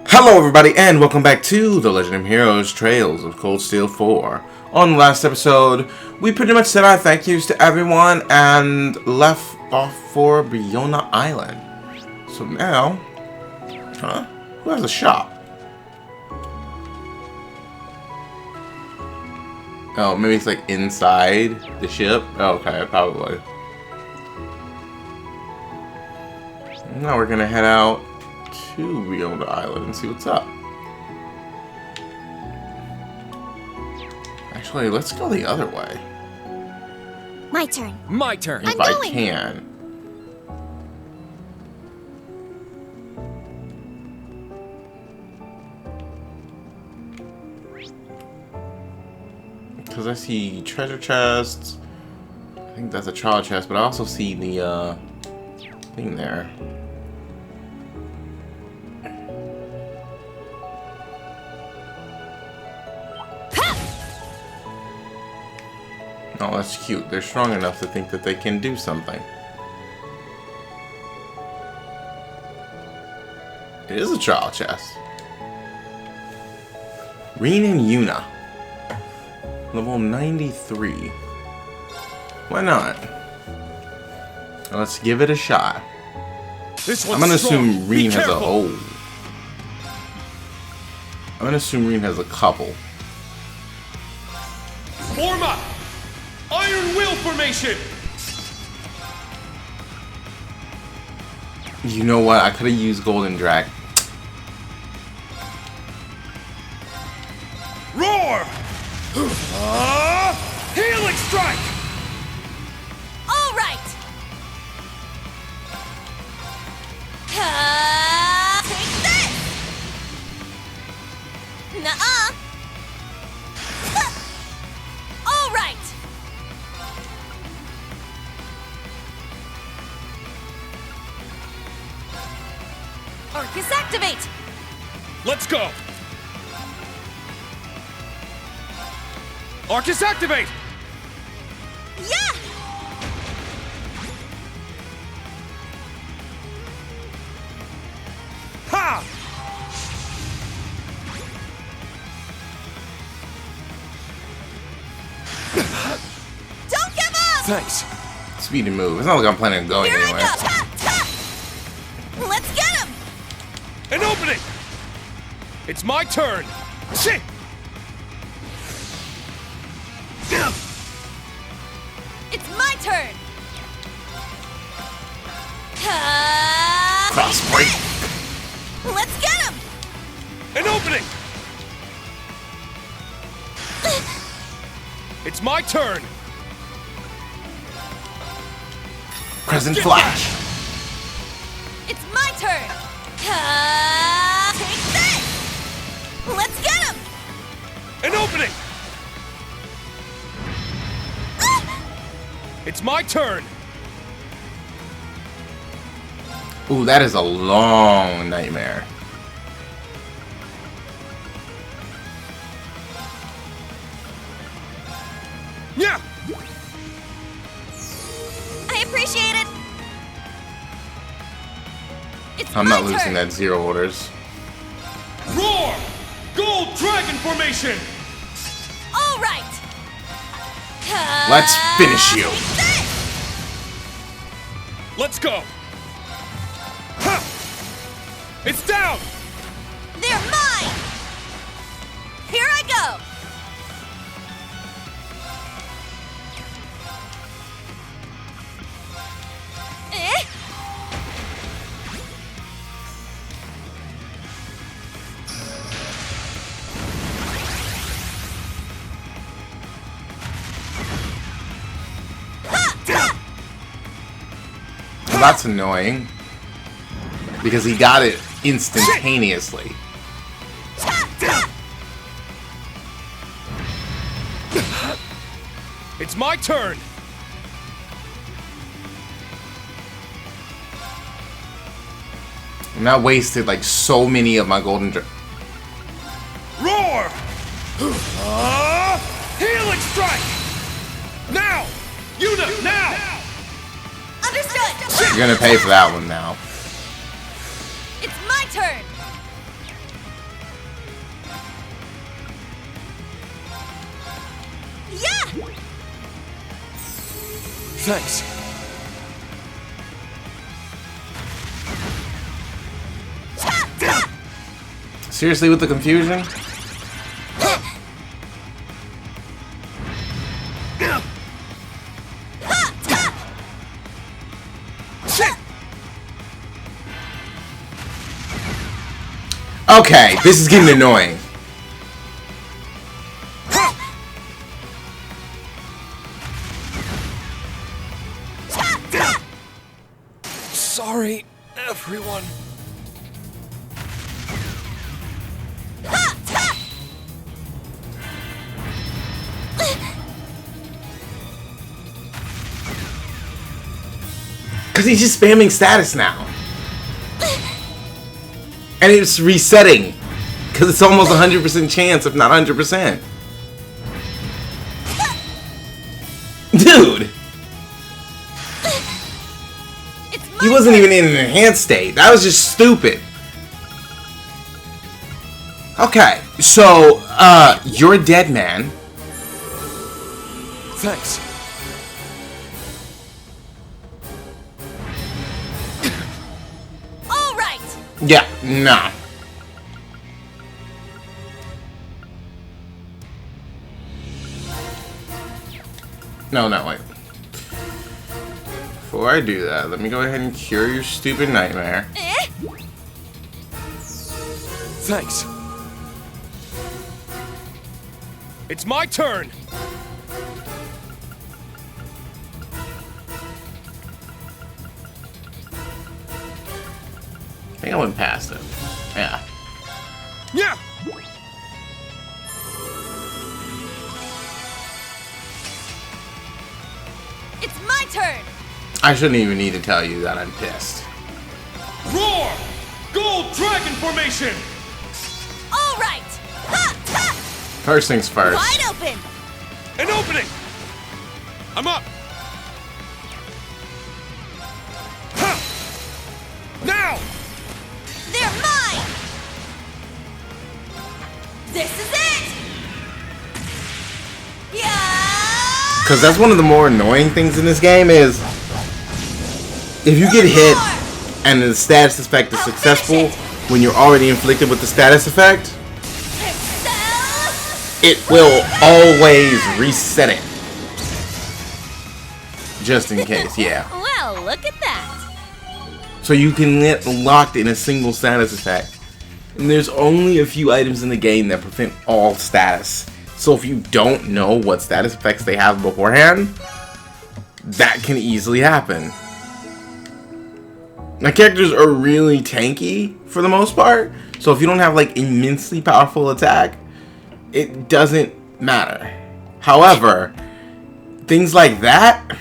Hello everybody and welcome back to The Legend of Heroes Trails of Cold Steel 4. On the last episode, we pretty much said our thank yous to everyone and left off for Briona Island. So now, who has a shop? Oh, maybe it's like inside the ship? Okay, probably. Now we're gonna head out to Briona Island and see what's up. Actually, let's go the other way. My turn. My turn. If I can. Because I see treasure chests. I think that's a trial chest, but I also see the thing there. Oh, that's cute. They're strong enough to think that they can do something. It is a trial chest. Reen and Yuna. Level 93. Why not? Let's give it a shot. I'm gonna assume Reen has a... Oh. I'm gonna assume Reen has a couple. Form up! Iron Will formation! You know what? I could have used Golden Drag. Roar! Healing strike! All right. Take this. Nuh-uh. All right. Arcus activate! Let's go! Arcus activate! Yeah! Ha! Don't give up! Thanks. Speedy move. It's not like I'm planning on going Here I anywhere. go! Ta, ta. Let's get him! An opening! It's my turn! Shit! It's my turn! Cross break. Let's get him! An opening! It's my turn! Crescent Flash. It's my turn! Take this! Let's get him! An opening! It's my turn! Ooh, that is a long nightmare. Yeah! I appreciate it! It's I'm my not losing turn. that zero orders. Roar! Gold Dragon formation! All right! Let's finish you. Take this! Let's go! Ha! It's down! They're mine! Here I go! Eh? Well, that's annoying. Because he got it instantaneously. It's my turn! And that wasted like so many of my golden Roar! Healing strike! Now! Yuna, now! Understood! You're gonna pay for that one now. It's my turn! Thanks. Seriously with the confusion? Okay, this is getting annoying. Sorry, everyone. Because he's just spamming status now. And it's resetting. Because it's almost 100% chance, if not 100%. Dude! He wasn't even in an enhanced state. That was just stupid. Okay, so, you're dead, man. Thanks. All right. Yeah, nah. No, wait. Before I do that, let me go ahead and cure your stupid nightmare. Thanks. It's my turn. I think I went past it. Yeah. Yeah. It's my turn. I shouldn't even need to tell you that I'm pissed. Roar! Gold Dragon Formation! All right. Ha, ha. First things first. Wide open. An opening! I'm up! Ha! Now! They're mine. This is it. Yeah. Because that's one of the more annoying things in this game is if you get hit and the status effect is successful when you're already inflicted with the status effect, it will always reset it. Just in case, yeah. Well, look at that. So you can get locked in a single status effect. And there's only a few items in the game that prevent all status. So if you don't know what status effects they have beforehand, that can easily happen. My characters are really tanky for the most part. So if you don't have like immensely powerful attack, it doesn't matter. However, things like that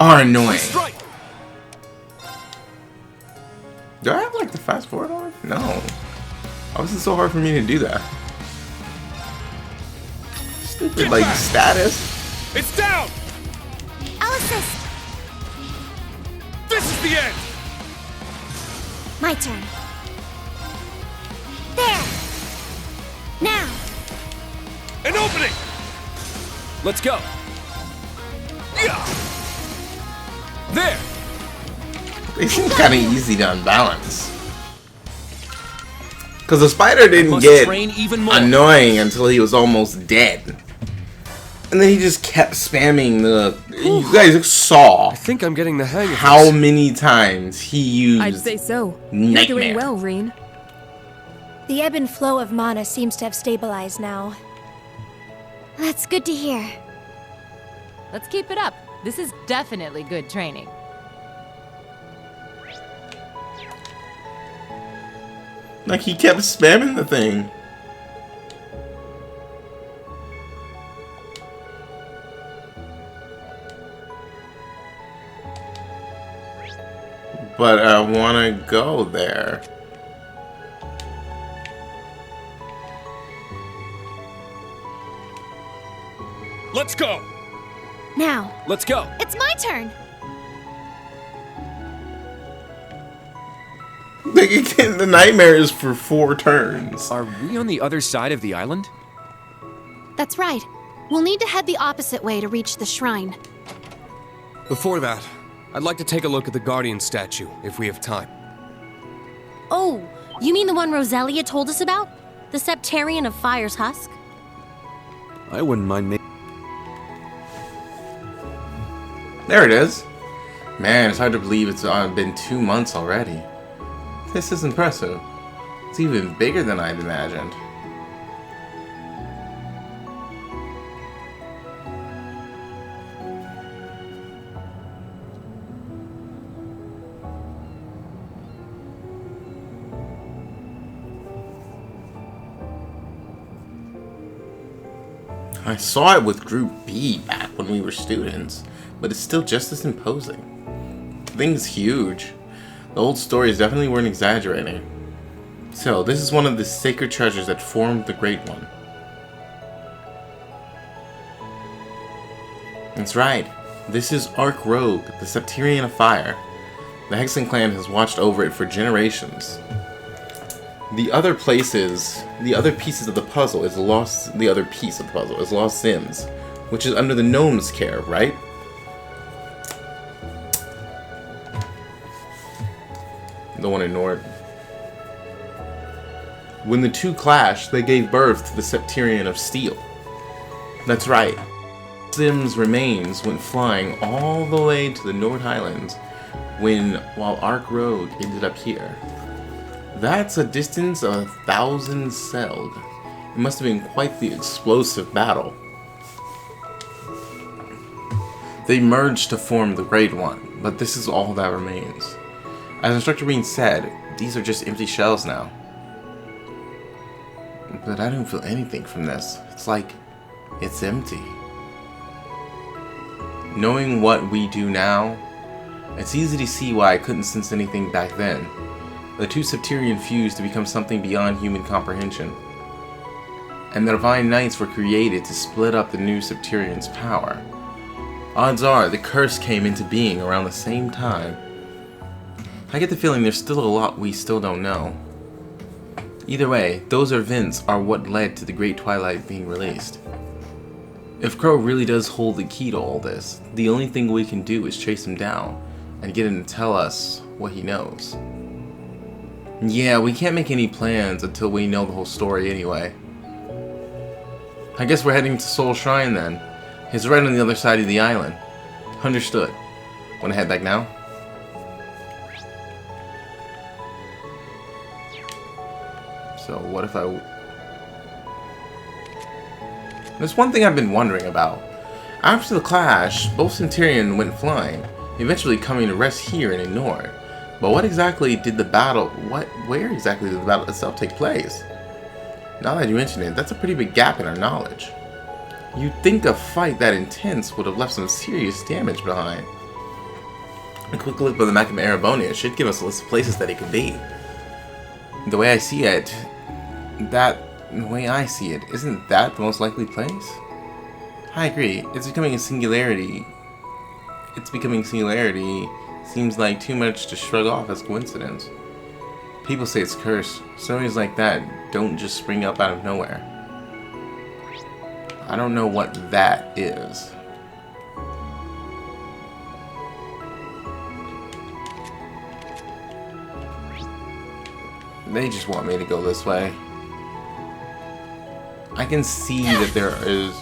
are annoying. Do I have like the fast forward on? No. Why was it so hard for me to do that? Stupid like status. It's down! I'll assist. This is the end! My turn. There. Now. An opening! Let's go. Yeah. There! They seem kind of easy to unbalance. Because the spider didn't get annoying until he was almost dead. And then he just kept spamming the... You guys saw I think I'm getting the hang of how this. many times he used I'd say so. Nightmare. You're doing well, Reen. The ebb and flow of mana seems to have stabilized now. That's good to hear. Let's keep it up. This is definitely good training. Like he kept spamming the thing. But I want to go there. Let's go! Now. Let's go! It's my turn. The nightmare is for 4 turns. Are we on the other side of the island? That's right. We'll need to head the opposite way to reach the shrine. Before that, I'd like to take a look at the Guardian statue, if we have time. Oh, you mean the one Roselia told us about? The Septarian of Fire's husk? I wouldn't mind making... There it is. Man, it's hard to believe it's been 2 months already. This is impressive. It's even bigger than I'd imagined. I saw it with Group B back when we were students, but it's still just as imposing. The thing's huge. The old stories definitely weren't exaggerating. So, this is one of the sacred treasures that formed the Great One. That's right. This is Ark Rogue, the Septarian of Fire. The Hexen clan has watched over it for generations. The other pieces of the puzzle is Lost Sims, which is under the gnome's care, right? The one in Nord. When the two clashed, they gave birth to the Septarian of Steel. That's right. Sim's remains went flying all the way to the Nord Highlands while Ark Rogue ended up here. That's a distance of 1,000 Selg. It must have been quite the explosive battle. They merged to form the Great One, but this is all that remains. As Instructor Bean said, these are just empty shells now. But I don't feel anything from this. It's like, it's empty. Knowing what we do now, it's easy to see why I couldn't sense anything back then. The two Septarian fused to become something beyond human comprehension. And the Divine Knights were created to split up the new Septarian's power. Odds are, the curse came into being around the same time. I get the feeling there's still a lot we still don't know. Either way, those events are what led to the Great Twilight being released. If Crow really does hold the key to all this, the only thing we can do is chase him down and get him to tell us what he knows. Yeah, we can't make any plans until we know the whole story anyway. I guess we're heading to Soul Shrine then. It's right on the other side of the island. Understood. Wanna head back now? So what if There's one thing I've been wondering about. After the clash, both Centurion went flying, eventually coming to rest here in Nord. But where exactly did the battle itself take place? Now that you mention it, that's a pretty big gap in our knowledge. You'd think a fight that intense would have left some serious damage behind. A quick look at the map of Erebonius should give us a list of places that it could be. The way I see it, isn't that the most likely place? I agree. It's becoming a singularity. Seems like too much to shrug off as coincidence. People say it's cursed. Stories like that don't just spring up out of nowhere. I don't know what that is. They just want me to go this way. I can see that there is...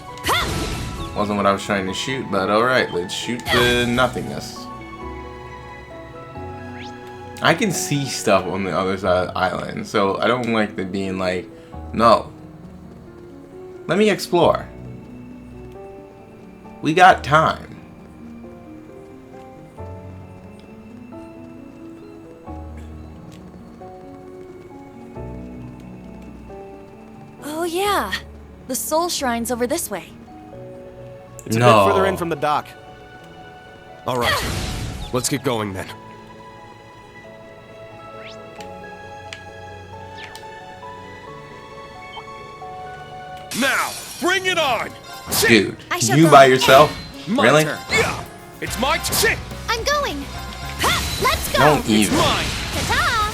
Wasn't what I was trying to shoot, but alright, let's shoot the nothingness. I can see stuff on the other side of the island, so I don't like them being like, no. Let me explore. We got time. Oh yeah, the Soul Shrine's over this way. It's a bit further in from the dock. Alright, let's get going then. Now, bring it on! Dude, you by yourself? My Really? turn. It's my turn! I'm going! Ha! Let's go! Don't even. Mine! Ta-ta!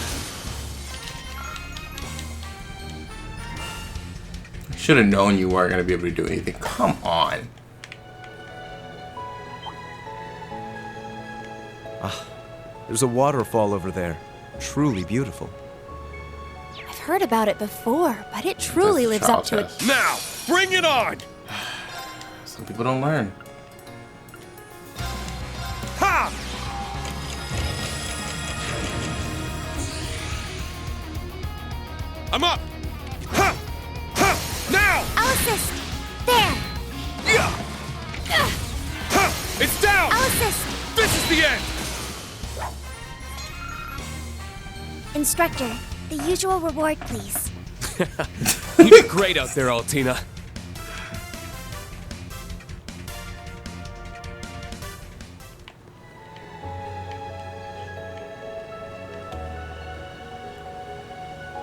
Should have known you weren't going to be able to do anything. Come on. There's a waterfall over there. Truly beautiful. I've heard about it before, but it truly lives up to it. Now, bring it on! Some people don't learn. Ha! I'm up! Ha! Ha! Now! I'll assist. There. Yeah! Ha! It's down! I'll assist. This is the end! Instructor, the usual reward, please. You did great out there, Altina.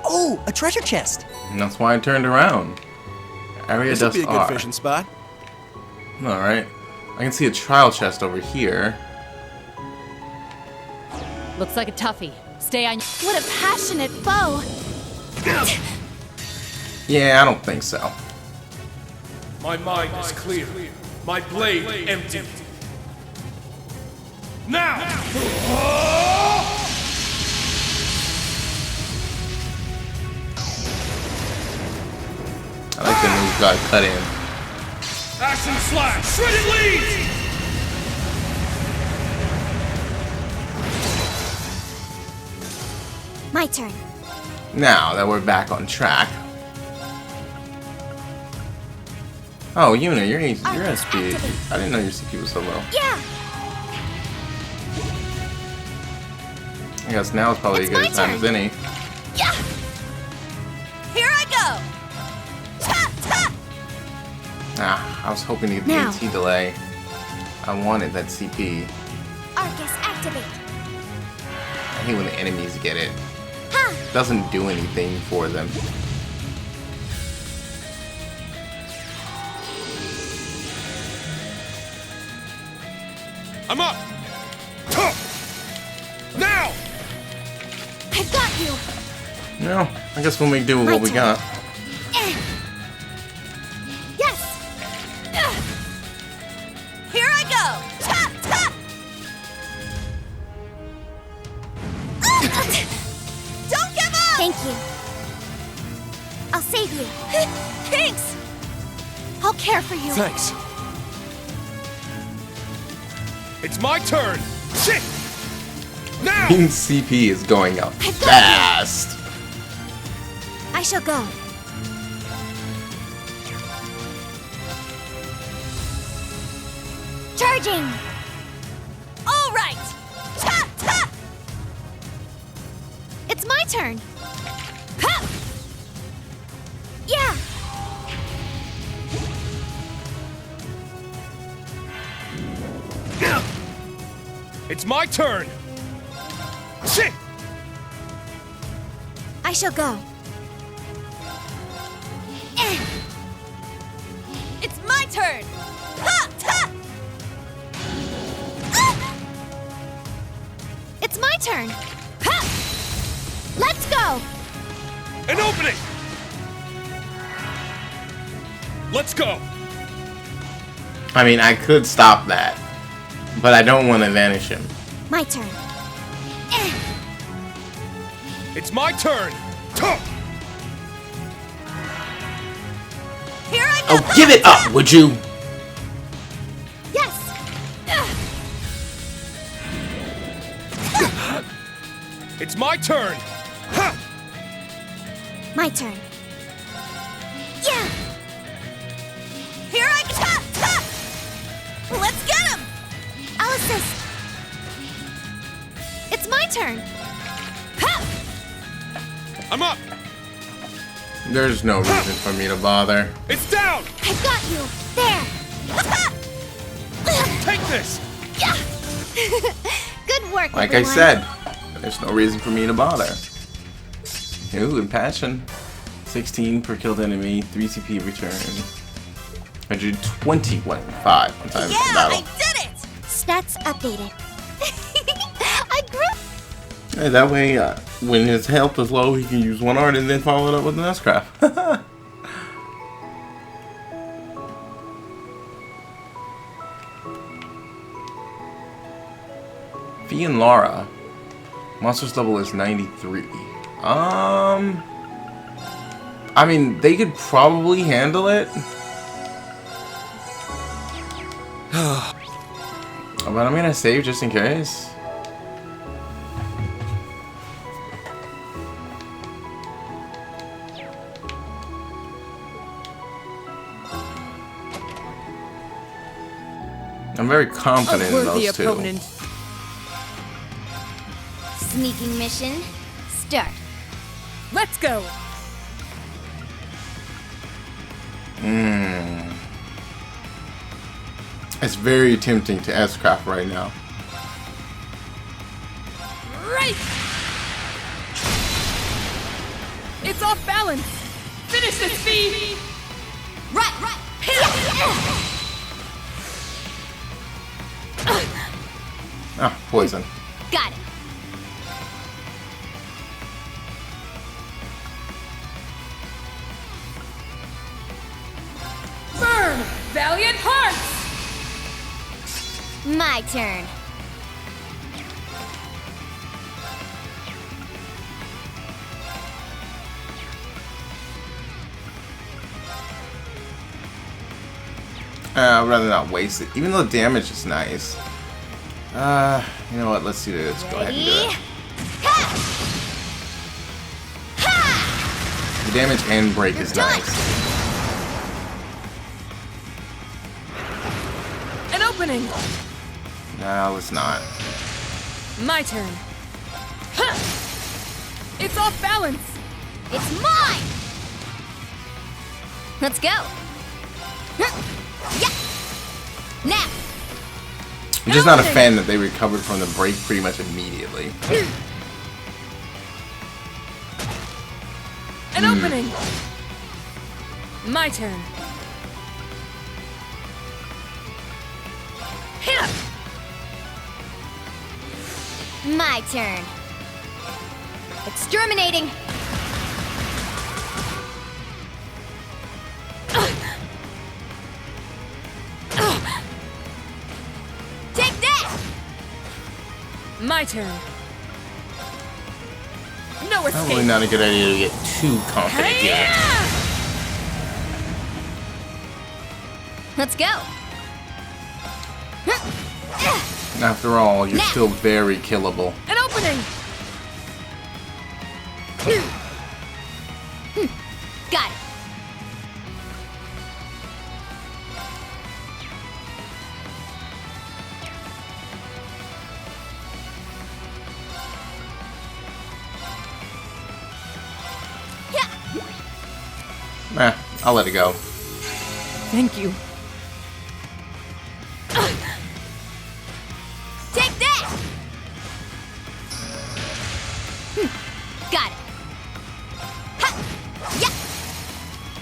Oh, a treasure chest. And that's why I turned around. Area This would dust be a good R. fishing spot. Alright. I can see a trial chest over here. Looks like a toughie. Stay on. What a passionate foe! Yeah, I don't think so. My mind is clear. My blade empty. Now! I like the move got cut in. Action slash! Shredded leaves! My turn. Now that we're back on track. Oh, Yuna, your SP. I didn't know your CP was so low. Yeah. I guess now is probably It's as good my a time turn. as any. Yeah. Here I go. Ta ta. Ah, I was hoping to get the Now. AT delay. I wanted that CP. Arcus activate. I hate when the enemies get it. Ha. Doesn't do anything for them. I'm up! Tuh! Now! I've got you. No, I guess we'll make do with My what we turn. got. Yes. Here I go. Ta ta. Don't give up. Thank you. I'll save you. Thanks. I'll care for you. Thanks. It's my turn! Shit! Now! CP is going up I've got fast. I shall go. Charging. All right. Ta ta. It's my turn. Ha! Yeah. It's my turn! Shit! I shall go. It's my turn. Ha! Ta! It's my turn. Ha! Let's go. An opening! Let's go! I mean, I could stop that, but I don't want to vanish him. My turn. It's my turn! Tuh! Here I go. Oh, give it up, would you? Yes. It's my turn! Ha! My turn. Yeah. Here I go. Ta, ta. Let's get him. I'll assist. It's my turn. Ha! I'm up! There's no reason for me to bother. It's down! I've got you. There. Ha! Take this! Yeah. Good work, Like I everyone. said, there's no reason for me to bother. Ooh, impassion. 16 per killed enemy, 3 CP return. 121.5 on time for battle. did it. Stats updated. I grew. Hey, that way, when his health is low, he can use one art and then follow it up with the next craft. Bee and Lara. Monster's level is 93. I mean, they could probably handle it. But I'm gonna save just in case. I'm very confident in those two. Opponent. Sneaking mission, start. Let's go. It's very tempting to S-Craft right now. Right. It's off balance. Finish this feed. Right. Ah, poison. Got it. Burn, valiant hearts. My turn. I'd rather not waste it, even though the damage is nice. You know what? Let's do this. Let's go ahead and do it. The damage and break is nice. An opening. No, it's not. My turn. Ha! It's off balance. It's mine. Let's go. Yeah. Now. I'm just not a fan that they recovered from the break pretty much immediately. An opening. My turn. Hit. My turn. Exterminating. Take that. My turn. No escape. Probably not a good idea to get too confident here. Let's go. After all, you're still very killable. An opening. Got it. I'll let it go. Thank you. Take that. Got it. Ha. Yeah.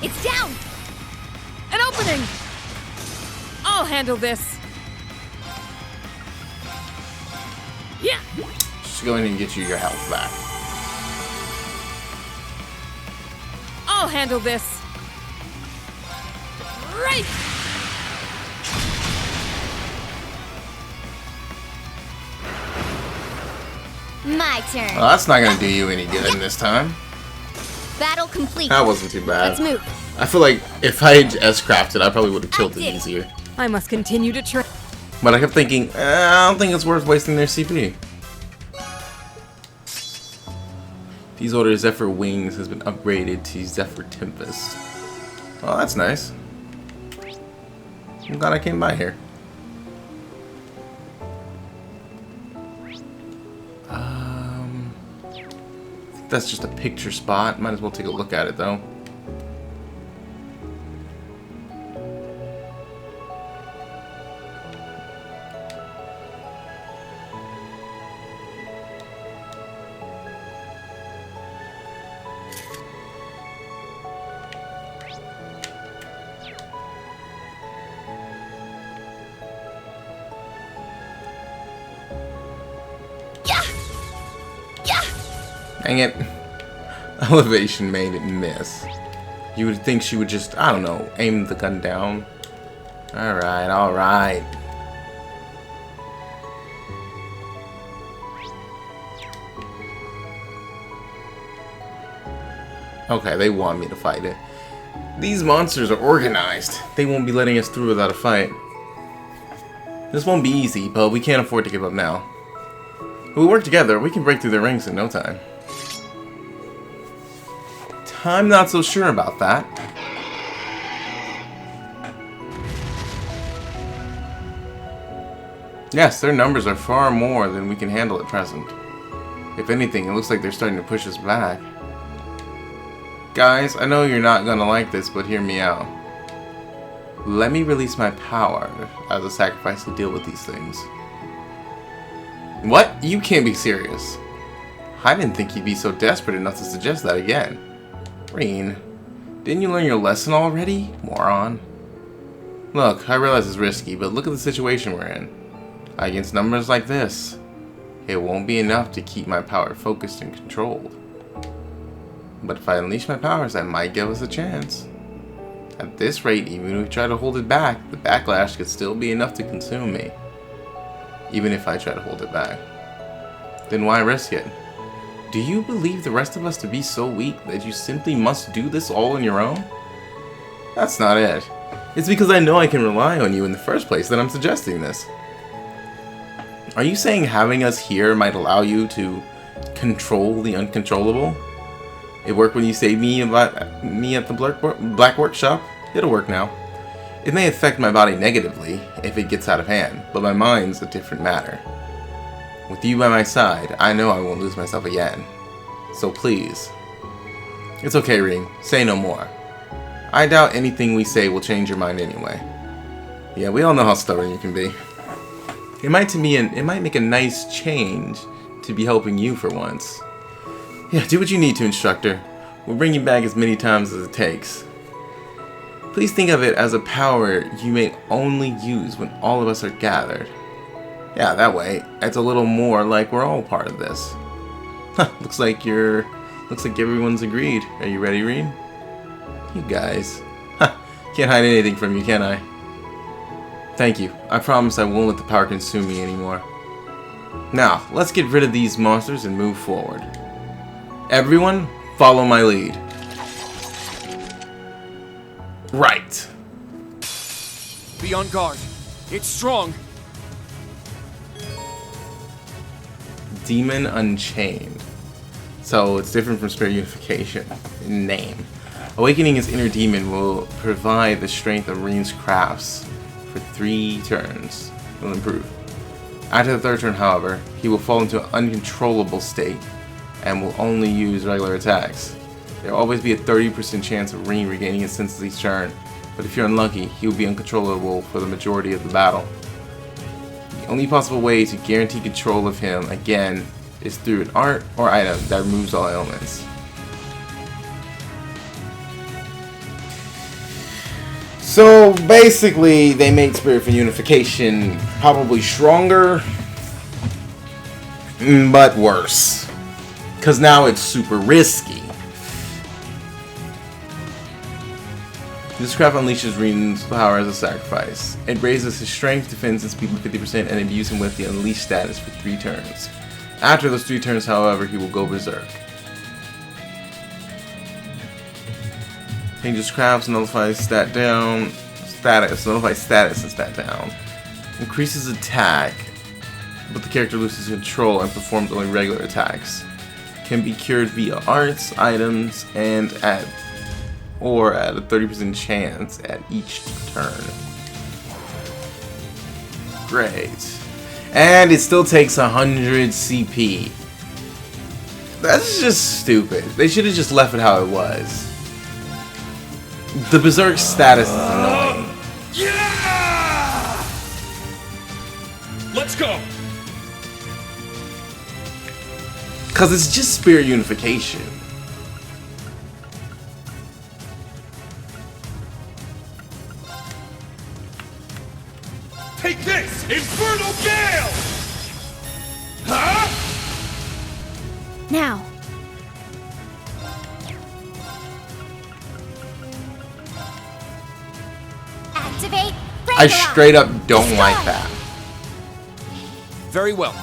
It's down. An opening. I'll handle this. Yeah. Just go in and get you your health back. I'll handle this. Right. My turn. Well, that's not gonna do you any good in this time. Battle complete. That wasn't too bad. Let's move. I feel like if I had S-crafted, I probably would have killed it easier. I must continue to try. But I kept thinking, I don't think it's worth wasting their CP. These Order Zephyr Wings has been upgraded to Zephyr Tempest. Oh, that's nice. I'm glad I came by here. I think that's just a picture spot. Might as well take a look at it though. Dang it. Elevation made it miss. You would think she would just, I don't know, aim the gun down. Alright, alright. Okay, they want me to fight it. These monsters are organized. They won't be letting us through without a fight. This won't be easy, but we can't afford to give up now. If we work together, we can break through their rings in no time. I'm not so sure about that. Yes, their numbers are far more than we can handle at present. If anything, it looks like they're starting to push us back. Guys, I know you're not gonna like this, but hear me out. Let me release my power as a sacrifice to deal with these things. What? You can't be serious. I didn't think you'd be so desperate enough to suggest that again. Reen, didn't you learn your lesson already, moron? Look, I realize it's risky, but look at the situation we're in. Against numbers like this, it won't be enough to keep my power focused and controlled. But if I unleash my powers, that might give us a chance. At this rate, even if we try to hold it back, the backlash could still be enough to consume me. Even if I try to hold it back. Then why risk it? Do you believe the rest of us to be so weak that you simply must do this all on your own? That's not it. It's because I know I can rely on you in the first place that I'm suggesting this. Are you saying having us here might allow you to control the uncontrollable? It worked when you saved me at the Black Workshop. It'll work now. It may affect my body negatively if it gets out of hand, but my mind's a different matter. With you by my side, I know I won't lose myself again. So please. It's okay, Reen. Say no more. I doubt anything we say will change your mind anyway. Yeah, we all know how stubborn you can be. It might make a nice change to be helping you for once. Yeah, do what you need to, instructor. We'll bring you back as many times as it takes. Please think of it as a power you may only use when all of us are gathered. Yeah, that way, it's a little more like we're all part of this. Huh, looks like everyone's agreed. Are you ready, Reen? You guys. Huh, can't hide anything from you, can I? Thank you. I promise I won't let the power consume me anymore. Now, let's get rid of these monsters and move forward. Everyone, follow my lead. Right. Be on guard. It's strong. Demon Unchained. So it's different from Spirit Unification in name. Awakening his inner demon will provide the strength of Reen's crafts for 3 turns. It will improve. After the 3rd turn, however, he will fall into an uncontrollable state and will only use regular attacks. There will always be a 30% chance of Reen regaining his senses each turn, but if you're unlucky, he will be uncontrollable for the majority of the battle. The only possible way to guarantee control of him again is through an art or item that removes all ailments. So basically, they made Spirit for Unification probably stronger, but worse. Because now it's super risky. This craft unleashes Reen's power as a sacrifice. It raises his strength, defense, and speed by 50% and imbues him with the Unleashed status for 3 turns. After those 3 turns, however, he will go berserk. Changes crafts, nullifies stat down, nullifies status and stat down. Increases attack, but the character loses control and performs only regular attacks. Can be cured via arts, items, and at a 30% chance at each turn. Great. And it still takes 100 CP. That's just stupid. They should have just left it how it was. The Berserk status is annoying. Yeah! Let's go. Because it's just Spirit Unification. Take this, Infernal Gale! Huh? Now. Activate. I straight up don't like that. Very well.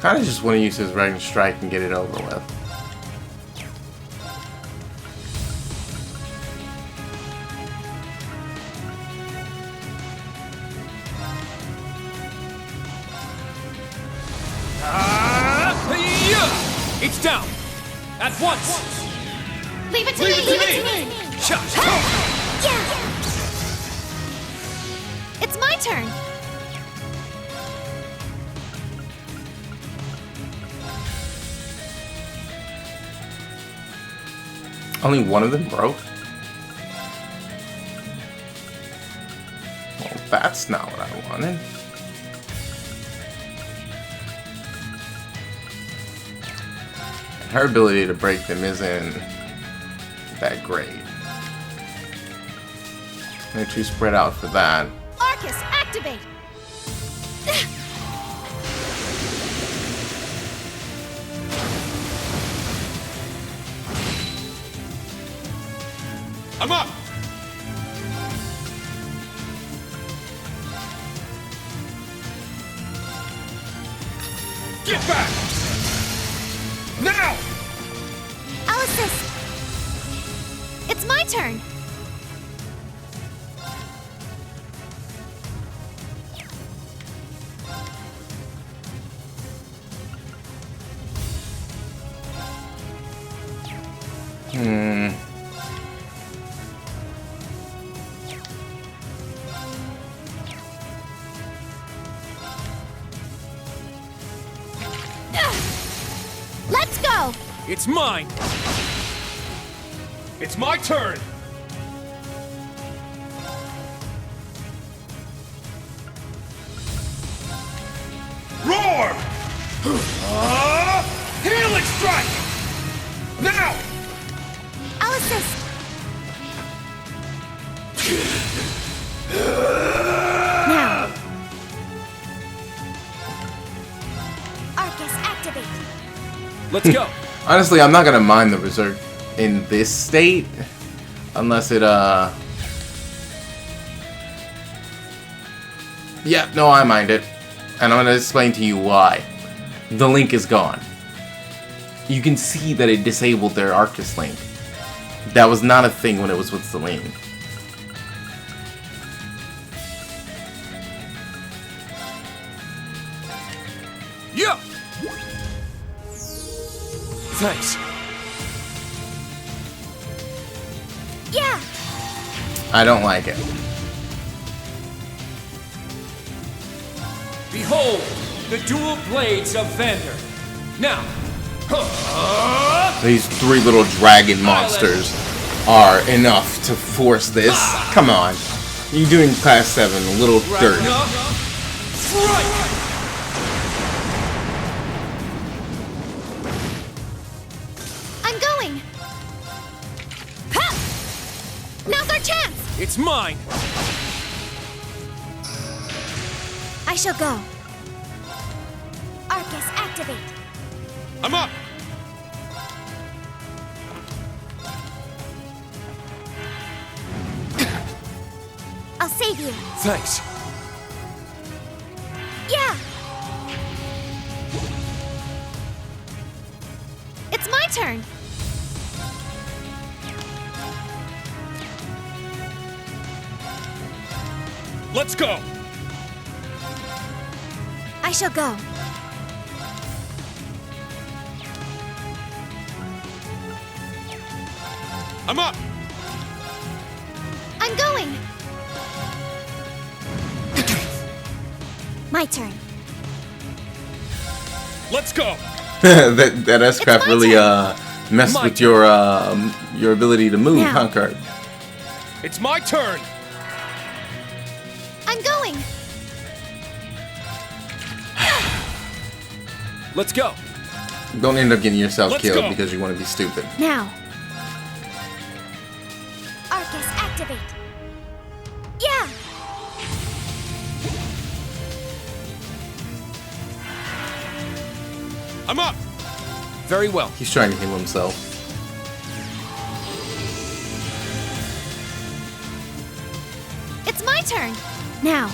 Kind of just want to use his Ragnar Strike and get it over with. It's down! At once! Leave it to me! Leave it to me! Shot! Yeah! It's my turn! Only one of them broke? Well, that's not what I wanted. Her ability to break them isn't that great. They're too spread out for that. Arcus, activate! I'm up! Get back! Now! I'll assist! It's my turn! Let's go! It's mine! It's my turn! Roar! Healing strike! Now! I'll assist! Now! Arcus, activate! Let's go! Honestly, I'm not gonna mind the Berserk in this state. Unless it, yeah, no, I mind it. And I'm gonna explain to you why. The link is gone. You can see that it disabled their Arcus link. That was not a thing when it was with Celine. Yeah! Thanks. Yeah! I don't like it. Behold, the dual blades of Vander. Now, These three little dragon monsters are enough to force this. Come on. You're doing class 7, a little dirt. Ragnar, strike! I'm going! Ha! Now's our chance! It's mine! I shall go. Arcus, activate! I'm up! I'll save you! Thanks. Yeah! It's my turn! Let's go! I shall go. I'm up! I'm going! My turn. Let's go! that S-Craft my really turn. messed My with your ability to move, Now. huh, Kurt? It's my turn! I'm going! Let's go! Don't end up getting yourself Let's killed go. because you want to be stupid. Now. Arcus, activate! Yeah! I'm up! Very well. He's trying to heal himself. It's my turn! Now.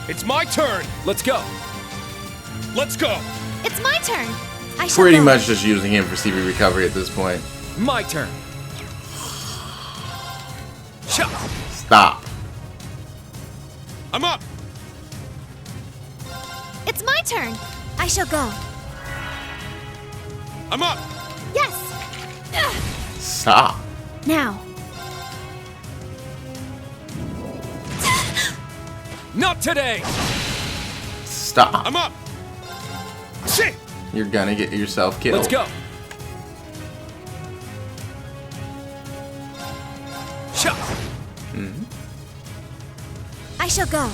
It's my turn! Let's go! Let's go! It's my turn. I shall Pretty go. much just using him for CV recovery at this point. My turn. Chop. Stop. I'm up. It's my turn. I shall go. I'm up. Yes. Stop. Now. Not today. Stop. I'm up. Shit. You're gonna get yourself killed. Let's go. Chop. I shall go.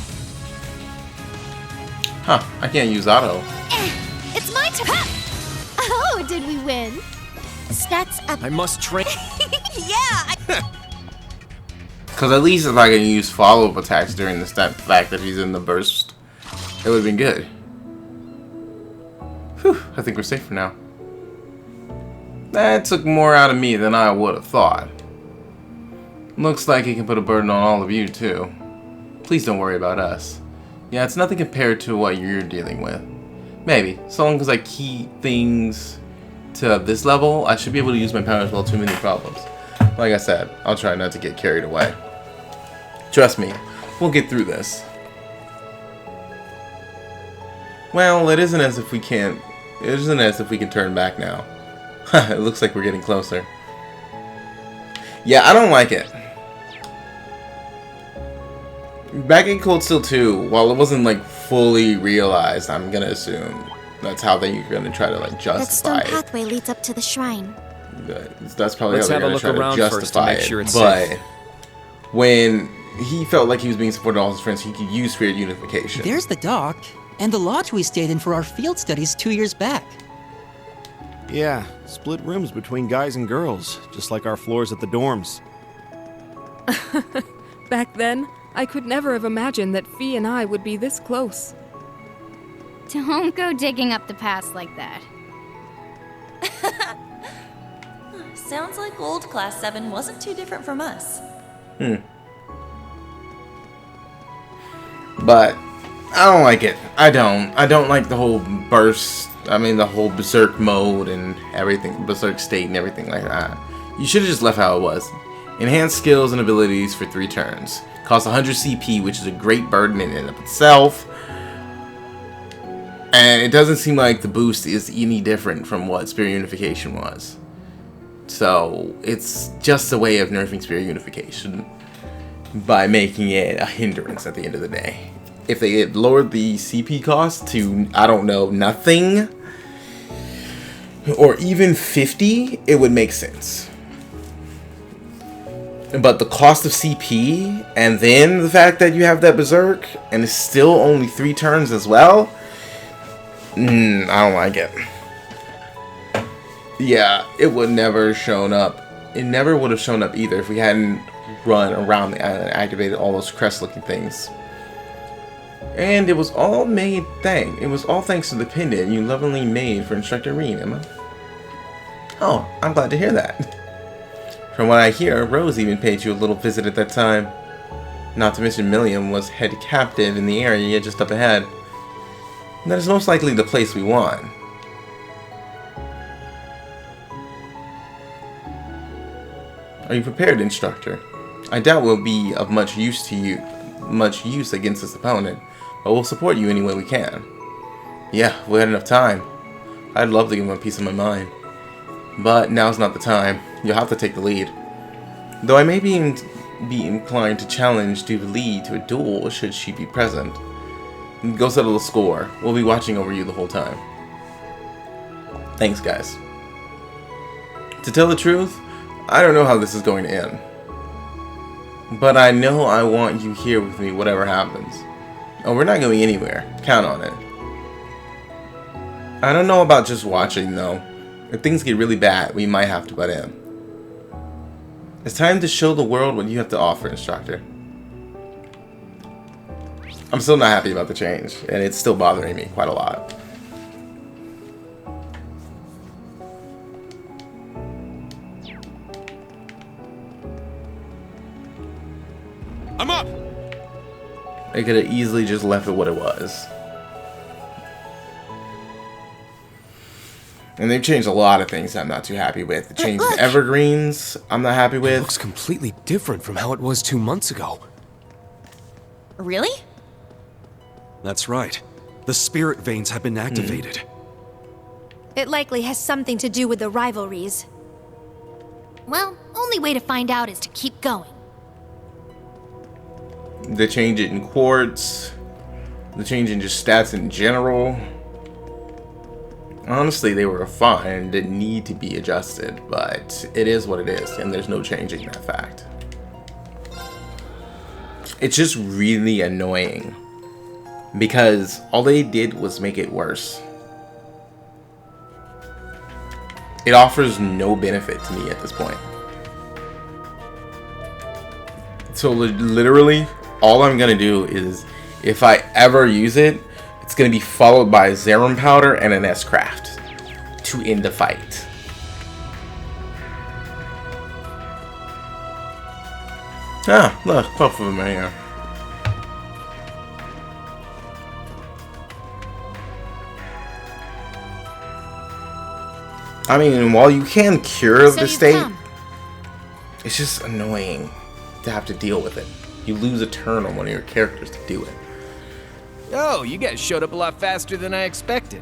Huh. I can't use auto. It's my turn. Oh, did we win? Stats up. I must train. Yeah. Because at least if I can use follow-up attacks during the fact that he's in the burst, it would have been good. Whew, I think we're safe for now. That took more out of me than I would have thought. Looks like he can put a burden on all of you, too. Please don't worry about us. Yeah, it's nothing compared to what you're dealing with. Maybe. So long as I keep things to this level, I should be able to use my powers without too many problems. Like I said, I'll try not to get carried away. Trust me, we'll get through this. Well, it isn't as if we can't. It isn't as if we can turn back now. It looks like we're getting closer. Yeah, I don't like it. Back in Cold Steel 2, while it wasn't like fully realized, I'm gonna assume that's how they're gonna try to like That justify stone it. pathway leads up to the shrine. That's probably Let's how have a they're look gonna try around to first to justify make it. sure it's but safe. when he felt like he was being supported by all his friends, he could use spirit unification. There's the dock, and the lodge we stayed in for our field studies 2 years back. Yeah, split rooms between guys and girls, just like our floors at the dorms. Back then, I could never have imagined that Fee and I would be this close. Don't go digging up the past like that. Sounds like old Class 7 wasn't too different from us. But I don't like it. I don't like the whole burst. I mean, the whole berserk mode and everything, berserk state and everything like that. You should have just left how it was. Enhanced skills and abilities for 3 turns. Costs 100 CP, which is a great burden in and of itself. And it doesn't seem like the boost is any different from what Spirit Unification was. So it's just a way of nerfing Spirit Unification by making it a hindrance at the end of the day. If they had lowered the CP cost to, I don't know, nothing, or even 50, it would make sense. But the cost of CP, and then the fact that you have that Berserk, and it's still only 3 turns as well, I don't like it. Yeah, it would never shown up. It never would have shown up either if we hadn't run around the island and activated all those crest-looking things. And it was all thanks to the pendant you lovingly made for Instructor Reen, Emma. Oh, I'm glad to hear that. From what I hear, Rose even paid you a little visit at that time. Not to mention Milliam was head captive in the area just up ahead. That is most likely the place we want. Are you prepared, Instructor? I doubt we'll be of much use against this opponent, but we'll support you any way we can. Yeah, if we had enough time. I'd love to give him a piece of my mind. But now's not the time. You'll have to take the lead. Though I may be inclined to challenge Jubilee to a duel should she be present. Go settle the score. We'll be watching over you the whole time. Thanks, guys. To tell the truth, I don't know how this is going to end. But I know I want you here with me whatever happens. Oh, we're not going anywhere. Count on it. I don't know about just watching, though. If things get really bad, we might have to butt in. It's time to show the world what you have to offer, Instructor. I'm still not happy about the change, and it's still bothering me quite a lot. I'm up! I could have easily just left it what it was. And they've changed a lot of things I'm not too happy with. They changed the evergreens I'm not happy with. It looks completely different from how it was 2 months ago. Really? That's right. The spirit veins have been activated. It likely has something to do with the rivalries. Well, only way to find out is to keep going. The change in quartz. The change in just stats in general. Honestly, they were fine. Didn't need to be adjusted, but it is what it is, and there's no changing that fact. It's just really annoying because all they did was make it worse. It offers no benefit to me at this point. So literally, all I'm gonna do is, if I ever use it, it's gonna be followed by Zerum powder and an S-Craft to end the fight. Ah, look, both of them are here. I mean, while you can cure the state, it's just annoying to have to deal with it. You lose a turn on one of your characters to do it. Oh, you guys showed up a lot faster than I expected.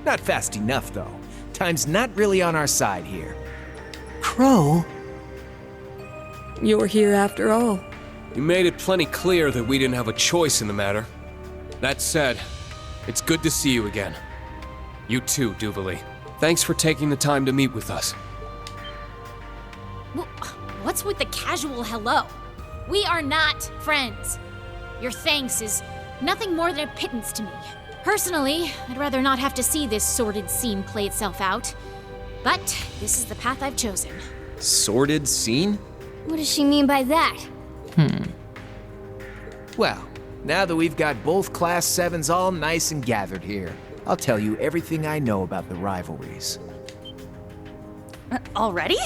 Not fast enough, though. Time's not really on our side here. Crow? You're here after all. You made it plenty clear that we didn't have a choice in the matter. That said, it's good to see you again. You too, Duvalie. Thanks for taking the time to meet with us. What's with the casual hello? We are not friends. Your thanks is nothing more than a pittance to me. Personally, I'd rather not have to see this sordid scene play itself out. But this is the path I've chosen. Sordid scene? What does she mean by that? Well, now that we've got both Class 7s all nice and gathered here, I'll tell you everything I know about the rivalries. Already?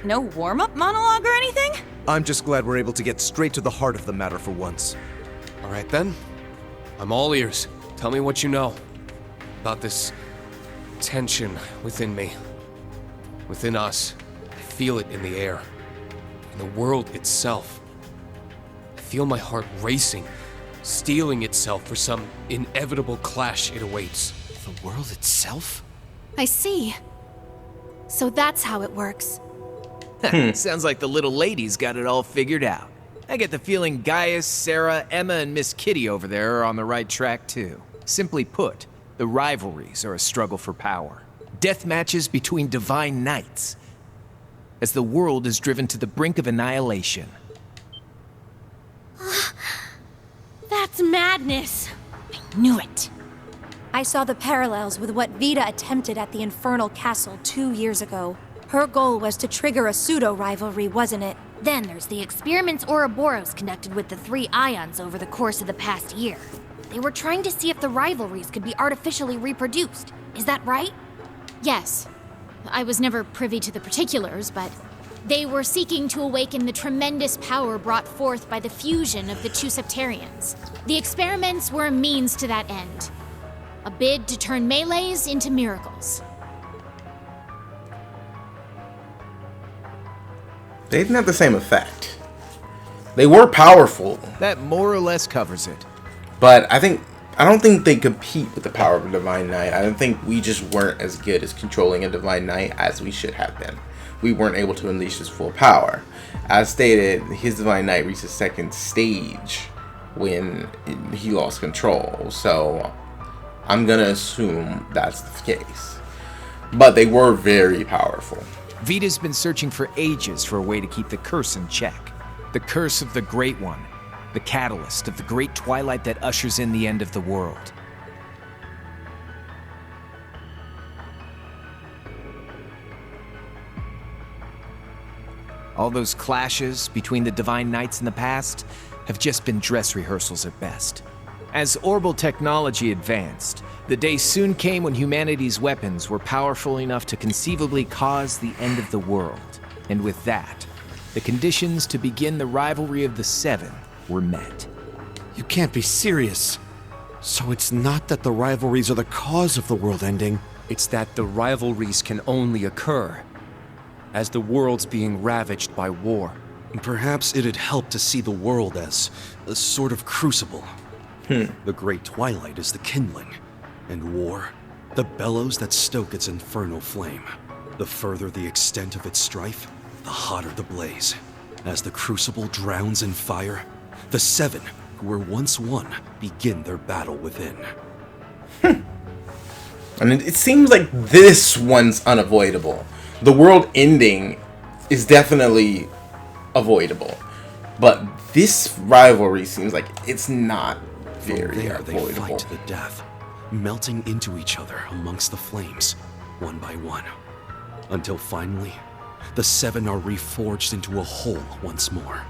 No warm-up monologue or anything? I'm just glad we're able to get straight to the heart of the matter for once. All right then. I'm all ears. Tell me what you know about this tension within me, within us. I feel it in the air, in the world itself. I feel my heart racing, steeling itself for some inevitable clash it awaits. The world itself? I see. So that's how it works. Sounds like the little lady's got it all figured out. I get the feeling Gaius, Sarah, Emma, and Miss Kitty over there are on the right track too. Simply put, the rivalries are a struggle for power. Death matches between divine knights. As the world is driven to the brink of annihilation. That's madness. I knew it. I saw the parallels with what Vita attempted at the Infernal Castle 2 years ago. Her goal was to trigger a pseudo-rivalry, wasn't it? Then there's the experiments Ouroboros conducted with the 3 ions over the course of the past year. They were trying to see if the rivalries could be artificially reproduced. Is that right? Yes. I was never privy to the particulars, but they were seeking to awaken the tremendous power brought forth by the fusion of the 2 septarians. The experiments were a means to that end. A bid to turn melees into miracles. They didn't have the same effect. They were powerful. That more or less covers it. But I don't think they compete with the power of a Divine Knight. I don't think we just weren't as good as controlling a Divine Knight as we should have been. We weren't able to unleash his full power. As stated, his Divine Knight reached the 2nd stage when he lost control. So I'm gonna assume that's the case. But they were very powerful. Vita's been searching for ages for a way to keep the curse in check. The curse of the Great One. The catalyst of the great twilight that ushers in the end of the world. All those clashes between the Divine Knights in the past have just been dress rehearsals at best. As orbital technology advanced, the day soon came when humanity's weapons were powerful enough to conceivably cause the end of the world. And with that, the conditions to begin the rivalry of the 7 were met. You can't be serious. So it's not that the rivalries are the cause of the world ending. It's that the rivalries can only occur as the world's being ravaged by war. Perhaps it'd help to see the world as a sort of crucible. The Great Twilight is the kindling, and war, the bellows that stoke its infernal flame. The further the extent of its strife, the hotter the blaze. As the crucible drowns in fire, the seven who were once one begin their battle within. I mean, it seems like this one's unavoidable. The world ending is definitely avoidable, but this rivalry seems like it's not very avoidable. They fight to the death, melting into each other amongst the flames, one by one, until finally, the seven are reforged into a whole once more.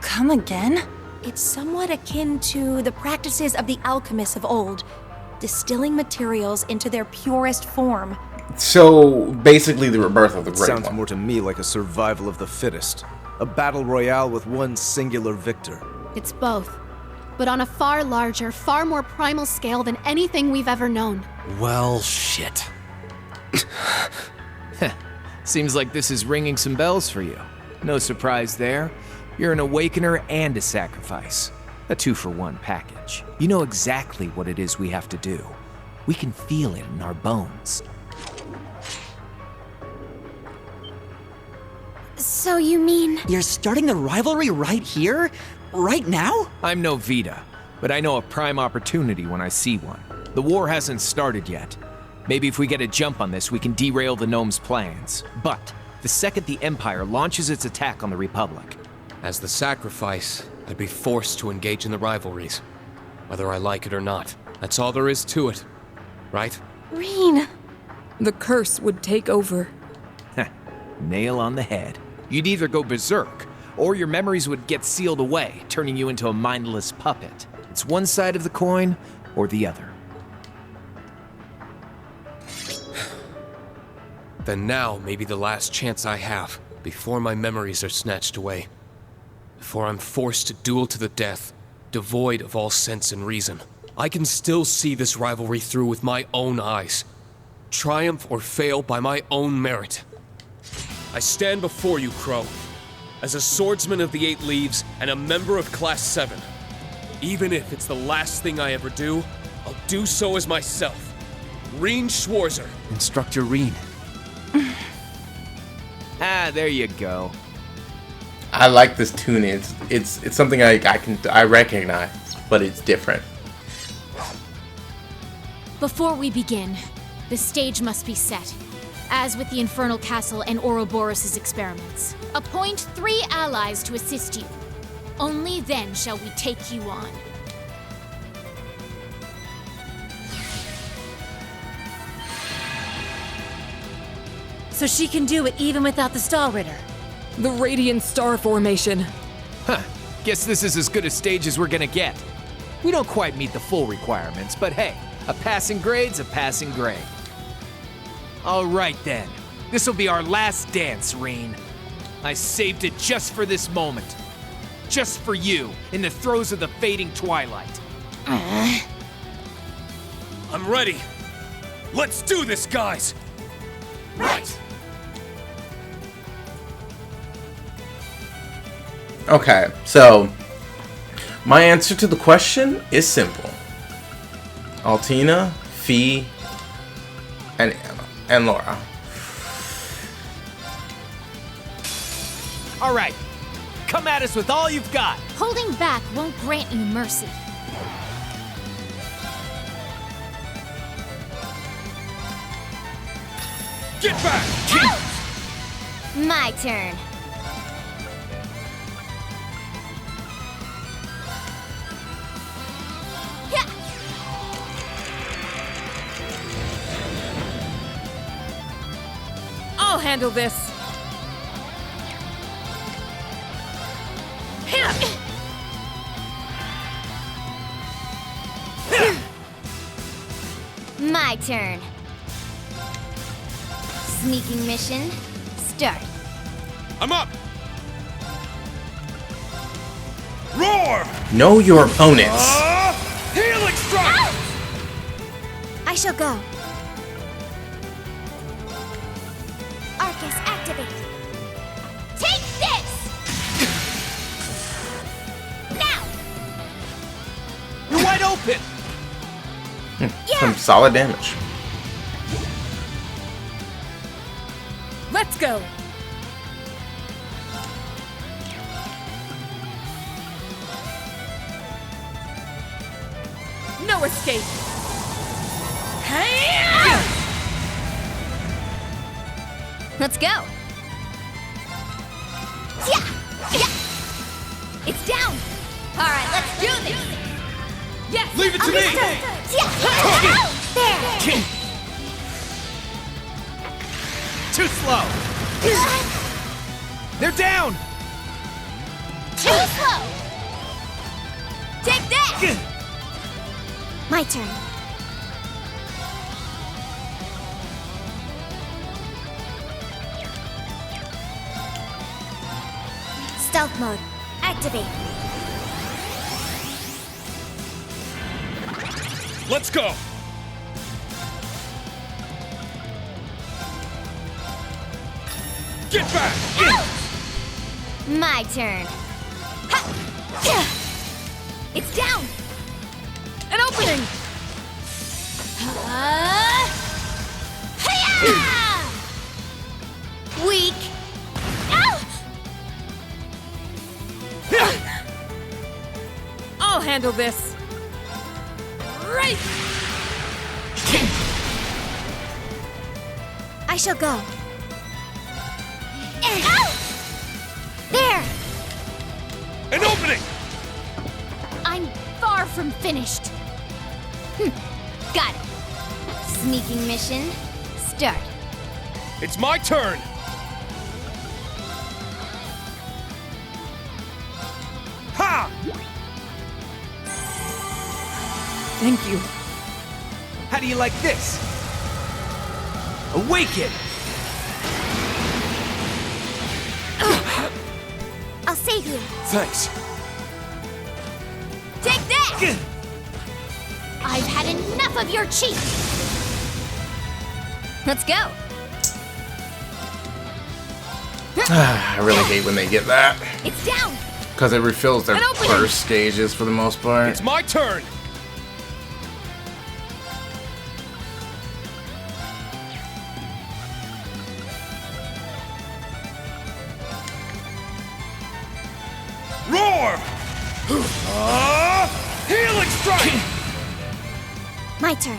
Come again? It's somewhat akin to the practices of the alchemists of old, distilling materials into their purest form. So, basically the rebirth of the Great One. Sounds more to me like a survival of the fittest. A battle royale with one singular victor. It's both, but on a far larger, far more primal scale than anything we've ever known. Well, shit. Seems like this is ringing some bells for you. No surprise there. You're an awakener and a sacrifice. A 2-for-1 package. You know exactly what it is we have to do. We can feel it in our bones. So you mean... You're starting the rivalry right here? Right now? I'm no Vita, but I know a prime opportunity when I see one. The war hasn't started yet. Maybe if we get a jump on this, we can derail the Gnome's plans. But the second the Empire launches its attack on the Republic... As the sacrifice, I'd be forced to engage in the rivalries. Whether I like it or not. That's all there is to it. Right? Reen! The curse would take over. Nail on the head. You'd either go berserk, or your memories would get sealed away, turning you into a mindless puppet. It's one side of the coin, or the other. Then now may be the last chance I have, before my memories are snatched away. Before I'm forced to duel to the death, devoid of all sense and reason. I can still see this rivalry through with my own eyes. Triumph or fail by my own merit. I stand before you, Crow, as a swordsman of the Eight Leaves and a member of Class 7. Even if it's the last thing I ever do, I'll do so as myself. Reen Schwarzer. Instructor Reen. There you go. I like this tuning. It's something I recognize, but it's different. Before we begin, the stage must be set. As with the Infernal Castle and Ouroboros' experiments. Appoint 3 allies to assist you. Only then shall we take you on. So she can do it even without the Star Ritter. The Radiant Star Formation. Guess this is as good a stage as we're gonna get. We don't quite meet the full requirements, but hey, a passing grade's a passing grade. All right then, this'll be our last dance, Reen. I saved it just for this moment. Just for you, in the throes of the fading twilight. I'm ready. Let's do this, guys! Right! Okay, so my answer to the question is simple. Altina, Fee, and Laura. All right, come at us with all you've got. Holding back won't grant you mercy. Get back! My turn. I'll handle this. My turn. Sneaking mission, start. I'm up! Roar! Know your opponents. Healing strike! I shall go. Arcus, activate. Take this! Now! You're wide open! Some solid damage. Let's go! No escape! Let's go. Yeah. Yeah. It's down. All right, let's do this. Yes! Leave it to me! Yeah. There. Too slow! They're down! Too slow. Take that. My turn. Stealth mode. Activate. Let's go! Get back! My turn. Ha! It's down. An opening! Hi-ya! Weak. I'll handle this. Right! I shall go. There! An opening! I'm far from finished. Got it. Sneaking mission, start. It's my turn! Ha! Thank you. How do you like this? Awaken! I'll save you. Thanks. Take that! I've had enough of your cheat. Let's go. I really hate when they get that. It's down. Because it refills their An opening. first stages for the most part. It's my turn! Roar! Healing strike! My turn.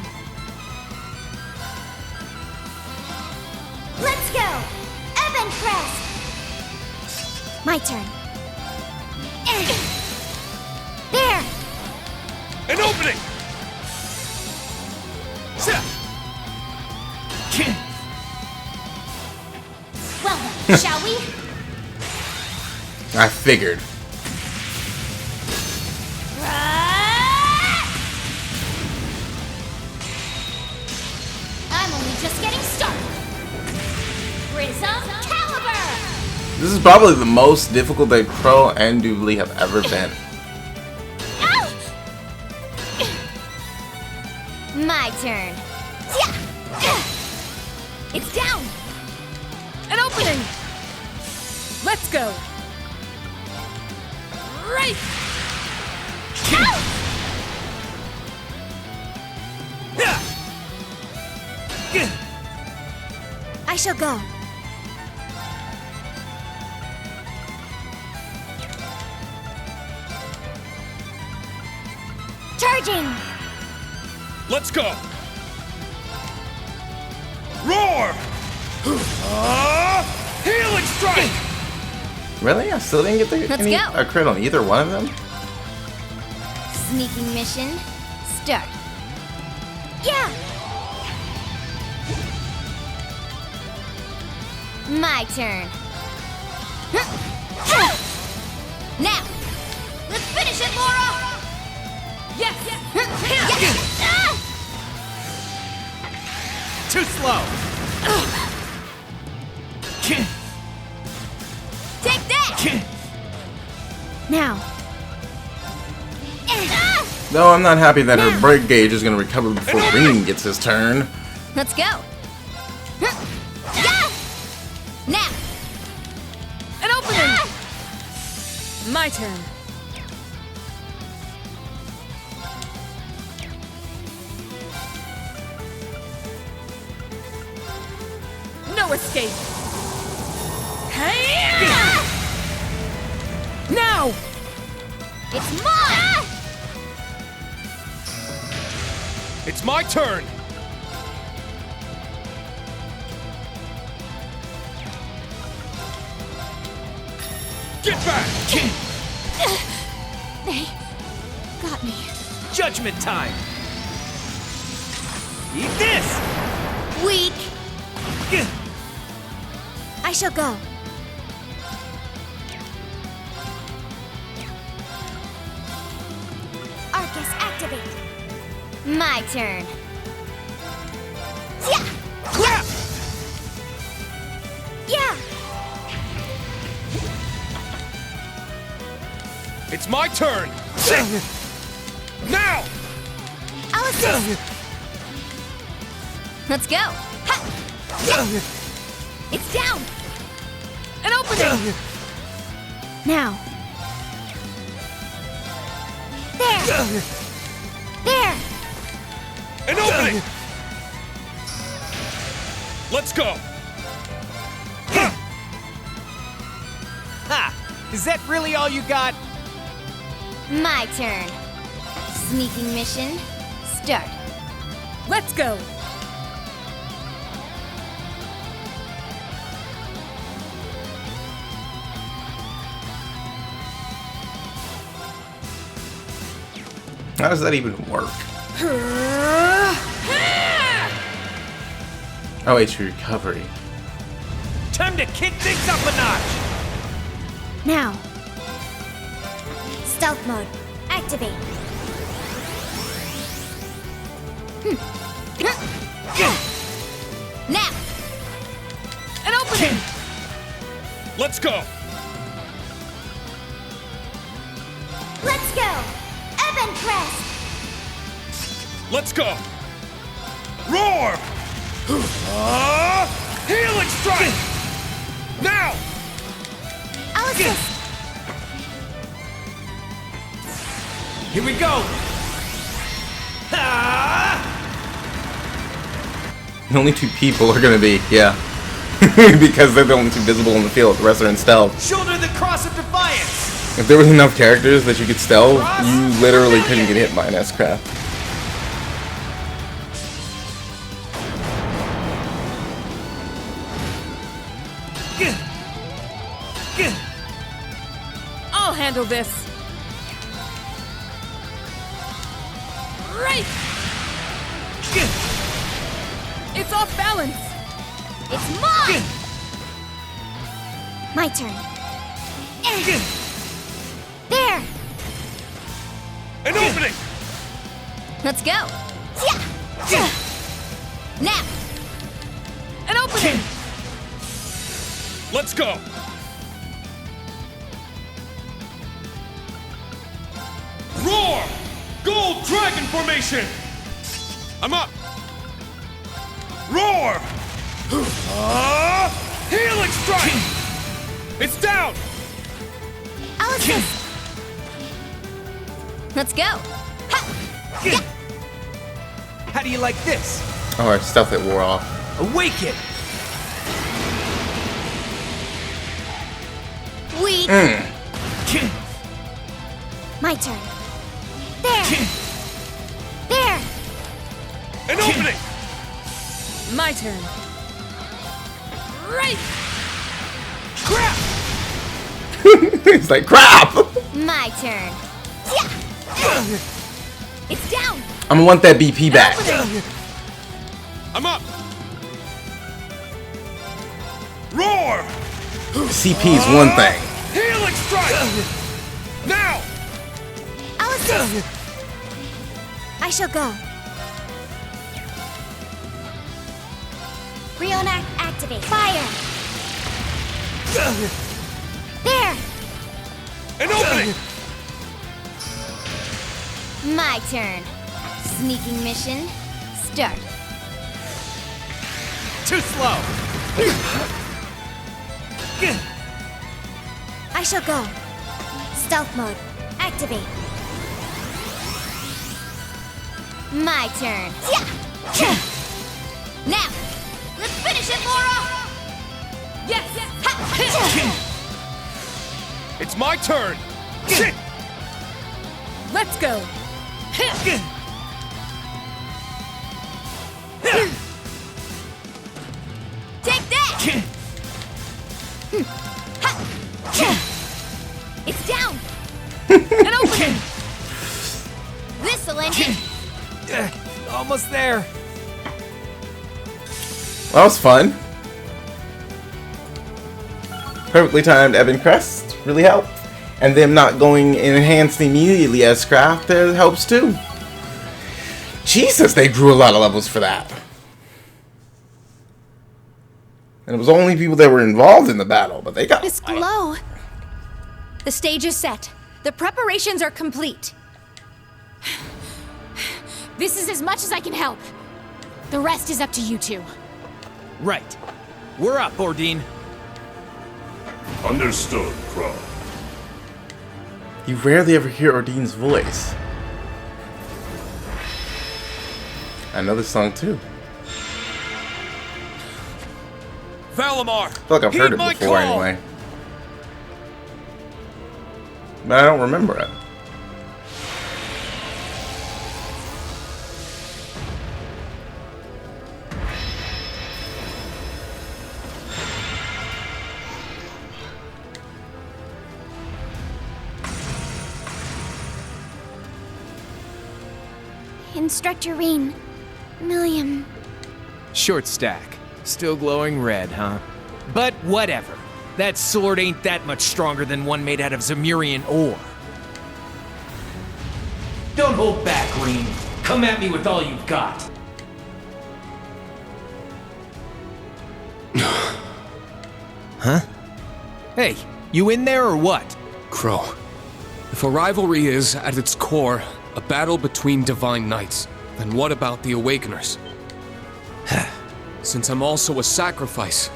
Let's go. Evan Crest. My turn. There. An opening! Well, then, shall we? I figured. I'm only just getting started. Prism Caliber! This is probably the most difficult that Crow and Doobly have ever been. My turn. It's down. An opening! Let's go! Right! I shall go. Charging! Let's go! Roar! Healing strike! Really? I still didn't get Let's any, go. a crit on either one of them? Sneaking mission, start. Yeah! My turn. Now, let's finish it, Laura! Yes! Too slow! Take that! Now. Though I'm not happy that her break gauge is going to recover before Ring gets his turn. Let's go. Yeah! Now. An opening. My turn. No escape. Now! It's mine! It's my turn! Get back! They got me. Judgment time! Eat this! Weak. I shall go. Arcus, activate. My turn. Yeah. Yeah. It's my turn! Now! I'll assist. Let's go. Ha. Yeah. It's down. An opening. Now. There. There. An opening! Let's go! Ha! Is that really all you got? My turn. Sneaking mission. Start. Let's go. How does that even work? Oh, it's recovery. Time to kick things up a notch! Now. Stealth mode. Activate. Now. An opening. Let's go! Let's go. Evan Crest. Let's go! Roar! Healing strike! Now! I'll assist. Here we go! Only 2 people are gonna be, yeah. Because they're the only 2 visible in the field, the rest are in stealth. Shoulder the cross of defiance! If there was enough characters that you could stealth, you literally couldn't get hit by an S-Craft. I'll handle this. Right. It's off balance. It's mine. My turn. There. An opening! Let's go. Now. An opening. Let's go! Roar! Gold Dragon Formation! I'm up! Roar! Healing Strike! It's down! I'll assist. Let's go. Ha. Yeah. How do you like this? Oh, our stuff that wore off. Awaken! Weak. My turn. There. There. An opening! My turn. Right. Crap! He's like, crap! My turn. Yeah. It's down. I'm gonna want that BP back. I'm up! Roar! CP is one thing. Healing Strike! Now! I'll assist. I shall go. Rionac, activate. Fire. There. An opening! My turn. Sneaking mission, start. Too slow! I shall go. Stealth mode, activate. My turn. Now, let's finish it, Laura! Yes! It's my turn! Let's go! Take that! It's down! An opening! This'll end it! Almost there. That was fun. Perfectly timed Ebon Crest really helped. And them not going enhanced immediately as crafted helps too. Jesus, they drew a lot of levels for that. And it was only people that were involved in the battle, but they got Miss Glow. The stage is set. The preparations are complete. This is as much as I can help. The rest is up to you two. Right. We're up, Ordine. Understood, Crow. You rarely ever hear Ordine's voice. I know this song too. Valimar! I feel like I've heard it before anyway. But I don't remember it. Instructor Reen. Milliam. Short stack. Still glowing red, huh? But whatever. That sword ain't that much stronger than one made out of Zemurian ore. Don't hold back, Reen. Come at me with all you've got. Huh? Hey, you in there or what? Crow. If a rivalry is, at its core, a battle between divine knights, then what about the Awakeners? Since I'm also a sacrifice,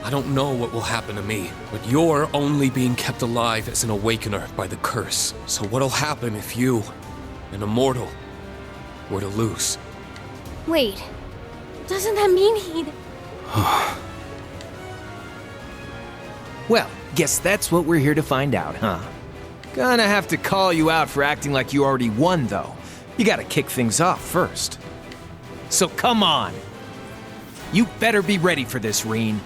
I don't know what will happen to me, but you're only being kept alive as an Awakener by the curse. So what'll happen if you, an immortal, were to lose? Wait, doesn't that mean he'd... Well, guess that's what we're here to find out, huh? Gonna have to call you out for acting like you already won, though. You gotta kick things off first. So come on. You better be ready for this, Reen.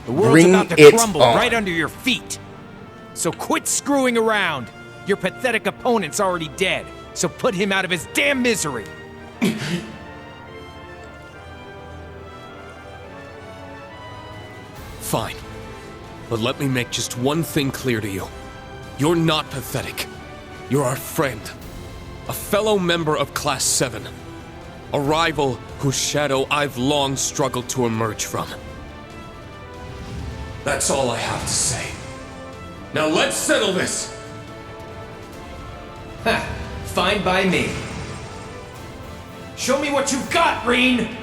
The world's about to crumble right under your feet. So quit screwing around. Your pathetic opponent's already dead, so put him out of his damn misery. Fine. But let me make just one thing clear to you. You're not pathetic. You're our friend. A fellow member of Class 7. A rival whose shadow I've long struggled to emerge from. That's all I have to say. Now let's settle this! Ha! Fine by me. Show me what you've got, Reen!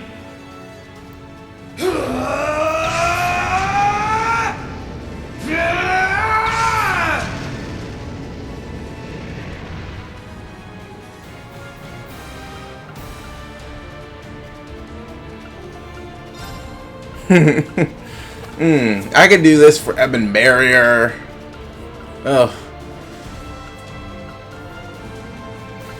I could do this for Ebon Barrier. Oh,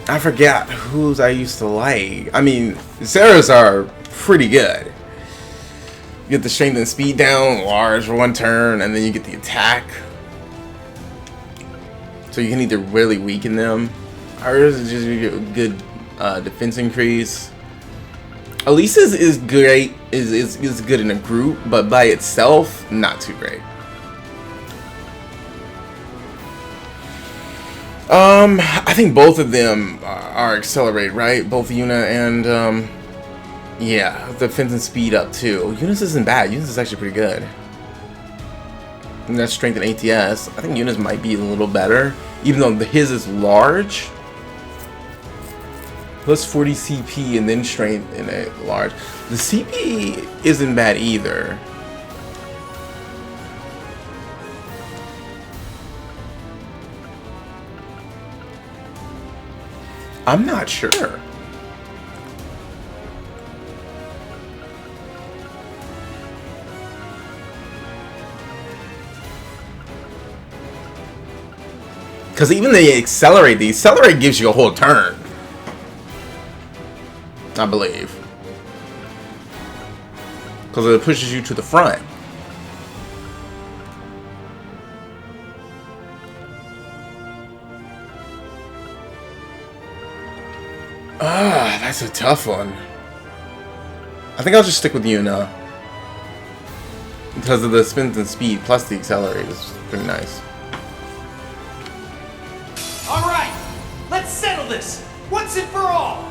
I forgot whose I used to like. I mean, Sarah's are pretty good. You get the strength and speed down large for one turn, and then you get the attack. So you can either really weaken them, or is just a good defense increase. Elisa's is great, is good in a group, but by itself, not too great. I think both of them are accelerate, right? Both Yuna and yeah, defense and speed up too. Yuna's isn't bad. Yuna's is actually pretty good. And that's strength and ATS. I think Yuna's might be a little better, even though his is large. Plus 40 CP and then strength in a large. The CP isn't bad either. I'm not sure. Because even the accelerate gives you a whole turn. I believe. Because it pushes you to the front. Ah, that's a tough one. I think I'll just stick with Yuna. Because of the spins and speed, plus the accelerate is pretty nice. Alright, let's settle this once and for all.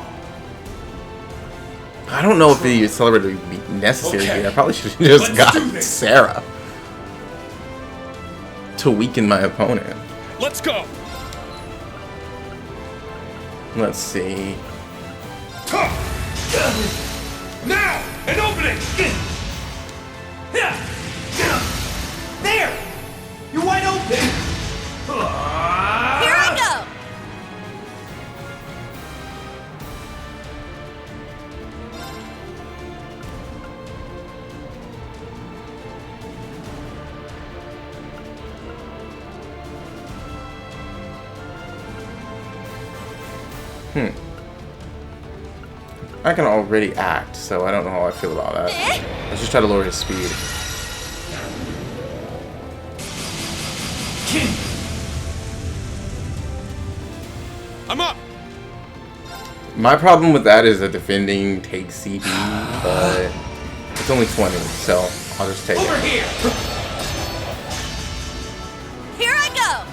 I don't know if the accelerator would be necessary here. I probably should have just got Sarah to weaken my opponent. Let's go. Let's see. Now, an opening. There, you're wide open. Here I go. I can already act, so I don't know how I feel about that. Let's just try to lower his speed. I'm up. My problem with that is that defending takes CP, but it's only 20, so I'll just take it. Here. Here I go.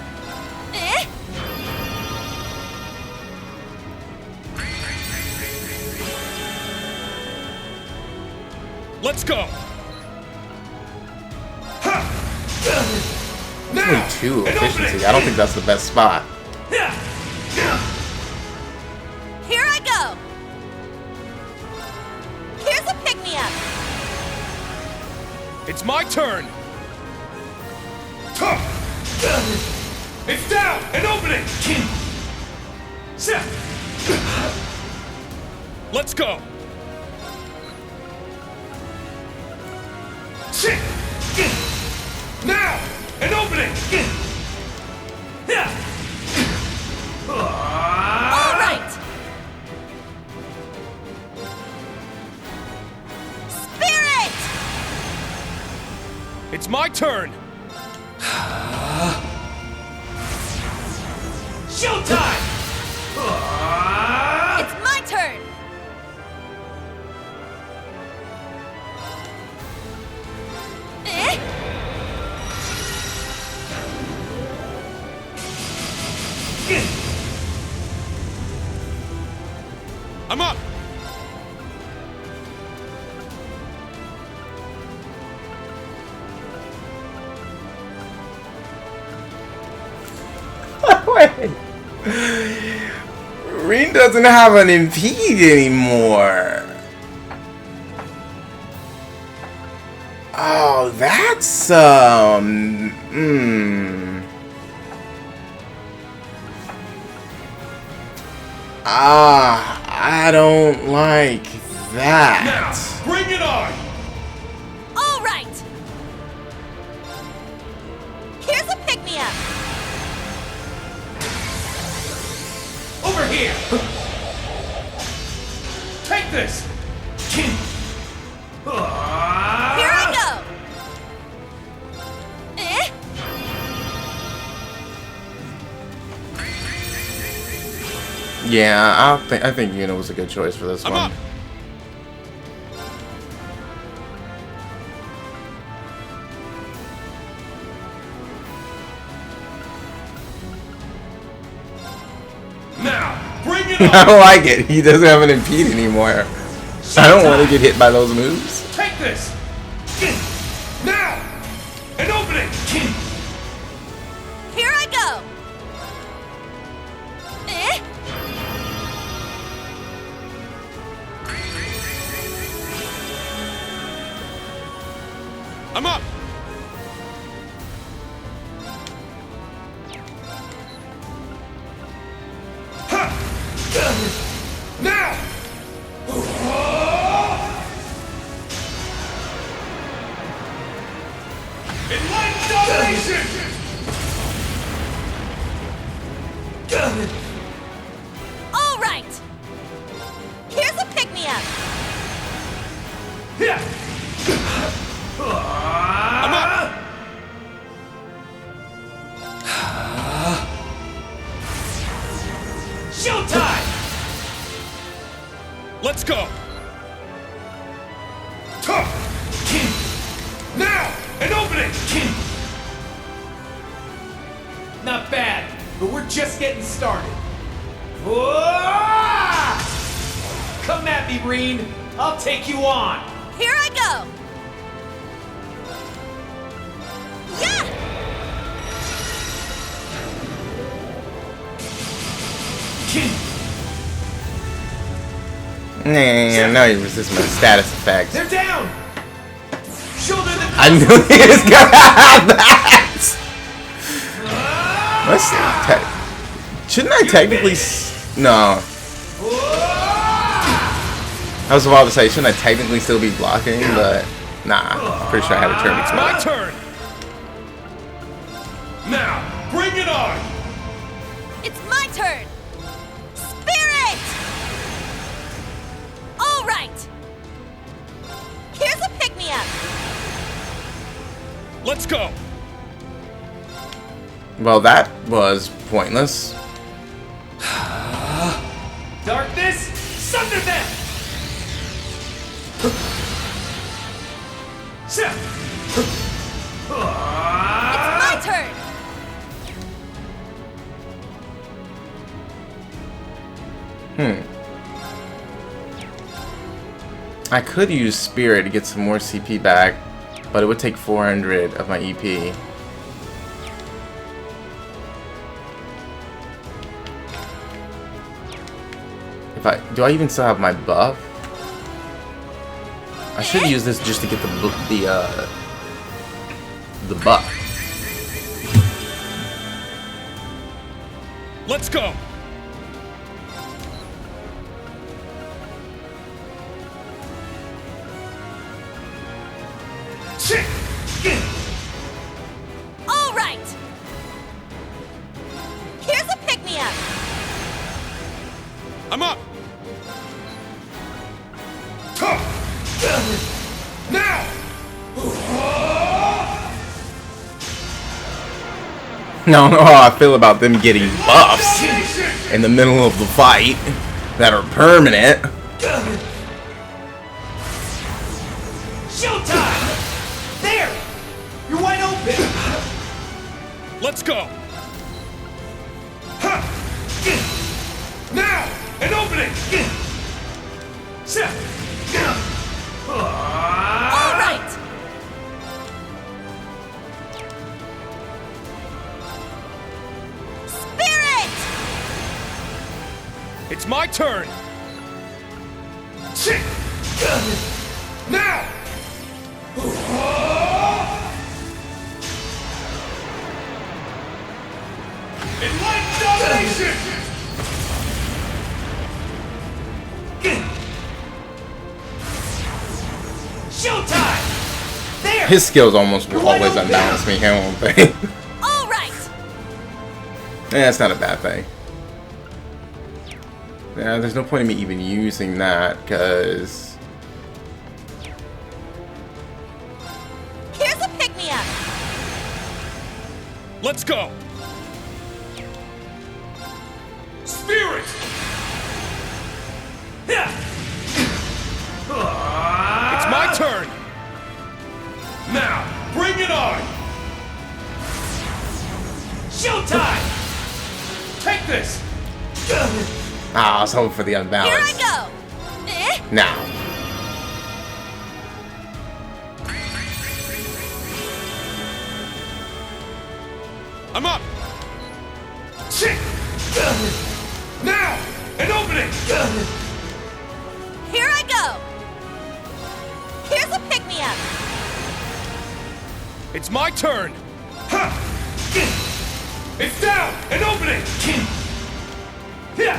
Let's go. Only 2 efficiency. I don't think that's the best spot. Here I go. Here's a pick-me-up. It's my turn. It's down. An opening. Let's go. Now, an opening. All right. Spirit. It's my turn. Showtime. It's my turn. I'm up. Wait. Rin doesn't have an impede anymore. Oh, that's I don't like that. Now, bring it on. All right. Here's a pick-me-up. Over here. Take this. Here I go. Yeah, I think Yuna was a good choice for this one. Up. Now, bring it on. I don't like it. He doesn't have an impede anymore. I don't want to get hit by those moves. Take this. Now, an opening. Here I go. I'm up! Now! Enlightened domination! All right! Here's a pick-me-up! I'm up! Showtime! Let's go! Now! An opening! Not bad, but we're just getting started. Come at me, Breen. I'll take you on. Here I go! Yeah! Nah, no, he resists my status effects. They're down! Shoulder the I knew he was gonna have that! Shouldn't I technically... No. I was about to say, shouldn't I technically still be blocking, but... Nah, I'm pretty sure I had a turn before. My turn! Now, bring it on! It's my turn! Spirit! All right! Here's a pick-me-up! Let's go! Well, that was pointless. Darkness, sunder them! It's my turn! I could use Spirit to get some more CP back, but it would take 400 of my EP. Do I even still have my buff? I should use this just to get the buff. Let's go! All right! Here's a pick-me-up! I'm up! Now! No, no, how I feel about them getting buffs in the middle of the fight that are permanent. Showtime! There! You're wide open! Let's go! Now! An opening! All right! Spirit! It's my turn! Now! Enlightened domination! Showtime! There! His skills almost always unbalance me, won't they? All right! Yeah, that's not a bad thing. Yeah, there's no point in me even using that, because... Here's a pick-me-up! Let's go! Spirit! It's my turn! Now, bring it on! Showtime! Take this! Ah, I was hoping for the Here unbalance. I go! Now. I'm up! Now! An opening! Here I go! Here's a pick-me-up! It's my turn! It's down and opening! They're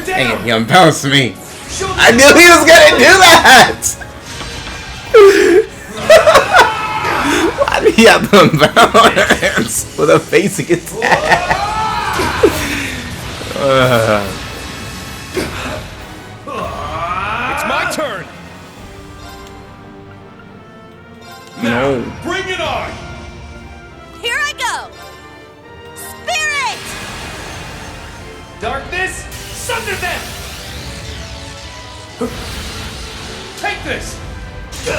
Dang down! it, he unbalanced me. I knew he was gonna do that! Why did he have to unbalance with a basic attack? It's my turn! No. Bring it on! Here I go! Spirit! Darkness, sunder them! Take this! Here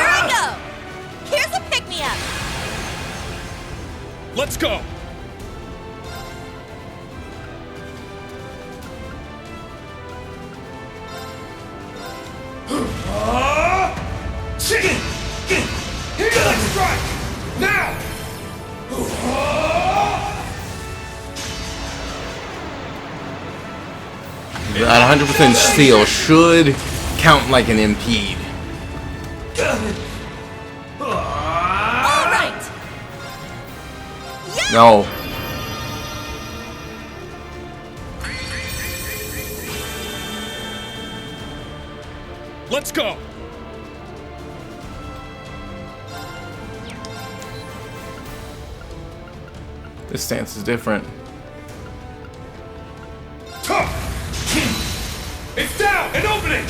I go! Here's a pick-me-up! Let's go! Chicken! Here you like strike! Now! That 100% steal should count like an impede. All right! No. Let's go! This stance is different. It's down and opening!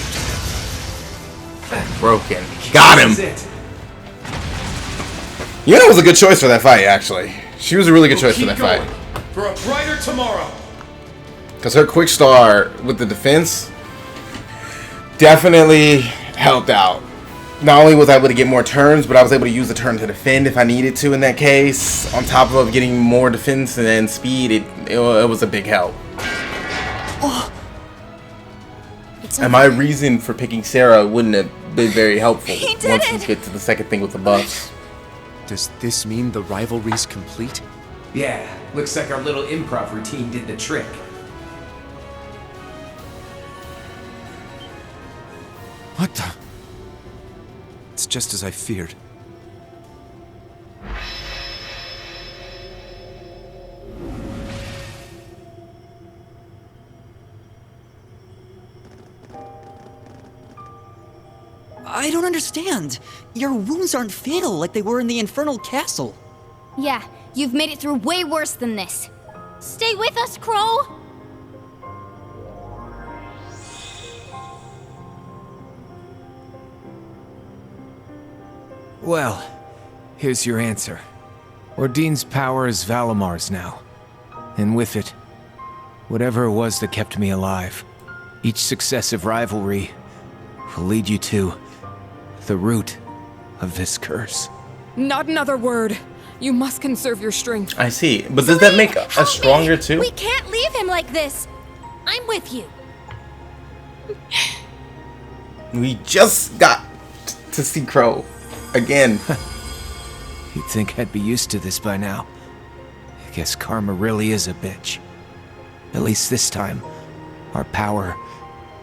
Broken. Got him! Yuna was a good choice for that fight, actually. She was a really good choice for that fight. For a brighter tomorrow! Because her quick star with the defense definitely helped out. Not only was I able to get more turns, but I was able to use the turn to defend if I needed to in that case. On top of getting more defense and then speed, it was a big help. And my reason for picking Sarah wouldn't have been very helpful once you get to the second thing with the buffs. Does this mean the rivalry's complete? Yeah, looks like our little improv routine did the trick. What the? It's just as I feared. I don't understand. Your wounds aren't fatal like they were in the Infernal Castle. Yeah, you've made it through way worse than this. Stay with us, Crow! Well, here's your answer. Ordine's power is Valamar's now. And with it, whatever it was that kept me alive, each successive rivalry will lead you to the root of this curse. Not another word. You must conserve your strength. I see. But does that make us stronger too? We can't leave him like this. I'm with you. We just got to see Crow again. You'd think I'd be used to this by now. I guess karma really is a bitch. At least this time, our power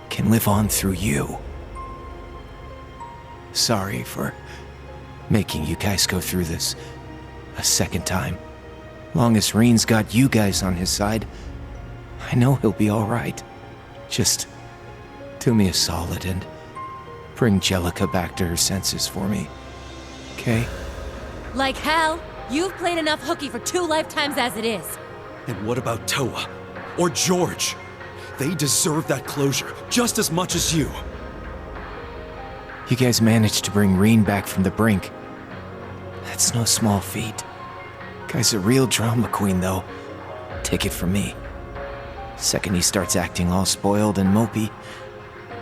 can live on through you. Sorry for making you guys go through this a second time. Long as Reen's got you guys on his side, I know he'll be alright. Just do me a solid and bring Jellica back to her senses for me. Okay? Like hell. You've played enough hooky for 2 lifetimes as it is. And what about Toa? Or George? They deserve that closure just as much as you. You guys managed to bring Reen back from the brink. That's no small feat. Guy's a real drama queen, though. Take it from me. Second he starts acting all spoiled and mopey,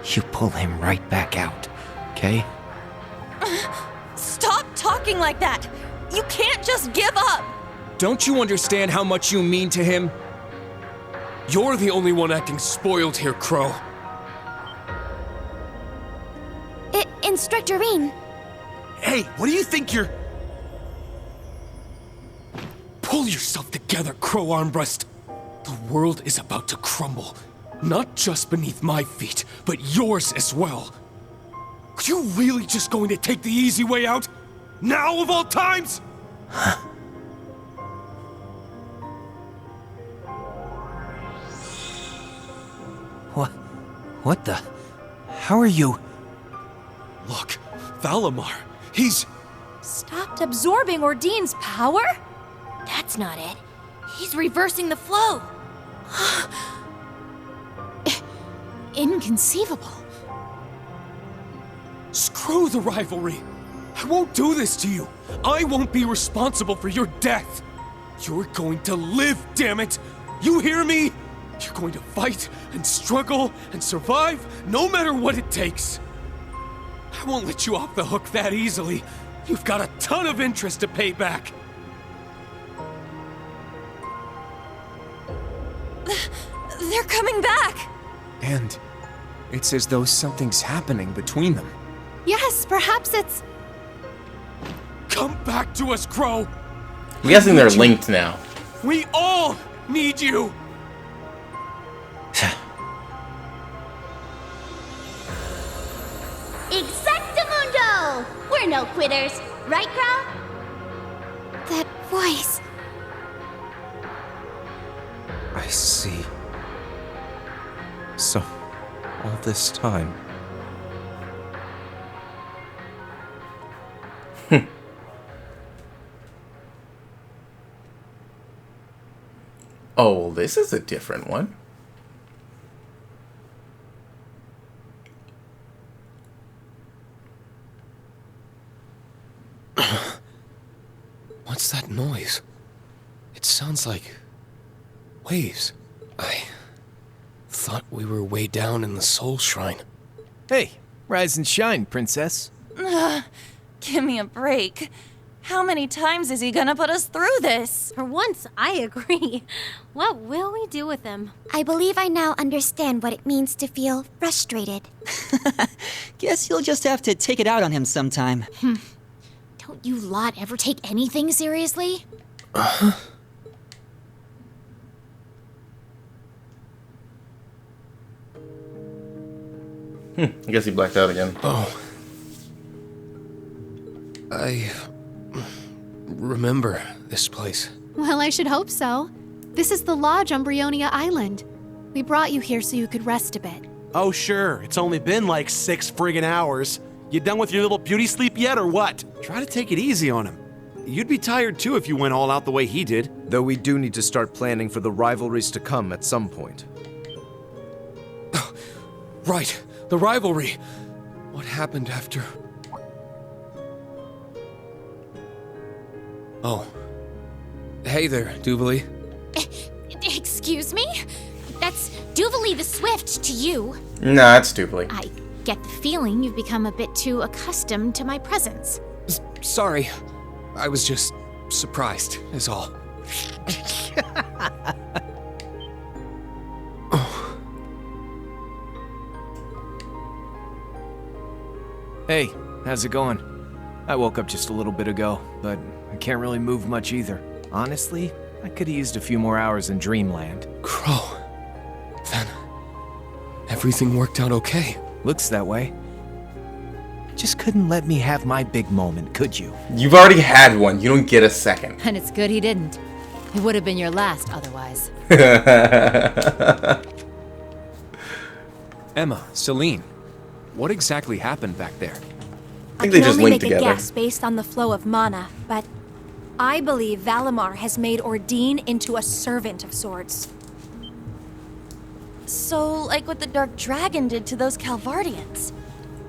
you pull him right back out, okay? Stop talking like that! You can't just give up! Don't you understand how much you mean to him? You're the only one acting spoiled here, Crow. Instructor Reen. Hey, what do you think you're... Pull yourself together, Crow Armbrust. The world is about to crumble. Not just beneath my feet, but yours as well. Are you really just going to take the easy way out? Now of all times? What the? How are you? Look, Valimar, he's... Stopped absorbing Ordine's power? That's not it. He's reversing the flow. Inconceivable. Screw the rivalry. I won't do this to you. I won't be responsible for your death. You're going to live, damn it. You hear me? You're going to fight and struggle and survive no matter what it takes. I won't let you off the hook that easily. You've got a ton of interest to pay back. They're coming back! And it's as though something's happening between them. Yes, perhaps it's... Come back to us, Crow! I'm guessing they're linked now. We all need you! Exactamundo! We're no quitters, right, Crow? That voice. I see. So, all this time... Oh, well, this is a different one. What's that noise? It sounds like... waves. I... thought we were way down in the Soul Shrine. Hey, rise and shine, princess. Give me a break. How many times is he gonna put us through this? For once, I agree. What will we do with him? I believe I now understand what it means to feel frustrated. Guess you'll just have to take it out on him sometime. Don't you lot ever take anything seriously? I guess he blacked out again. Oh. I... remember this place. Well, I should hope so. This is the Lodge on Brionia Island. We brought you here so you could rest a bit. Oh, sure. It's only been like 6 friggin' hours. You done with your little beauty sleep yet, or what? Try to take it easy on him. You'd be tired too if you went all out the way he did. Though we do need to start planning for the rivalries to come at some point. Right, the rivalry. What happened after... Oh. Hey there, Duvalie. Excuse me? That's Duvalie the Swift to you. Nah, it's Duvalie. I get the feeling you've become a bit too accustomed to my presence. Sorry. I was just surprised, is all. Hey, how's it going? I woke up just a little bit ago, but I can't really move much either. Honestly, I could have used a few more hours in Dreamland. Crow. Then... everything worked out okay. Looks that way. Just couldn't let me have my big moment, could you? You've already had one. You don't get a second. And it's good he didn't. It would have been your last otherwise. Emma, Celine, what exactly happened back there? I think they just linked together. I can only make together. a guess based on the flow of mana, but I believe Valimar has made Ordine into a servant of sorts. So, like what the Dark Dragon did to those Calvardians.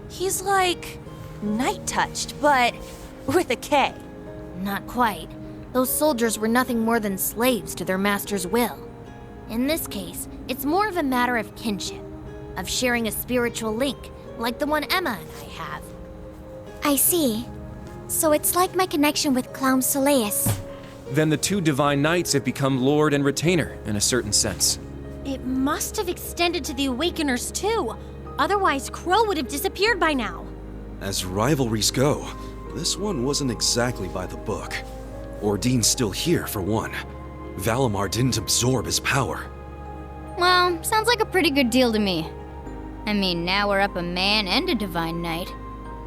He's like... night-touched, but with a K. Not quite. Those soldiers were nothing more than slaves to their master's will. In this case, it's more of a matter of kinship, of sharing a spiritual link, like the one Emma and I have. I see. So it's like my connection with Clown Soleus. Then the two divine knights have become lord and retainer, in a certain sense. It must have extended to the Awakeners too. Otherwise, Crow would have disappeared by now. As rivalries go, this one wasn't exactly by the book. Ordine's still here, for one. Valimar didn't absorb his power. Well, sounds like a pretty good deal to me. I mean, now we're up a man and a divine knight.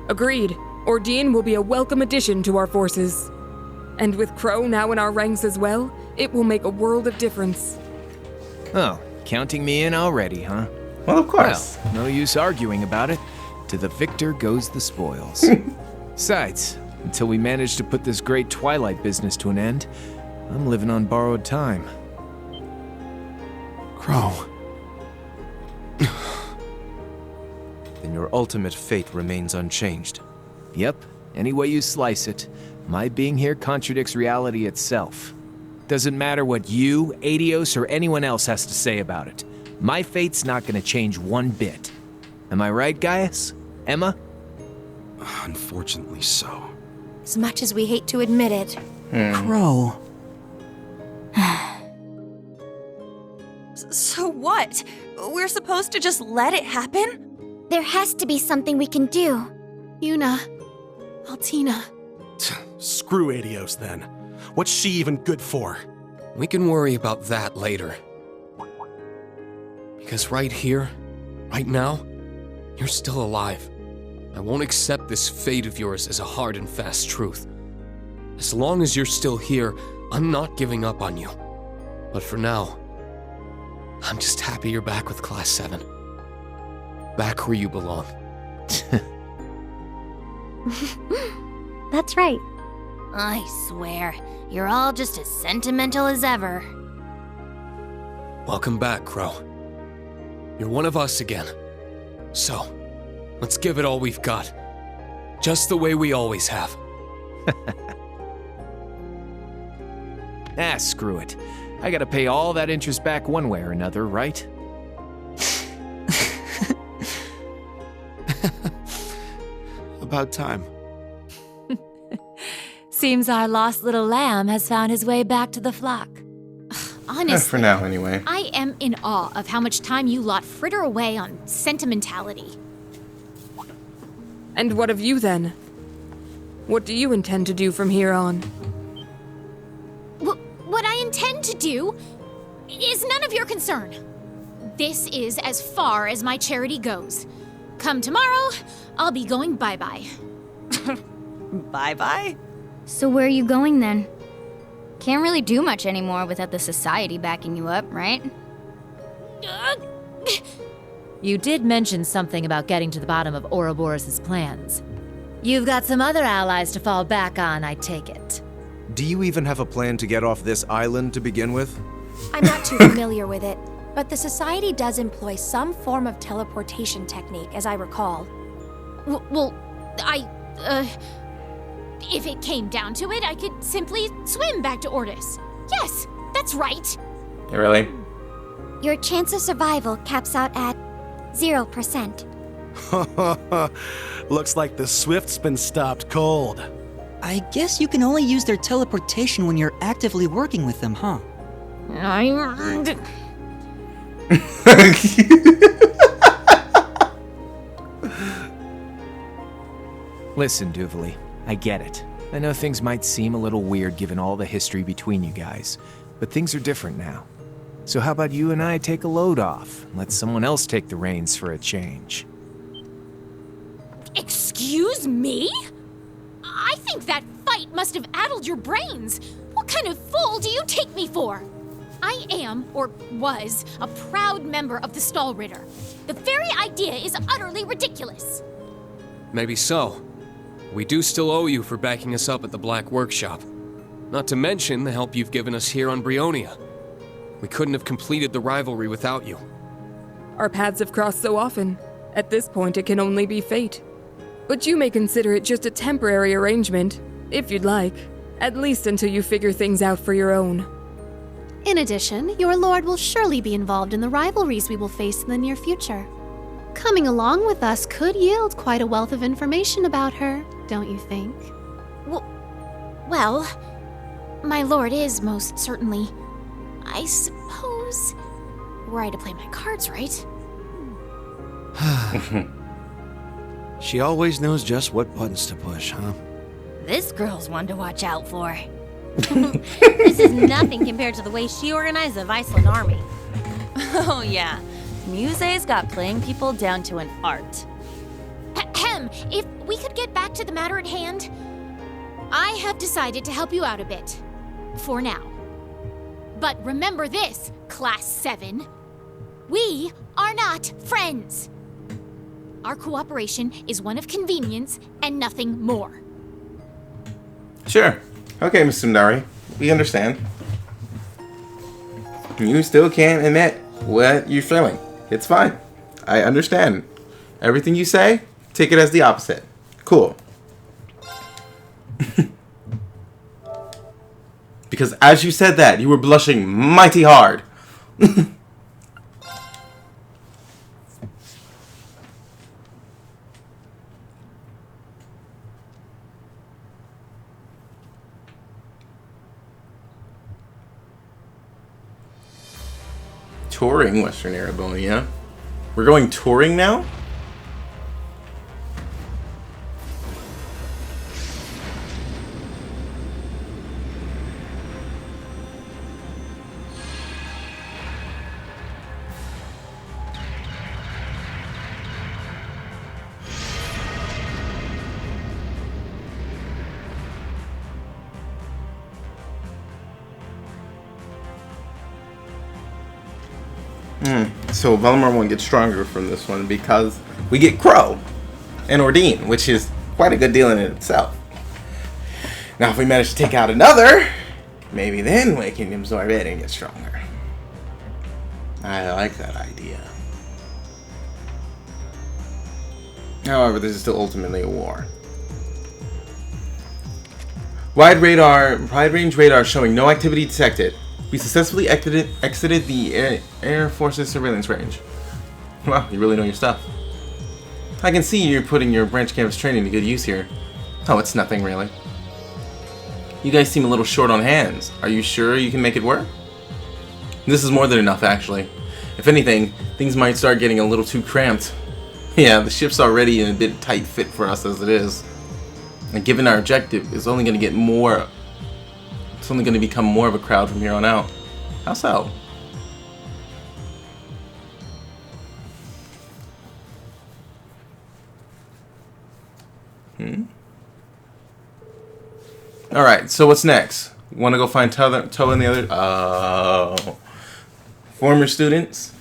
Agreed. Ordine will be a welcome addition to our forces. And with Crow now in our ranks as well, it will make a world of difference. Oh, counting me in already, huh? Well, of course. Well, no use arguing about it. To the victor goes the spoils. Besides, until we manage to put this great Twilight business to an end, I'm living on borrowed time. Crow. Then your ultimate fate remains unchanged. Yep, any way you slice it, my being here contradicts reality itself. Doesn't matter what you, Adios, or anyone else has to say about it. My fate's not gonna change one bit. Am I right, Gaius? Emma? Unfortunately so. As much as we hate to admit it. Crow. So what? We're supposed to just let it happen? There has to be something we can do. Yuna. Altina. Screw Adios then. What's she even good for? We can worry about that later. Because right here, right now, you're still alive. I won't accept this fate of yours as a hard and fast truth. As long as you're still here, I'm not giving up on you. But for now, I'm just happy you're back with Class 7. Back where you belong. That's right. I swear, you're all just as sentimental as ever. Welcome back, Crow. You're one of us again. So, let's give it all we've got. Just the way we always have. Screw it. I gotta pay all that interest back one way or another, right? About time. Seems our lost little lamb has found his way back to the flock. Honestly, For now, anyway. I am in awe of how much time you lot fritter away on sentimentality. And what of you then? What do you intend to do from here on? What I intend to do is none of your concern. This is as far as my charity goes. Come tomorrow, I'll be going bye-bye. Bye-bye? So where are you going then? Can't really do much anymore without the society backing you up, right? You did mention something about getting to the bottom of Ouroboros' plans. You've got some other allies to fall back on, I take it. Do you even have a plan to get off this island to begin with? I'm not too familiar with it, but the Society does employ some form of teleportation technique, as I recall. If it came down to it, I could simply swim back to Ortis. Yes, that's right. Really? Your chance of survival caps out at 0%. Looks like the Swift's been stopped cold. I guess you can only use their teleportation when you're actively working with them, huh? Listen, Duvally, I get it. I know things might seem a little weird given all the history between you guys, but things are different now. So how about you and I take a load off and let someone else take the reins for a change? Excuse me? I think that fight must have addled your brains. What kind of fool do you take me for? I am, or was, a proud member of the Stallritter. The very idea is utterly ridiculous. Maybe so. We do still owe you for backing us up at the Black Workshop. Not to mention the help you've given us here on Brionia. We couldn't have completed the rivalry without you. Our paths have crossed so often. At this point, it can only be fate. But you may consider it just a temporary arrangement, if you'd like. At least until you figure things out for your own. In addition, your lord will surely be involved in the rivalries we will face in the near future. Coming along with us could yield quite a wealth of information about her, don't you think? Well, my lord is most certainly, I suppose, were I to play my cards right. She always knows just what buttons to push, huh? This girl's one to watch out for. This is nothing compared to the way she organized the Viceland army. Oh yeah, Muse's got playing people down to an art. Ahem! them. If we could get back to the matter at hand. I have decided to help you out a bit. For now. But remember this, Class 7. We are not friends. Our cooperation is one of convenience and nothing more. Sure. Okay, Miss Sundari. We understand. You still can't admit what you're feeling. It's fine. I understand. Everything you say, take it as the opposite. Cool. Because as you said that, you were blushing mighty hard. Touring Western Arabonia. We're going touring now? So Velmar won't get stronger from this one because we get Crow and Ordine, which is quite a good deal in itself. Now if we manage to take out another, maybe then we can absorb it and get stronger. I like that idea. However, this is still ultimately a war. Wide range radar showing no activity detected. We successfully exited the Air Force's surveillance range. Wow, you really know your stuff. I can see you're putting your branch campus training to good use here. Oh, it's nothing really. You guys seem a little short on hands. Are you sure you can make it work? This is more than enough, actually. If anything, things might start getting a little too cramped. Yeah, the ship's already in a bit tight fit for us as it is. And given our objective, it's only going to get more... It's only going to become more of a crowd from here on out. How so? Alright, so what's next? Want to go find Toa and the other... former students?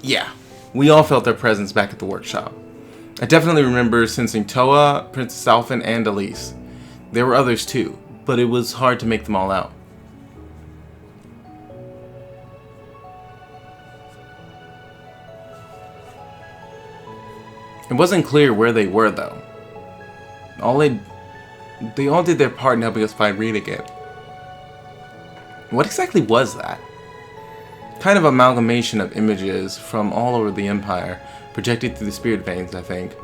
Yeah, we all felt their presence back at the workshop. I definitely remember sensing Toa, Princess Alphen, and Elise. There were others too, but it was hard to make them all out. It wasn't clear where they were though. They all did their part in helping us find Reed again. What exactly was that? Kind of amalgamation of images from all over the Empire, projected through the spirit veins, I think.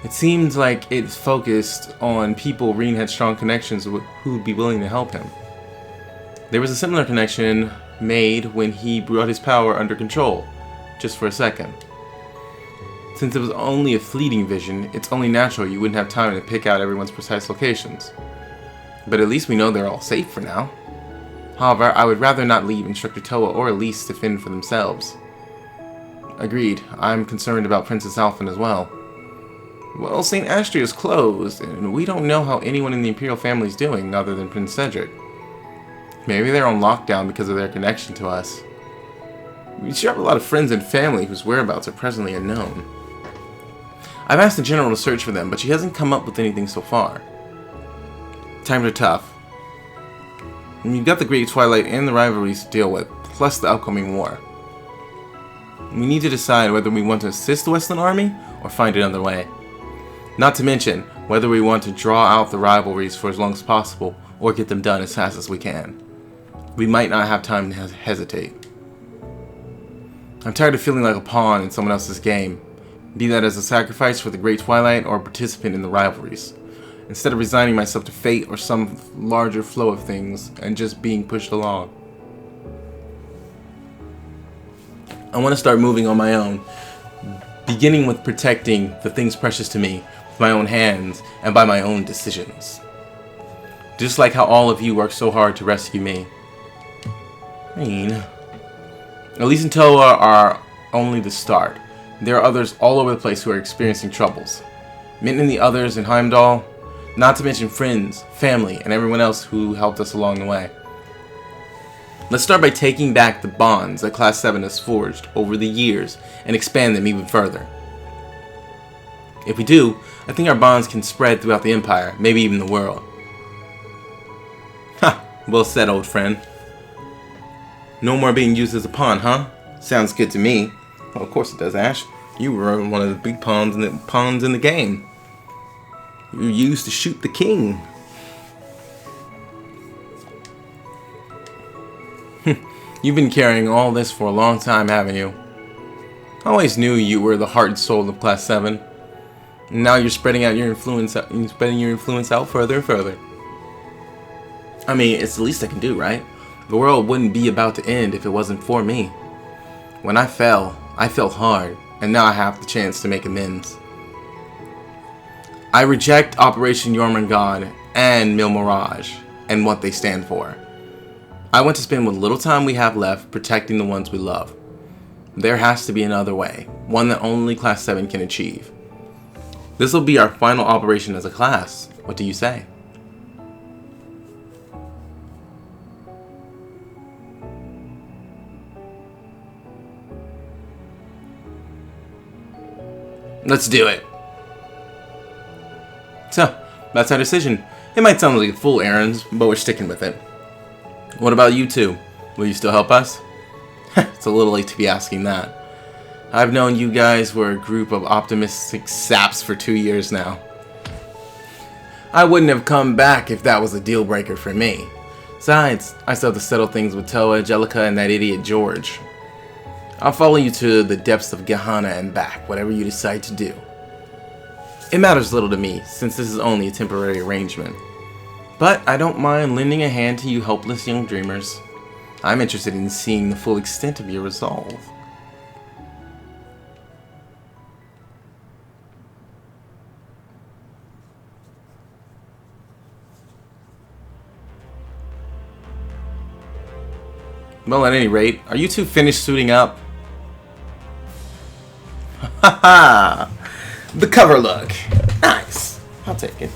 It seems like it's focused on people Reen had strong connections with who would be willing to help him. There was a similar connection made when he brought his power under control, just for a second. Since it was only a fleeting vision, it's only natural you wouldn't have time to pick out everyone's precise locations. But at least we know they're all safe for now. However, I would rather not leave Instructor Toa or Elise to fend for themselves. Agreed, I'm concerned about Princess Alphen as well. Well, St. Astria is closed, and we don't know how anyone in the Imperial family is doing other than Prince Cedric. Maybe they're on lockdown because of their connection to us. We sure have a lot of friends and family whose whereabouts are presently unknown. I've asked the General to search for them, but she hasn't come up with anything so far. Times are tough. And you've got the Great Twilight and the rivalries to deal with, plus the upcoming war. We need to decide whether we want to assist the Westland Army or find another way. Not to mention whether we want to draw out the rivalries for as long as possible or get them done as fast as we can. We might not have time to hesitate. I'm tired of feeling like a pawn in someone else's game, be that as a sacrifice for the Great Twilight or a participant in the rivalries, instead of resigning myself to fate or some larger flow of things and just being pushed along. I want to start moving on my own, beginning with protecting the things precious to me with my own hands and by my own decisions. Just like how all of you worked so hard to rescue me. I mean, Elise and Toa are only the start. There are others all over the place who are experiencing troubles. Mint and the others in Heimdall, not to mention friends, family, and everyone else who helped us along the way. Let's start by taking back the bonds that Class 7 has forged over the years and expand them even further. If we do, I think our bonds can spread throughout the Empire, maybe even the world. Ha! Well said, old friend. No more being used as a pawn, huh? Sounds good to me. Well, of course it does, Ash. You were one of the big pawns in the game. You were used to shoot the king. You've been carrying all this for a long time, haven't you? I always knew you were the heart and soul of Class 7. And now you're spreading your influence out further and further. I mean, it's the least I can do, right? The world wouldn't be about to end if it wasn't for me. When I fell hard, and now I have the chance to make amends. I reject Operation Jormungand and Mil Mirage and what they stand for. I want to spend what little time we have left protecting the ones we love. There has to be another way, one that only Class 7 can achieve. This will be our final operation as a class. What do you say? Let's do it. So, that's our decision. It might sound like a fool errands, but we're sticking with it. What about you two? Will you still help us? It's a little late to be asking that. I've known you guys were a group of optimistic saps for 2 years now. I wouldn't have come back if that was a deal breaker for me. Besides, I still have to settle things with Toa, Angelica, and that idiot George. I'll follow you to the depths of Gehenna and back, whatever you decide to do. It matters little to me, since this is only a temporary arrangement. But I don't mind lending a hand to you helpless young dreamers. I'm interested in seeing the full extent of your resolve. Well, at any rate, are you two finished suiting up? Ha ha! The cover look. Nice. I'll take it.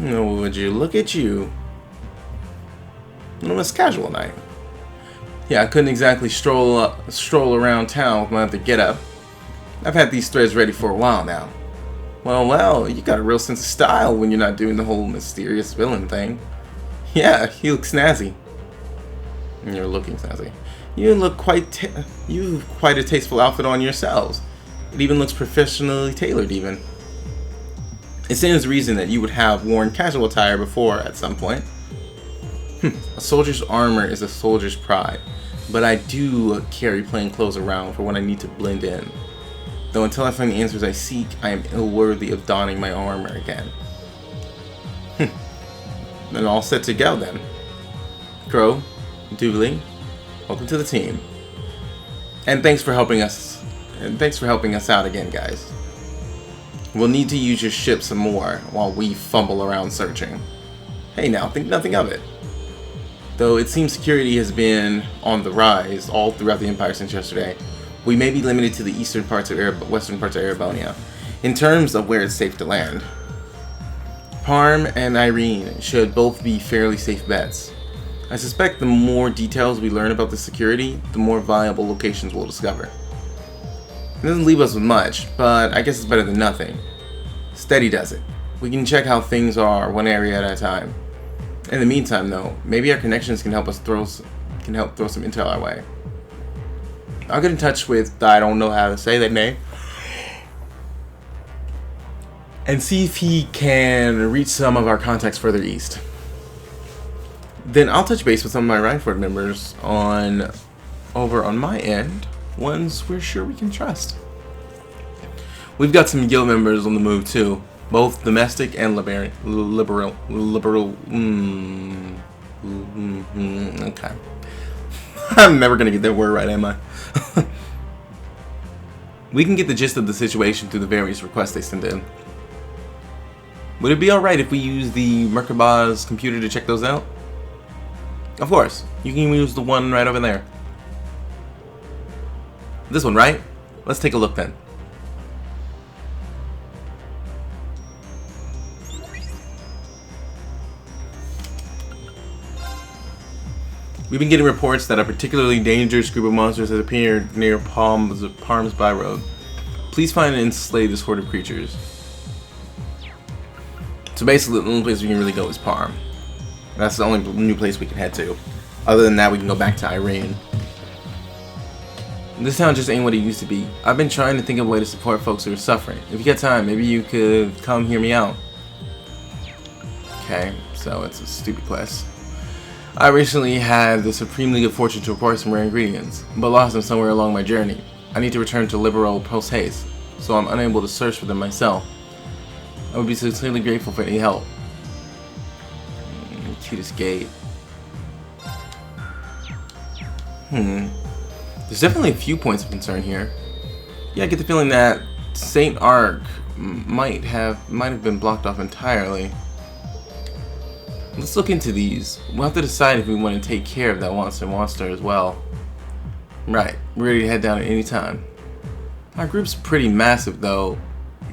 Oh, would you look at you? It was casual night. Yeah, I couldn't exactly stroll around town with my other get-up. I've had these threads ready for a while now. Well, you got a real sense of style when you're not doing the whole mysterious villain thing. Yeah, you look snazzy. You're looking snazzy. You've quite a tasteful outfit on yourselves. It even looks professionally tailored, even. It stands to reason that you would have worn casual attire before at some point. A soldier's armor is a soldier's pride, but I do carry plain clothes around for when I need to blend in. Though until I find the answers I seek, I am ill-worthy of donning my armor again. Then all set to go then. Crow, Dooley, welcome to the team. And thanks for helping us. Out again, guys. We'll need to use your ship some more while we fumble around searching. Hey now, think nothing of it. Though it seems security has been on the rise all throughout the Empire since yesterday, we may be limited to the western parts of Erebonia, in terms of where it's safe to land. Parm and Irene should both be fairly safe bets. I suspect the more details we learn about the security, the more viable locations we'll discover. It doesn't leave us with much, but I guess it's better than nothing. Steady does it. We can check how things are one area at a time. In the meantime, though, maybe our connections can help throw some intel our way. I'll get in touch with, I don't know how to say that name, and see if he can reach some of our contacts further east. Then I'll touch base with some of my Rhineford members over on my end, ones we're sure we can trust. We've got some guild members on the move too, both domestic and liberal. Okay. I'm never gonna get that word right, am I? We can get the gist of the situation through the various requests they send in. Would it be alright if we use the Merkaba's computer to check those out? Of course, you can use the one right over there. This one, right? Let's take a look then. We've been getting reports that a particularly dangerous group of monsters has appeared near Parm's Byroad. Please find and slay this horde of creatures. So basically, the only place we can really go is Parm. That's the only new place we can head to. Other than that, we can go back to Irene. This town just ain't what it used to be. I've been trying to think of a way to support folks who are suffering. If you got time, maybe you could come hear me out. Okay, so it's a stupid quest. I recently had the supremely good fortune to acquire some rare ingredients, but lost them somewhere along my journey. I need to return to Liberal post haste, so I'm unable to search for them myself. I would be sincerely grateful for any help. Cutest gate. There's definitely a few points of concern here. Yeah, I get the feeling that St. Ark might have been blocked off entirely. Let's look into these. We'll have to decide if we want to take care of that monster as well. Right, we're ready to head down at any time. Our group's pretty massive though.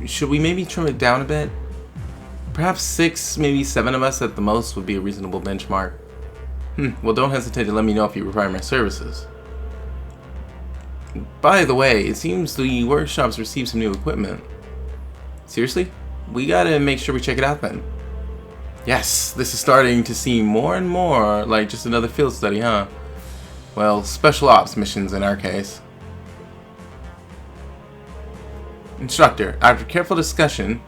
Should we maybe trim it down a bit? Perhaps 6, maybe 7 of us at the most would be a reasonable benchmark. Well, don't hesitate to let me know if you require my services. By the way, it seems the workshop's received some new equipment. Seriously? We gotta make sure we check it out then. Yes, this is starting to seem more and more like just another field study, huh? Well, special ops missions in our case. Instructor, after careful discussion,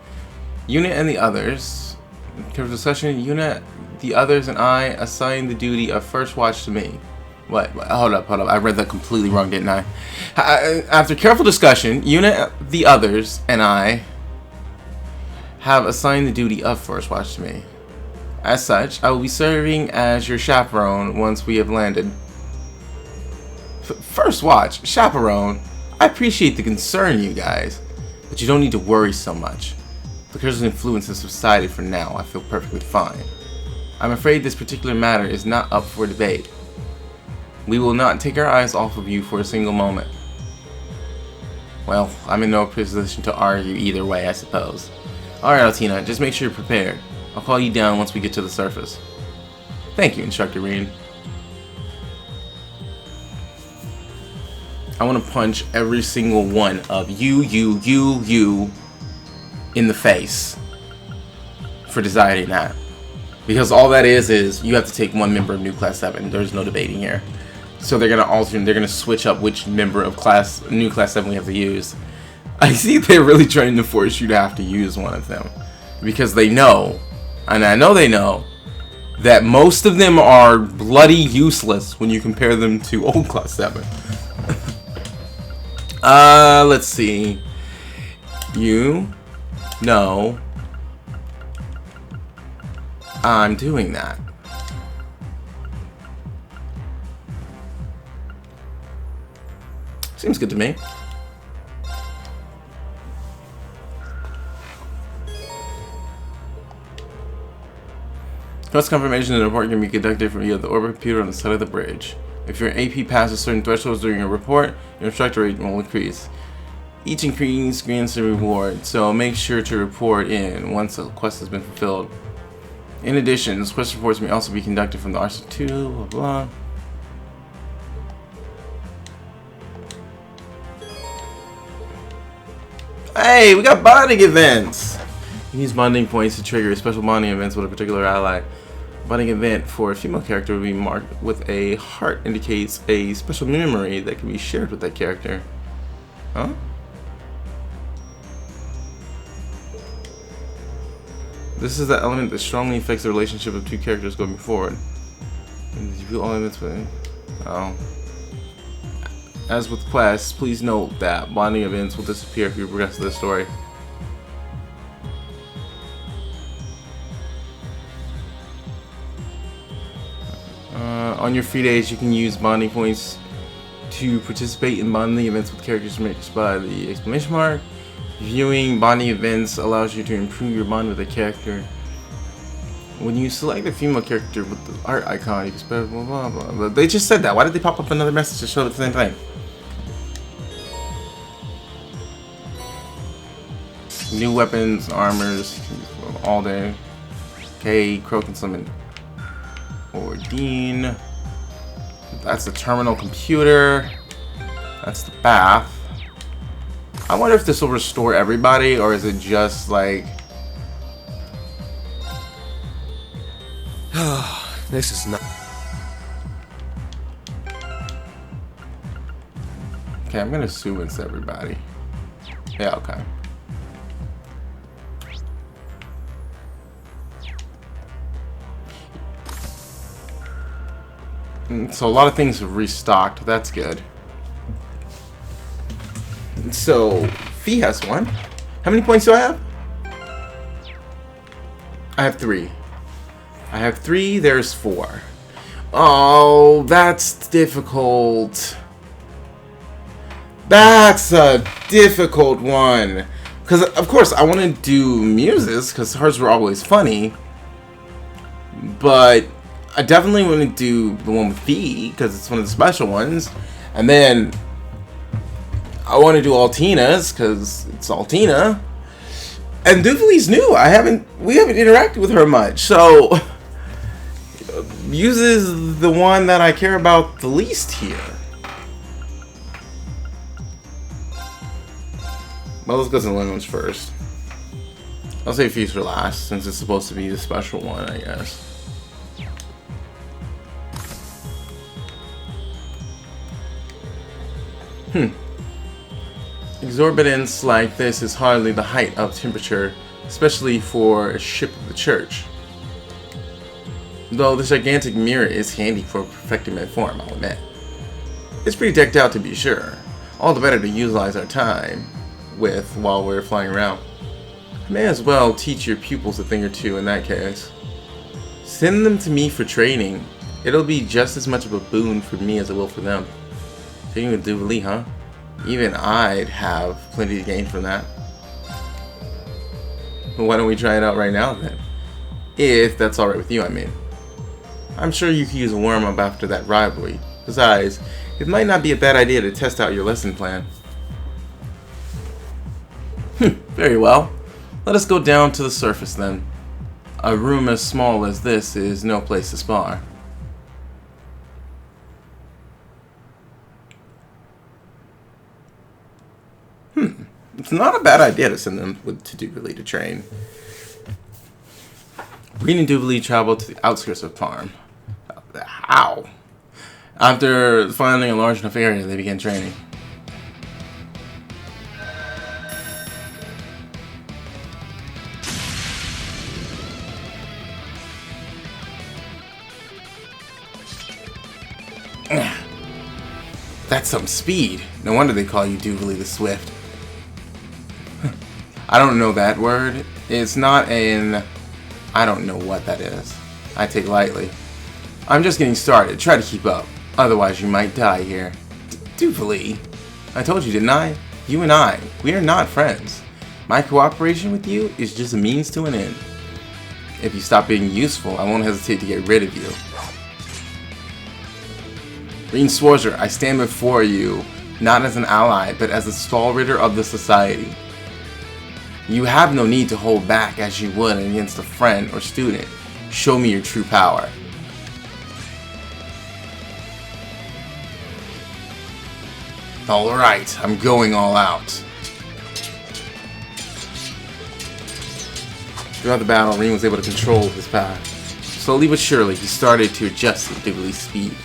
Unit and the others, the others and I assign the duty of first watch to me. What? Hold up. I read that completely wrong, didn't I? After careful discussion, Unit, the others, and I have assigned the duty of first watch to me. As such, I will be serving as your chaperone once we have landed. First watch? Chaperone? I appreciate the concern, you guys, but you don't need to worry so much. The curse's influence has subsided for now. I feel perfectly fine. I'm afraid this particular matter is not up for debate. We will not take our eyes off of you for a single moment. Well, I'm in no position to argue either way, I suppose. Alright, Altina, just make sure you're prepared. I'll call you down once we get to the surface. Thank you, Instructor Reen. I want to punch every single one of you in the face for deciding that. Because all that is you have to take one member of New Class 7. There's no debating here. So they're going to alter, they're going to switch up which member of New Class 7 we have to use. I see they're really trying to force you to have to use one of them. Because they know, and I know they know, that most of them are bloody useless when you compare them to Old Class 7. Let's see. You know I'm doing that. Seems good to me. Quest confirmation and report can be conducted via the orbit computer on the side of the bridge. If your AP passes certain thresholds during your report, your instructor rate will increase. Each increase grants a reward, so make sure to report in once the quest has been fulfilled. In addition, this quest reports may also be conducted from the RC2, blah blah. Hey, we got bonding events! Use bonding points to trigger special bonding events with a particular ally. Bonding event for a female character will be marked with a heart, indicates a special memory that can be shared with that character. Huh? This is the element that strongly affects the relationship of two characters going forward. Oh. As with quests, please note that bonding events will disappear if you progress the story. On your free days, you can use bonding points to participate in bonding events with characters marked by the exclamation mark. Viewing bonding events allows you to improve your bond with a character. When you select a female character with the art icon, you can spell blah blah blah. But they just said that. Why did they pop up another message to show the same thing? New weapons, armors, all day. Okay, Crow can summon Ordine. That's the terminal computer. That's the bath. I wonder if this will restore everybody, or is it just like... This is not... Okay, I'm gonna assume it's everybody. Yeah, okay. So a lot of things have restocked. That's good. So Fee has one. How many points do I have? I have 3. I have 3. There's 4. Oh, that's difficult. That's a difficult one. Because of course I want to do Muses because hers were always funny. But I definitely want to do the one with Fee because it's one of the special ones, and then I want to do Altina's because it's Altina, and Duvalie's new. We haven't interacted with her much, so Muse is the one that I care about the least here. Well, let's go to the lounge first. I'll save Feast for last since it's supposed to be the special one, I guess. Exorbitance like this is hardly the height of temperature, especially for a ship of the church. Though this gigantic mirror is handy for perfecting my form, I'll admit. It's pretty decked out to be sure. All the better to utilize our time with while we're flying around. I may as well teach your pupils a thing or two in that case. Send them to me for training. It'll be just as much of a boon for me as it will for them. Taking with Duvalie, huh? Even I'd have plenty to gain from that. Well, why don't we try it out right now then? If that's alright with you, I mean. I'm sure you could use a warm-up after that rivalry. Besides, it might not be a bad idea to test out your lesson plan. Very well. Let us go down to the surface then. A room as small as this is no place to spar. It's not a bad idea to send them to Duvalie to train. Breen and Duvalie traveled to the outskirts of Parm. How? After finding a large enough area, they began training. That's some speed. No wonder they call you Duvalie the Swift. I don't know that word. It's not an... I don't know what that is. I take lightly. I'm just getting started. Try to keep up. Otherwise you might die here. Duvalie. I told you, didn't I? You and I, we are not friends. My cooperation with you is just a means to an end. If you stop being useful, I won't hesitate to get rid of you. Breen Sworzer, I stand before you, not as an ally, but as a stall-ritter of the society. You have no need to hold back as you would against a friend or student. Show me your true power. Alright, I'm going all out. Throughout the battle, Reen was able to control his path. Slowly but surely, he started to adjust to Duvalie's speed.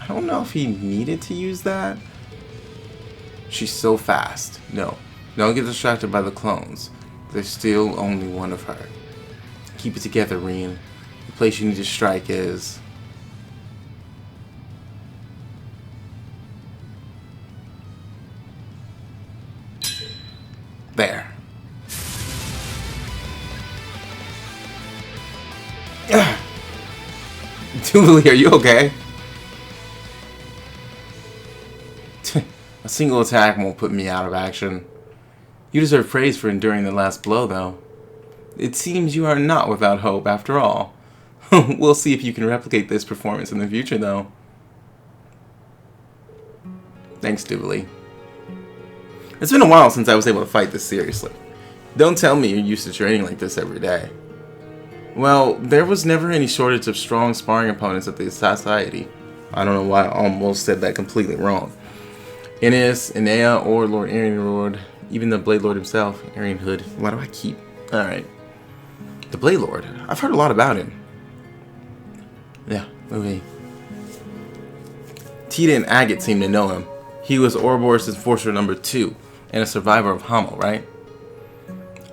I don't know if he needed to use that. She's so fast. No, don't get distracted by the clones. There's still only one of her. Keep it together, Reen. The place you need to strike is... there. Duvalie, are you okay? A single attack won't put me out of action. You deserve praise for enduring the last blow, though. It seems you are not without hope, after all. We'll see if you can replicate this performance in the future, though. Thanks, Duvalie. It's been a while since I was able to fight this seriously. Don't tell me you're used to training like this every day. Well, there was never any shortage of strong sparring opponents at the society. I don't know why I almost said that completely wrong. Innes, Inea, or Lord Arianrod, even the Blade Lord himself, Arian Hood. Why do I keep... Alright. The Blade Lord. I've heard a lot about him. Yeah, okay. Tita and Agate seem to know him. He was Ouroboros' enforcer number 2, and a survivor of Hamel, right?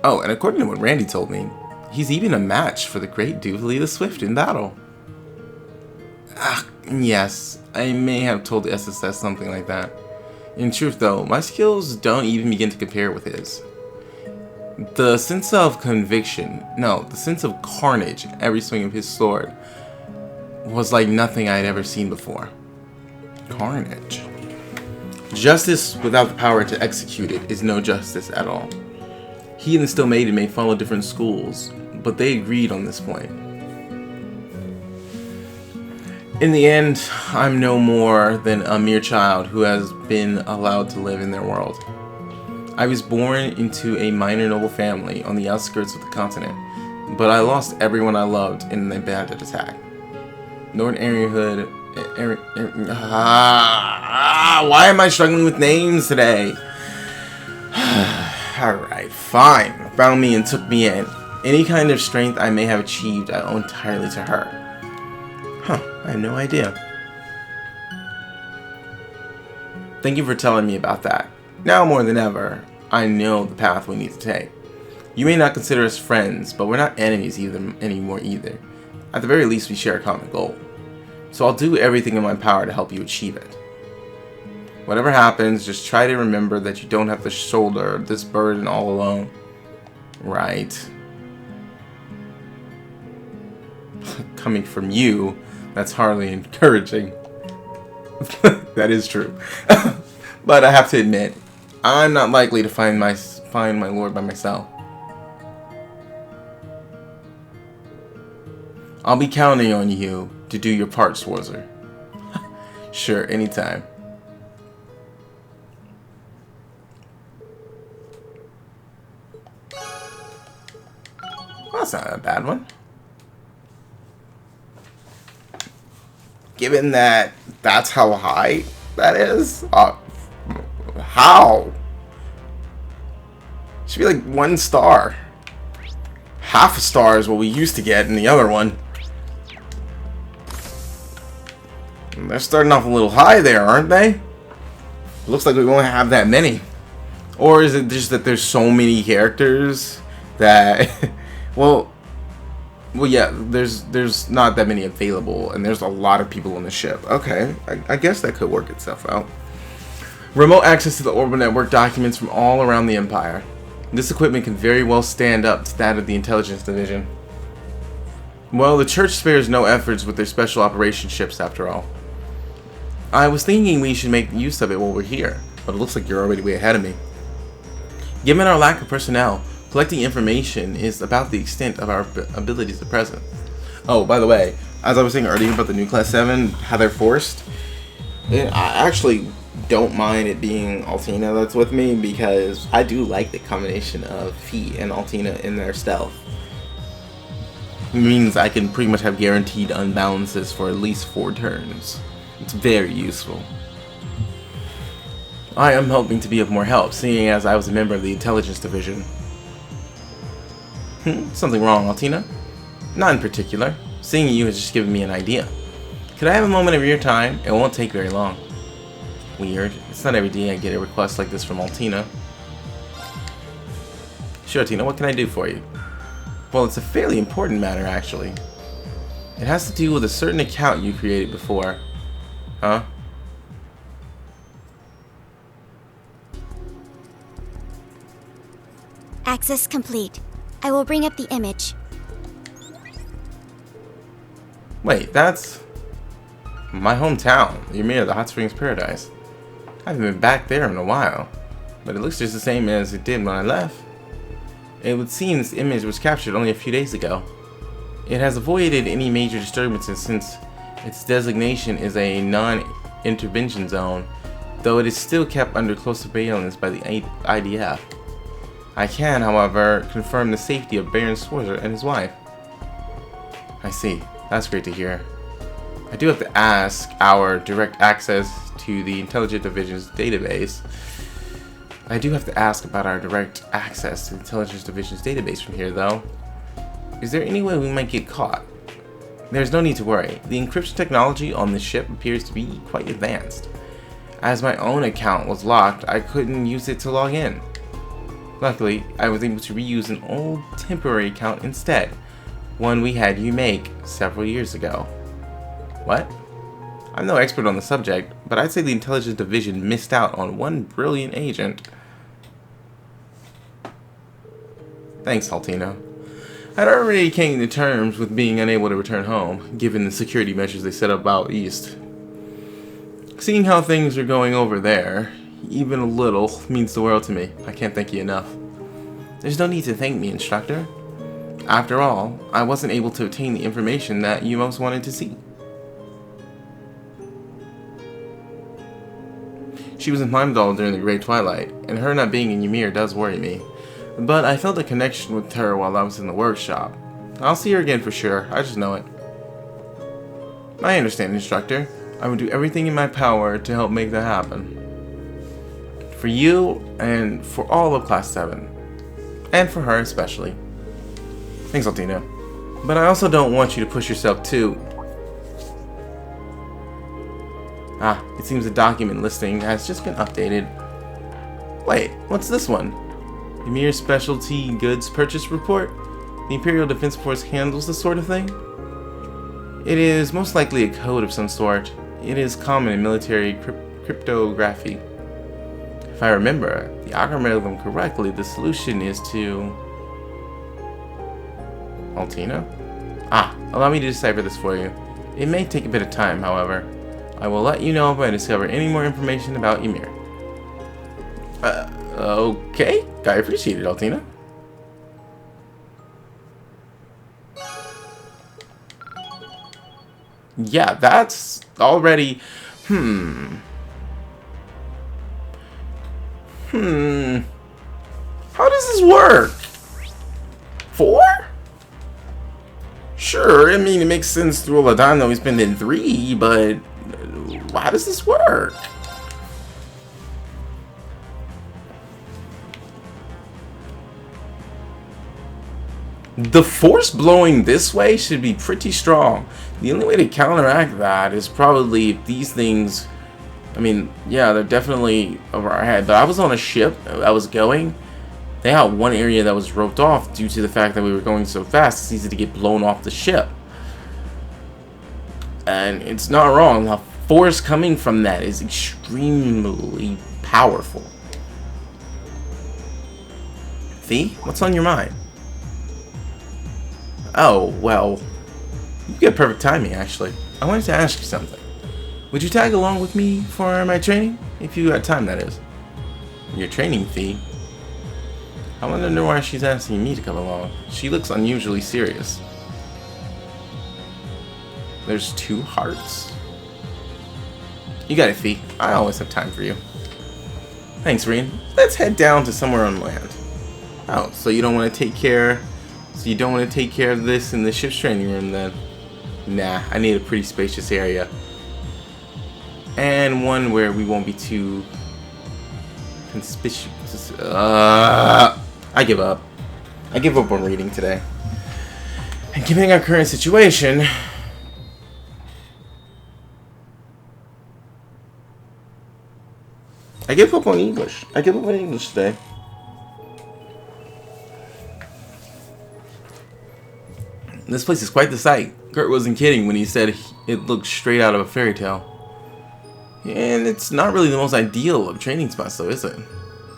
Oh, and according to what Randy told me, he's even a match for the great Duvali the Swift in battle. Ah, yes, I may have told the SSS something like that. In truth, though, my skills don't even begin to compare with his. The sense of conviction, no, the sense of carnage in every swing of his sword was like nothing I had ever seen before. Carnage. Justice without the power to execute it is no justice at all. He and the Still Maiden may follow different schools, but they agreed on this point. In the end, I'm no more than a mere child who has been allowed to live in their world. I was born into a minor noble family on the outskirts of the continent, but I lost everyone I loved in a bandit attack. Lord Arianhood... why am I struggling with names today? Alright, fine. Found me and took me in. Any kind of strength I may have achieved, I owe entirely to her. Huh, I have no idea. Thank you for telling me about that. Now more than ever, I know the path we need to take. You may not consider us friends, but we're not enemies anymore either. At the very least, we share a common goal. So I'll do everything in my power to help you achieve it. Whatever happens, just try to remember that you don't have to shoulder this burden all alone. Right. Coming from you, that's hardly encouraging. That is true. But I have to admit, I'm not likely to find my lord by myself. I'll be counting on you to do your part, Schwarzer. Sure, anytime. Well, that's not a bad one. Given that that's how high that is, how? Should be like 1 star. Half a star is what we used to get in the other one. And they're starting off a little high there, aren't they? Looks like we won't have that many. Or is it just that there's so many characters that... well, yeah, there's not that many available, and there's a lot of people on the ship. Okay, I guess that could work itself out. Remote access to the orbital network documents from all around the Empire. This equipment can very well stand up to that of the Intelligence Division. Well, the Church spares no efforts with their special operations ships, after all. I was thinking we should make use of it while we're here, but it looks like you're already way ahead of me. Given our lack of personnel, collecting information is about the extent of our abilities at present. Oh, by the way, as I was saying earlier about the new Class 7, how they're forced, I actually don't mind it being Altina that's with me, because I do like the combination of Fee and Altina in their stealth. It means I can pretty much have guaranteed unbalances for at least 4 turns. It's very useful. I am hoping to be of more help, seeing as I was a member of the Intelligence Division. Something wrong, Altina? Not in particular. Seeing you has just given me an idea. Could I have a moment of your time? It won't take very long. Weird. It's not every day I get a request like this from Altina. Sure, Tina, what can I do for you? Well, it's a fairly important matter, actually. It has to do with a certain account you created before. Huh? Access complete. I will bring up the image. Wait, that's my hometown. You're near the Hot Springs Paradise. I haven't been back there in a while, but it looks just the same as it did when I left. It would seem this image was captured only a few days ago. It has avoided any major disturbances since its designation is a non-intervention zone. though it is still kept under close surveillance by the IDF. I can, however, confirm the safety of Baron Sworzer and his wife. I see. That's great to hear. I do have to ask our direct access to the Intelligence Division's database. From here, though. Is there any way we might get caught? There's no need to worry. The encryption technology on this ship appears to be quite advanced. As my own account was locked, I couldn't use it to log in. Luckily, I was able to reuse an old temporary account instead, one we had you make several years ago. What? I'm no expert on the subject, but I'd say the Intelligence Division missed out on one brilliant agent. Thanks, Haltina. I'd already came to terms with being unable to return home, given the security measures they set up out east. Seeing how things are going over there, even a little, means the world to me. I can't thank you enough. There's no need to thank me, Instructor. After all, I wasn't able to obtain the information that you most wanted to see. She was in Heimdall during the Great Twilight, and her not being in Ymir does worry me. But I felt a connection with her while I was in the workshop. I'll see her again for sure, I just know it. I understand, Instructor. I will do everything in my power to help make that happen. For you, and for all of Class 7. And for her especially. Thanks, Altina. But I also don't want you to push yourself too. It seems the document listing has just been updated. Wait, what's this one? Ymir Specialty Goods Purchase Report? The Imperial Defense Force handles this sort of thing? It is most likely a code of some sort. It is common in military cryptography. If I remember the algorithm correctly, the solution is to... Altina? Allow me to decipher this for you. It may take a bit of time, however. I will let you know if I discover any more information about Ymir. Okay. I appreciate it, Altina. Yeah, that's already... How does this work? 4? Sure, I mean, it makes sense through all the time that we spend in 3, but how does this work? The force blowing this way should be pretty strong. The only way to counteract that is probably if these things... I mean, yeah, they're definitely over our head. But I was on a ship, I was going. They had one area that was roped off due to the fact that we were going so fast. It's easy to get blown off the ship. And it's not wrong. The force coming from that is extremely powerful. Fee, what's on your mind? Oh, well, you get perfect timing, actually. I wanted to ask you something. Would you tag along with me for my training? If you got time, that is. Your training fee? I want to know why she's asking me to come along. She looks unusually serious. There's 2 hearts. You got it, Fee. I always have time for you. Thanks, Reen. Let's head down to somewhere on land. Oh, so you don't want to take care... So you don't want to take care of this in the ship's training room, then? Nah, I need a pretty spacious area. And one where we won't be too... conspicuous. I give up. I give up on reading today. And given our current situation... I give up on English. I give up on English today. This place is quite the sight. Kurt wasn't kidding when he said it looked straight out of a fairy tale. And it's not really the most ideal of training spots though, is it?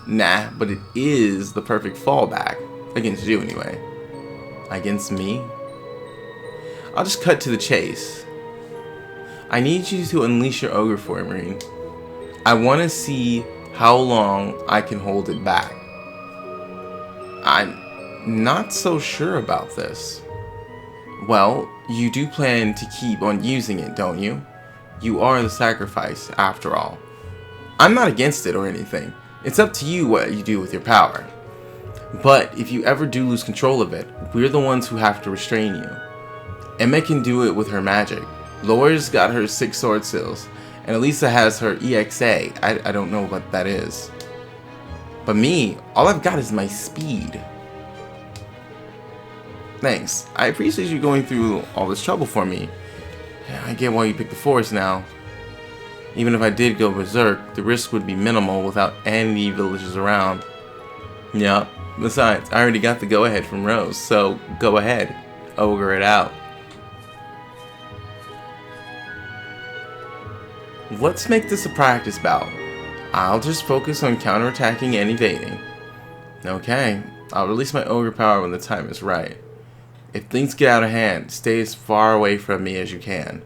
Nah, but it is the perfect fallback. Against you anyway. Against me? I'll just cut to the chase. I need you to unleash your ogre for me, Marine. I want to see how long I can hold it back. I'm not so sure about this. Well, you do plan to keep on using it, don't you? You are the sacrifice, after all. I'm not against it or anything. It's up to you what you do with your power. But if you ever do lose control of it, we're the ones who have to restrain you. Emma can do it with her magic. Laura's got her 6 sword skills, and Elisa has her EXA. I don't know what that is. But me, all I've got is my speed. Thanks. I appreciate you going through all this trouble for me. I get why you picked the forest now. Even if I did go berserk, the risk would be minimal without any villages around. Yup. Besides, I already got the go-ahead from Rose, so go ahead. Ogre it out. Let's make this a practice bout. I'll just focus on counterattacking and evading. Okay, I'll release my ogre power when the time is right. If things get out of hand, stay as far away from me as you can.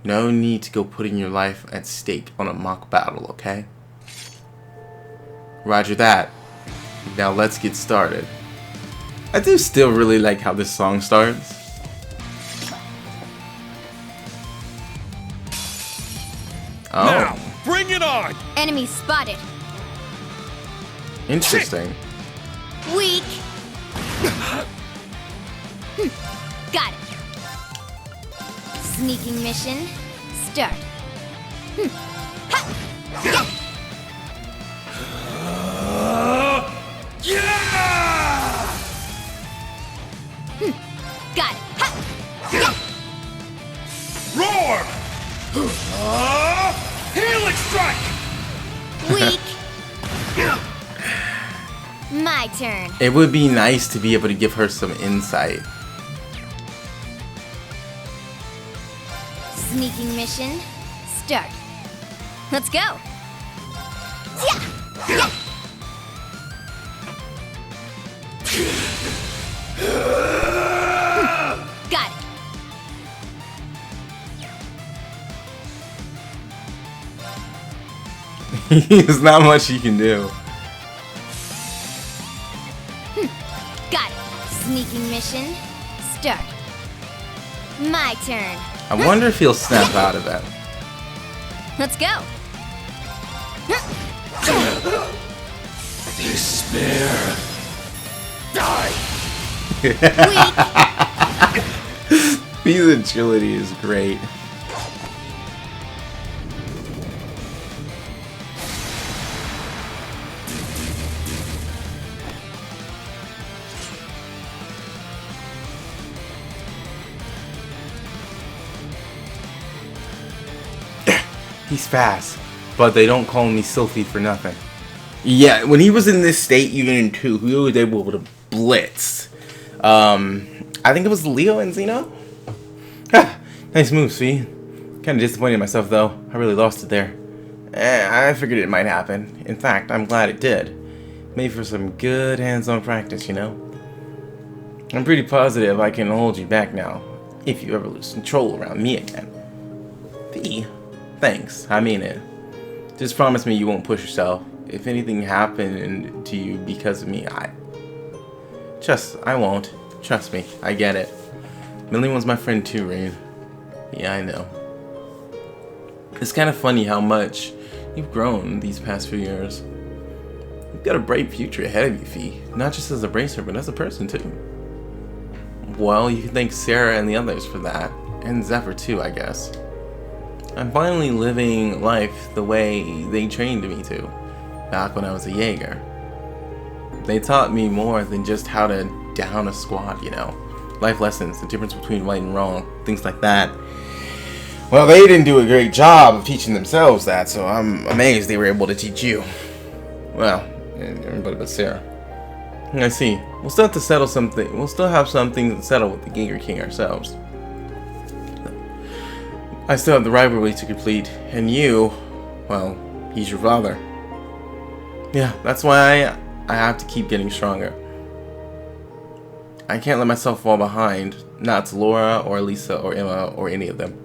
No need to go putting your life at stake on a mock battle, okay? Roger that. Now let's get started. I do still really like how this song starts. Oh. Now, bring it on! Enemy spotted. Interesting. Weak. Got it. Sneaking mission. Start. Yeah! Got it. Roar! Helix strike! Weak. My turn. It would be nice to be able to give her some insight. Sneaking mission. Start. Let's go. Got it. There's not much you can do. Got it. Sneaking mission. Start. My turn. I wonder if he'll snap out of it. Let's go. Despair. Die. His agility is great. He's fast, but they don't call me Sophie for nothing. Yeah, when he was in this state, even in 2, he was able to blitz. I think it was Leo and Zeno. Nice move, Svi. Kind of disappointed in myself, though. I really lost it there. I figured it might happen. In fact, I'm glad it did. Made for some good hands-on practice, you know? I'm pretty positive I can hold you back now, if you ever lose control around me again. V, thanks. I mean it. Just promise me you won't push yourself. If anything happened to you because of me, I won't. Trust me, I get it. Millie was my friend too, Rain. Yeah, I know. It's kind of funny how much you've grown these past few years. You've got a bright future ahead of you, Fee. Not just as a bracer, but as a person too. Well, you can thank Sarah and the others for that. And Zephyr too, I guess. I'm finally living life the way they trained me to, back when I was a Jaeger. They taught me more than just how to down a squad, you know. Life lessons, the difference between right and wrong, things like that. Well, they didn't do a great job of teaching themselves that, so I'm amazed they were able to teach you. Well, everybody but Sarah. I see. We'll still have to settle something. We'll still have some things to settle with the Jaeger King ourselves. I still have the rivalry to complete, and you, well, he's your father. Yeah, that's why I have to keep getting stronger. I can't let myself fall behind, not to Laura or Lisa or Emma or any of them.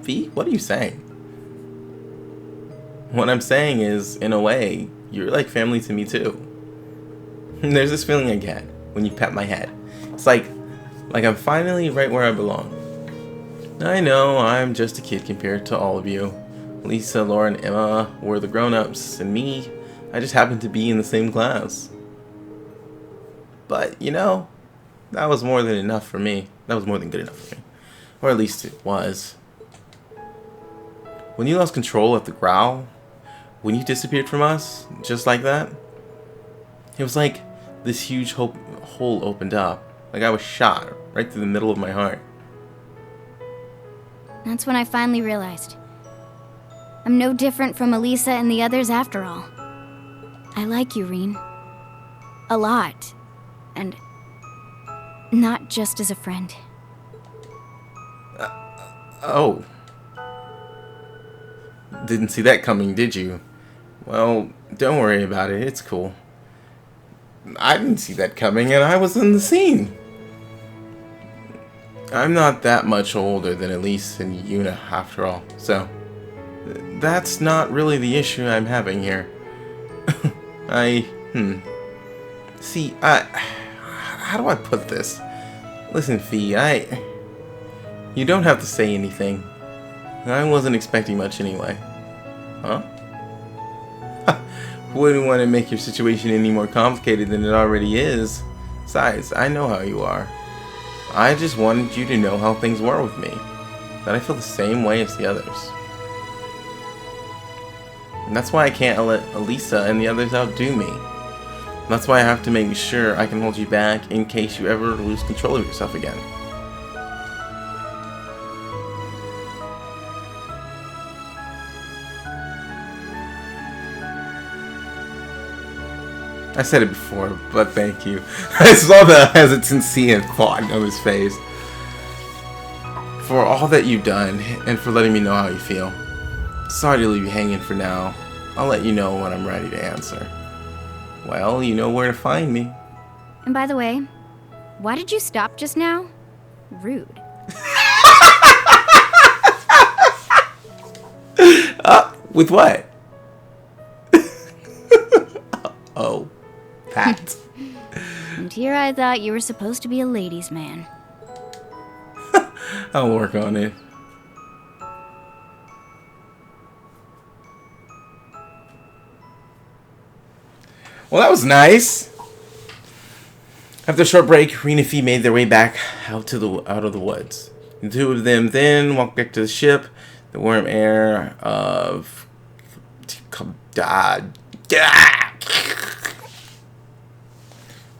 V, what are you saying? What I'm saying is, in a way, you're like family to me too. There's this feeling I get when you pat my head. It's like I'm finally right where I belong. I know I'm just a kid compared to all of you, Lisa, Laura, and Emma were the grown-ups, and me, I just happened to be in the same class. But, you know, that was more than enough for me. That was more than good enough for me. Or at least it was. When you lost control of the growl, when you disappeared from us, just like that, it was like this huge hole opened up. Like I was shot right through the middle of my heart. That's when I finally realized. I'm no different from Elisa and the others after all. I like you, Reen. A lot. And not just as a friend. Oh. Didn't see that coming, did you? Well, don't worry about it. It's cool. I didn't see that coming, and I was in the scene. I'm not that much older than Elise and Yuna, after all, so that's not really the issue I'm having here. See, how do I put this? Listen, Fee, you don't have to say anything. I wasn't expecting much anyway. Huh? Wouldn't want to make your situation any more complicated than it already is. Besides, I know how you are. I just wanted you to know how things were with me. That I feel the same way as the others. And that's why I can't let Elisa and the others outdo me. And that's why I have to make sure I can hold you back in case you ever lose control of yourself again. I said it before, but thank you. I saw the hesitancy and thought on his face. For all that you've done, and for letting me know how you feel. Sorry to leave you hanging for now. I'll let you know when I'm ready to answer. Well, you know where to find me. And by the way, why did you stop just now? Rude. With what? Oh. That. And here I thought you were supposed to be a ladies' man. I'll work on it. Well, that was nice. After a short break, Reen and Fee made their way back out of the woods. The two of them then walked back to the ship. The warm air of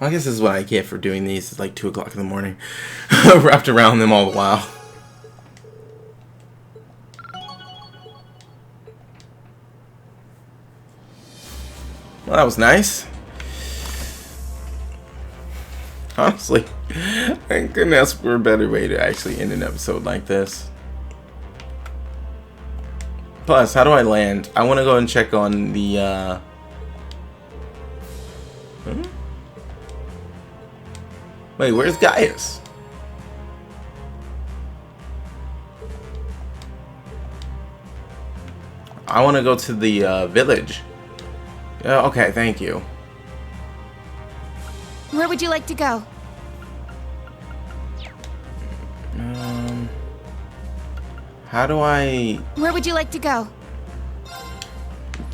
I guess this is what I get for doing these. It's like 2 o'clock in the morning. Wrapped around them all the while. Well, that was nice. Honestly, I couldn't ask for a better way to actually end an episode like this. Plus, how do I land? I want to go and check on the, Wait, where's Gaius? I want to go to the village. Okay, thank you. Where would you like to go? How do I... Where would you like to go?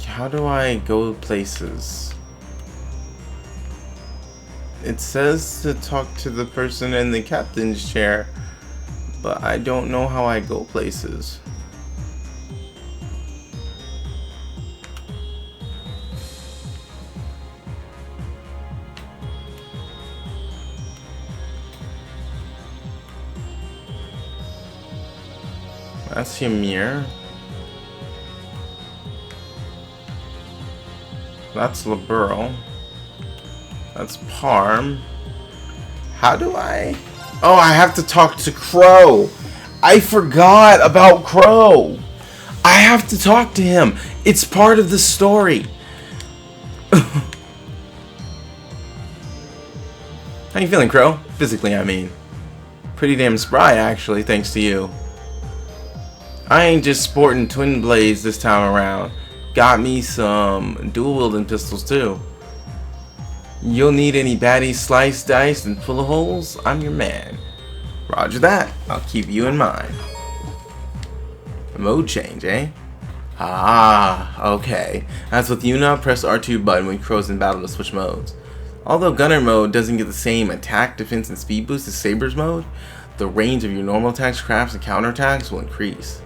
How do I go places? It says to talk to the person in the captain's chair, but I don't know how I go places. That's Ymir. That's Liberl. That's Parm. How do I... Oh, I have to talk to Crow. I forgot about Crow. I have to talk to him. It's part of the story. How you feeling, Crow? Physically, I mean. Pretty damn spry, actually, thanks to you. I ain't just sporting twin blades this time around. Got me some dual-wielding pistols, too. You'll need any baddies sliced, diced, and full of holes? I'm your man. Roger that. I'll keep you in mind. Mode change, eh? Ah, okay. As with Yuna, press R2 button when Crow's in battle to switch modes. Although Gunner mode doesn't get the same attack, defense, and speed boost as Saber's mode, the range of your normal attacks, crafts, and counterattacks will increase.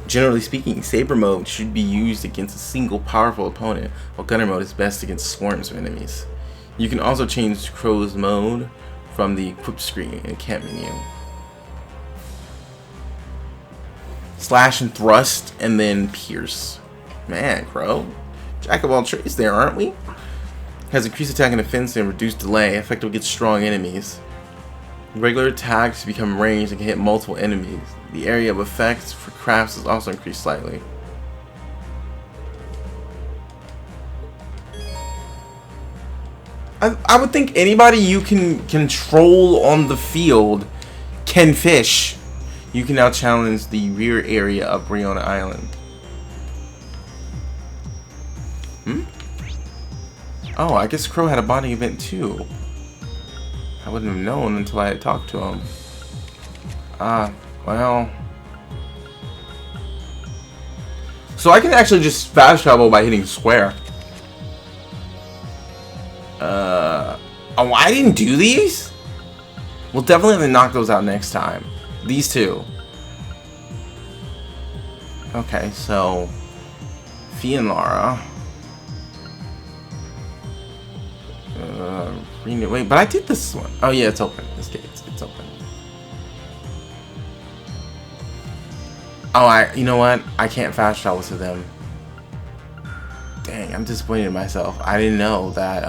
Generally speaking, Saber mode should be used against a single powerful opponent, while Gunner mode is best against swarms of enemies. You can also change Crow's mode from the equip screen in camp menu. Slash and thrust, and then pierce. Man, Crow. Jack of all trades there, aren't we? Has increased attack and defense and reduced delay, effective against strong enemies. Regular attacks become ranged and can hit multiple enemies. The area of effects for crafts is also increased slightly. I would think anybody you can control on the field can fish. You can now challenge the rear area of Riona Island. Oh, I guess Crow had a bonding event too. I wouldn't have known until I had talked to him. Well. So I can actually just fast travel by hitting square. Oh, I didn't do these? We'll definitely have to knock those out next time. These two. Okay, so Fee and Lara. Wait, but I did this one. Oh yeah, it's open. This gate, it's open. Oh, you know what? I can't fast travel to them. Dang, I'm disappointed in myself. I didn't know that.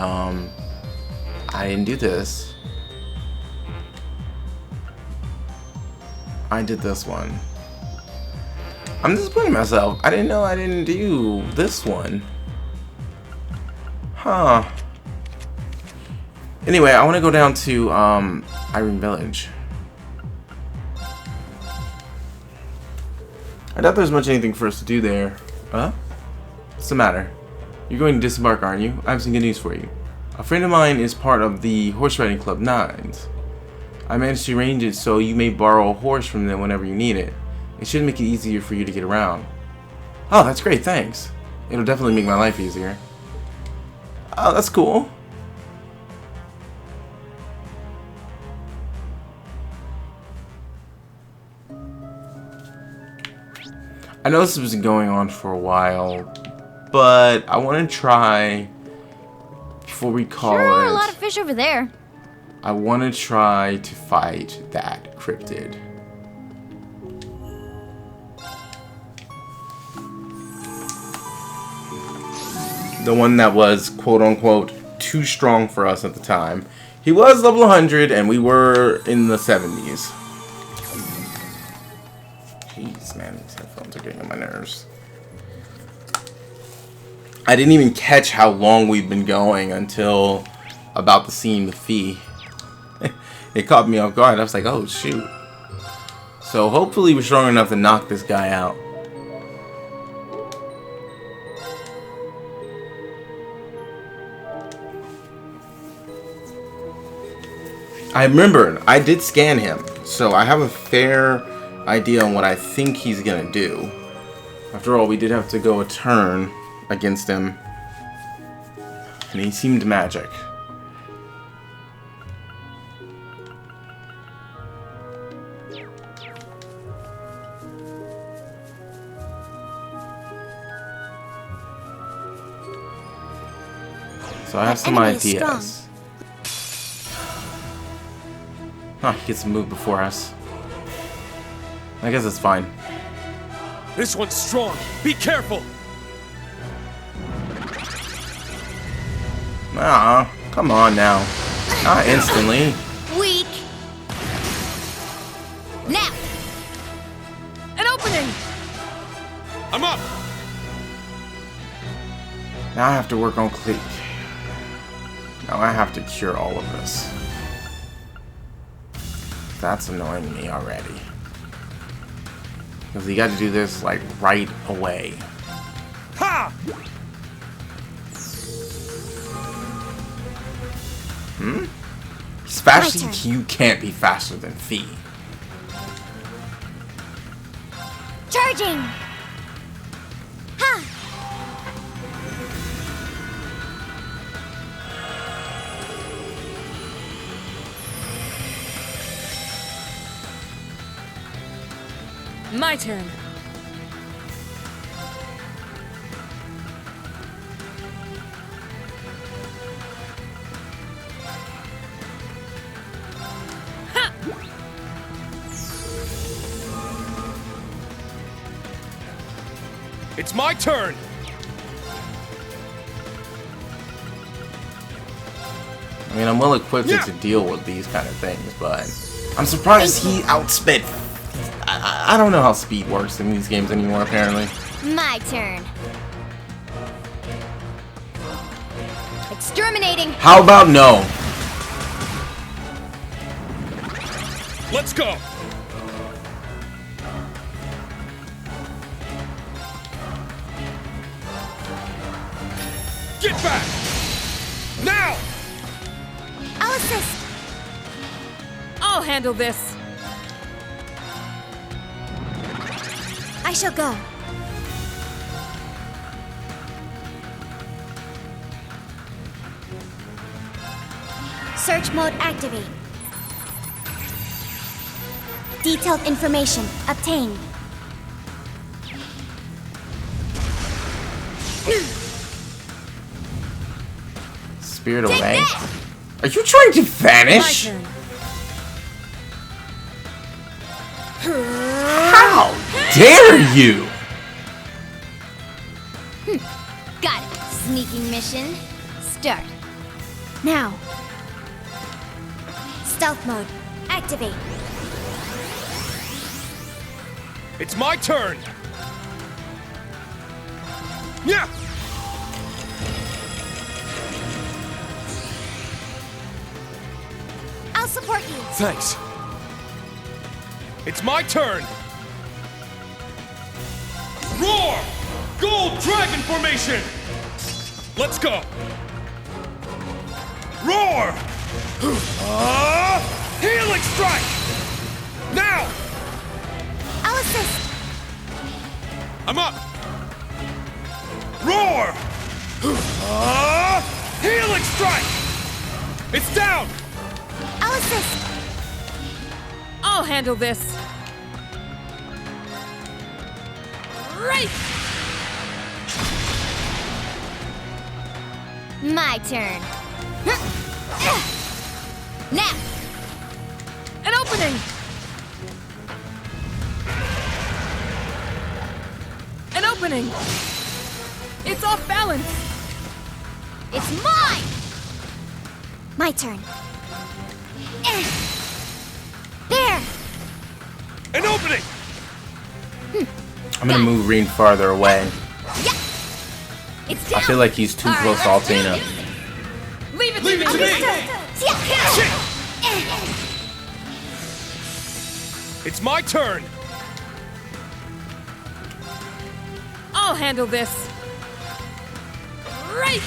I didn't do this. I did this one. I'm disappointed in myself. I didn't know I didn't do this one. Huh. Anyway, I want to go down to Irene Village. I doubt there's much anything for us to do there. Huh? What's the matter? You're going to disembark, aren't you? I have some good news for you. A friend of mine is part of the horse riding club Nines. I managed to arrange it so you may borrow a horse from them whenever you need it. It should make it easier for you to get around. Oh, that's great, thanks. It'll definitely make my life easier. Oh, that's cool. I know this has been going on for a while, but I want to try, before we call Sure are it, a lot of fish over there. I want to try to fight that cryptid. The one that was, quote-unquote, too strong for us at the time. He was level 100, and we were in the 70s. Jeez, man, these headphones are getting on my nerves. I didn't even catch how long we've been going until about the scene with Fee. It caught me off guard. I was like, oh, shoot. So hopefully we're strong enough to knock this guy out. I remember, I did scan him, so I have a fair idea on what I think he's gonna do. After all, we did have to go a turn against him, and he seemed magic. So I have some ideas. Huh, he gets to move before us. I guess it's fine. This one's strong. Be careful. Ah, come on now. Not instantly. Weak. Now. An opening. I'm up. Now I have to work on Cleek. Now I have to cure all of this. That's annoying me already. Because you got to do this like right away. Ha! He's faster. You can't be faster than Fee. Charging! Ha! My turn. It's my turn! I mean, I'm well equipped to deal with these kind of things, but I'm surprised he outsped. I don't know how speed works in these games anymore, apparently. My turn. Exterminating. How about no? Let's go! Get back! Now! I'll assist. I'll handle this. I shall go. Search mode activate. Detailed information obtained. Spirit away. Are you trying to vanish? How dare you? Got it. Sneaking mission. Start. Now. Stealth mode activate. It's my turn! Yeah! I'll support you. Thanks. It's my turn! Roar! Gold Dragon Formation! Let's go! Roar! Healing Strike! Now! I'll assist. I'm up! Roar! Healing Strike! It's down! I'll assist. I'll handle this. Right! My turn. Now. An opening! An opening! It's off balance! It's mine! My turn. There! An opening! I'm gonna move Reen farther away. It's down. I feel like he's too close to Altina. Leave it to me! It's my turn! I'll handle this. Right!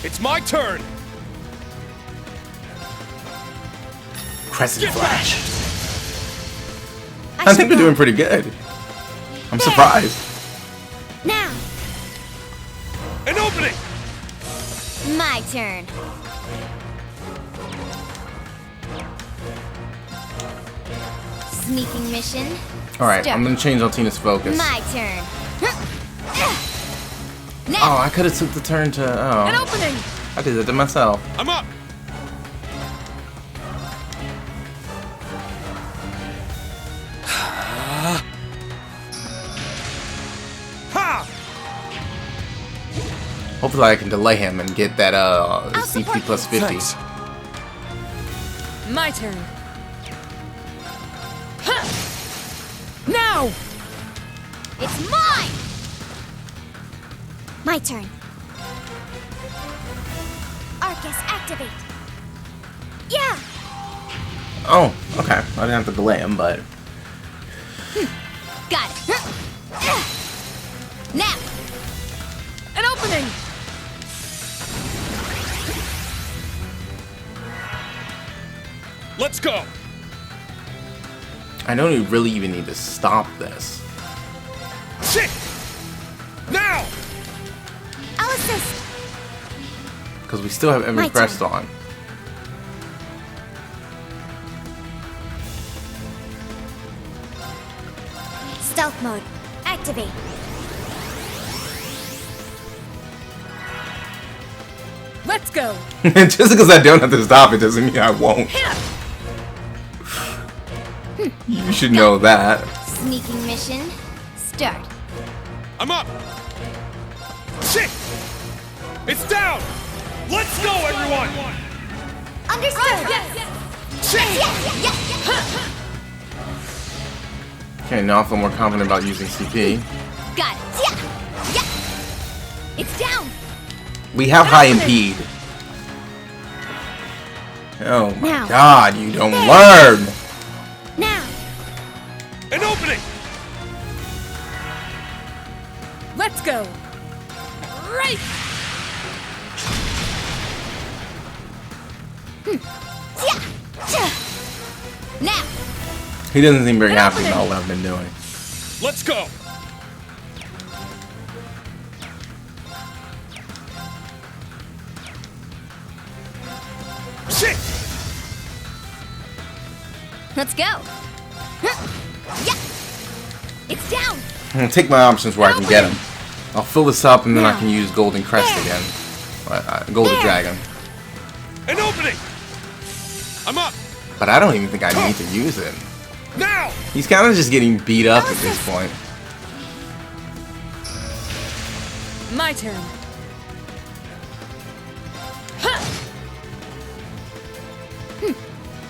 It's my turn! Crescent Flash. I think they're doing pretty good. I'm surprised. Now. An opening! My turn. Sneaking mission. Alright, I'm gonna change Altina's focus. My turn. Oh, I could have took the turn to. An Oh. opening! I did it to myself. I'm up! Ha! Hopefully I can delay him and get that CP plus 50. Thanks. My turn. Now! It's mine! My turn. Arcus activate. Yeah! Oh, okay. I didn't have to delay him, but Got it. Now. An opening! Let's go! I don't really even need to stop this. Shit! Now! I'll assist. Because we still have My Emmy turn. Crest on. Stealth mode. Activate. Let's go. Just because I don't have to stop it doesn't mean I won't. You should know that. Sneaking mission. Start. I'm up! Shit! It's down! Let's go, everyone! Understood. Okay, now I feel more confident about using CP. Got it. It's down. We have high impede. Oh my Now. god, you don't learn! Now. An opening! Let's go. Right. Now. He doesn't seem very happy about what I've been doing. Let's go! Shit! Let's go. Yeah. It's down. I'm gonna take my options where I can get him. I'll fill this up and then I can use Golden Crest again. Golden Dragon. An opening! I'm up! But I don't even think I need to use it. Now! He's kind of just getting beat up at this point. My turn.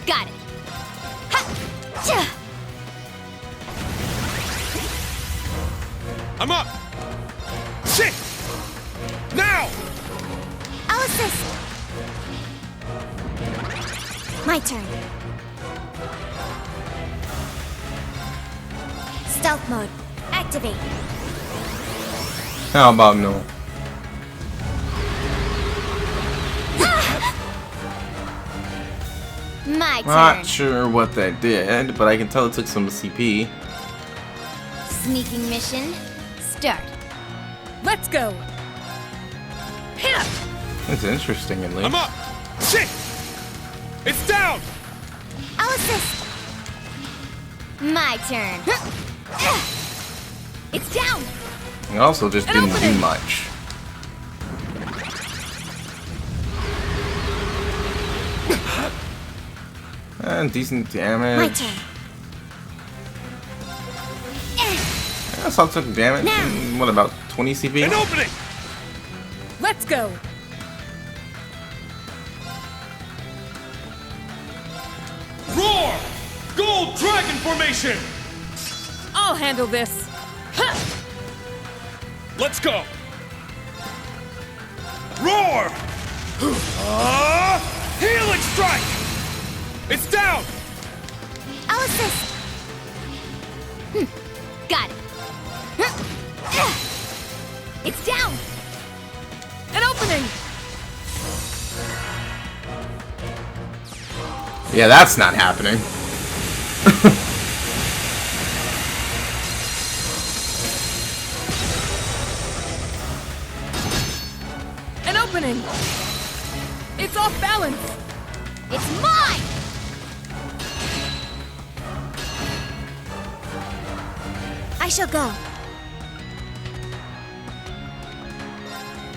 Got it. I'm up! Shit! Now! I'll assist. My turn. Stealth mode. Activate. How about no? My turn. Not sure what that did, but I can tell it took some CP. Sneaking mission. Start. Let's go. That's interesting, at least. I'm up! Shit! It's down! I'll assist. My turn. It's down. It also just didn't do much. And decent damage. My turn. I saw it took damage. What, about 20 CP? An opening! Let's go. Roar! Gold Dragon Formation! I'll handle this. Let's go! Roar! Healing Strike! It's down! I'll assist. Got it. It's down. An opening. Yeah, that's not happening. An opening. It's off balance. It's mine. I shall go.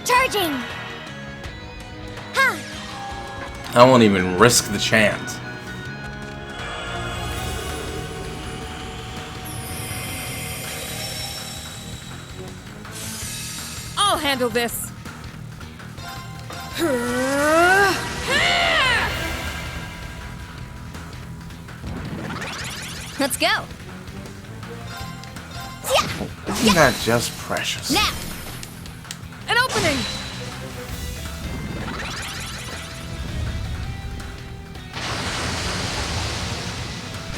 Charging. Ha! I won't even risk the chance. I'll handle this. Let's go. Isn't that just precious? Now. An opening.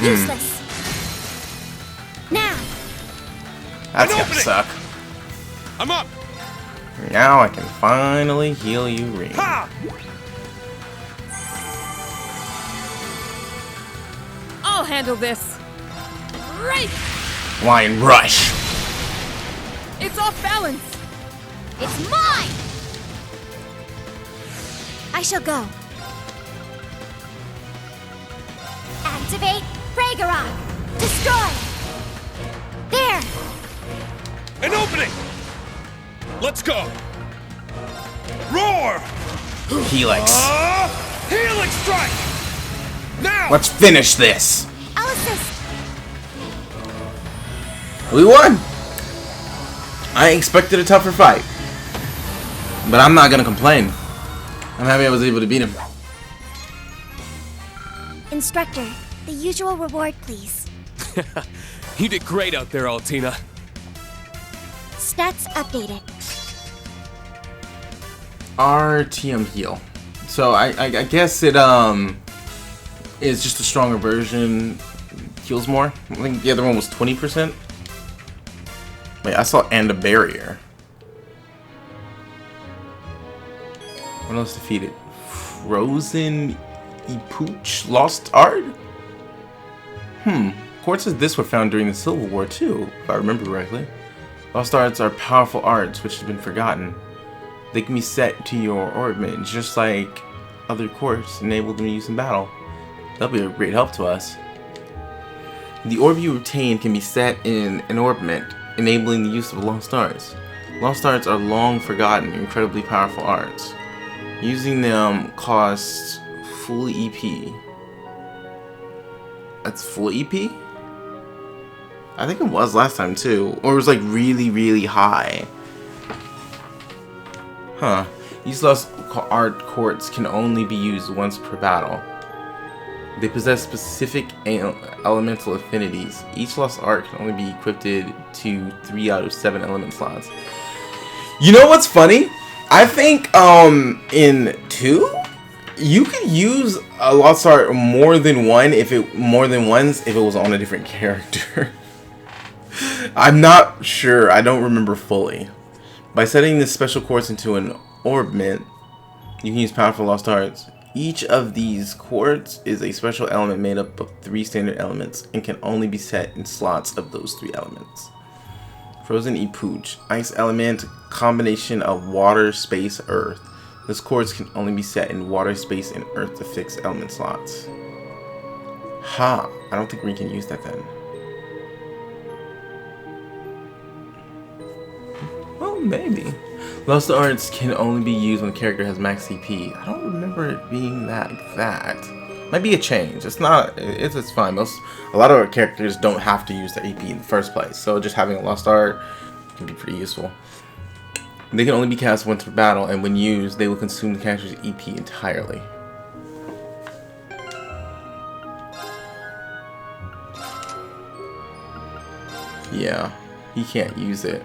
Useless. Now. That's gonna suck. I'm up. Now I can finally heal you, Reem. Ha! I'll handle this. Right. Lion Rush. It's off balance. It's mine. I shall go. Activate Ragnarok. Destroy. There. An opening! Let's go! Roar! Helix. Helix strike! Now! Let's finish this. I'll assist. We won. I expected a tougher fight, but I'm not gonna complain. I'm happy I was able to beat him. Instructor, the usual reward, please. You did great out there, Altina. Stats updated. RTM heal. So I guess it is just a stronger version. Heals more. I think the other one was 20%. Wait, I saw and a barrier. What else defeated? Frozen Ipooch Lost Art? Quartz says this were found during the Civil War too, if I remember correctly. Lost arts are powerful arts which have been forgotten. They can be set to your orbit, just like other quartz, enable them to use in battle. That'll be a great help to us. The orb you obtain can be set in an orbit, enabling the use of lost arts. Lost arts are long forgotten, incredibly powerful arts. Using them costs full EP. That's full EP? I think it was last time too. Or it was like really, really high. Huh. These lost art quartz can only be used once per battle. They possess specific elemental affinities. Each lost art can only be equipped to 3 out of 7 element slots. You know what's funny? I think in 2 you could use a lost art more than once if it was on a different character. I'm not sure. I don't remember fully. By setting this special quartz into an orbit, you can use powerful lost arts. Each of these quartz is a special element made up of 3 standard elements and can only be set in slots of those 3 elements. Frozen Ipooch, ice element, combination of water, space, earth. This quartz can only be set in water, space, and earth to fix element slots. Ha! I don't think we can use that then. Well, maybe. Lost arts can only be used when the character has max CP. I don't remember it being like that. Might be a change. It's not. It's fine. A lot of our characters don't have to use their AP in the first place, so just having a lost art can be pretty useful. They can only be cast once per battle, and when used, they will consume the character's EP entirely. Yeah, he can't use it.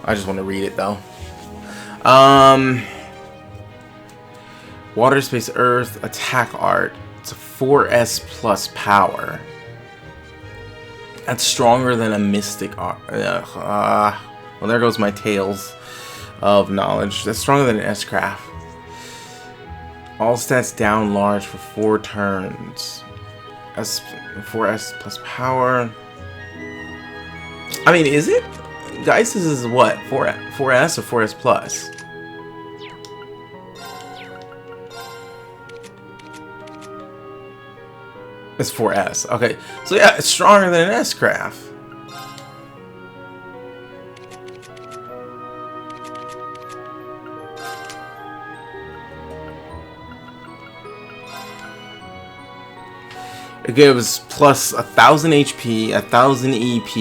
I just want to read it though. Water, space, earth, attack art. It's a 4S plus power. That's stronger than a mystic art. Well, there goes my tales of knowledge. That's stronger than an S-craft. All stats down large for 4 turns. 4S plus power. I mean, is it? Geist is what? 4S or 4S plus? It's 4S. Okay. So yeah, it's stronger than an S-craft. It gives plus 1,000 HP, 1,000 EP.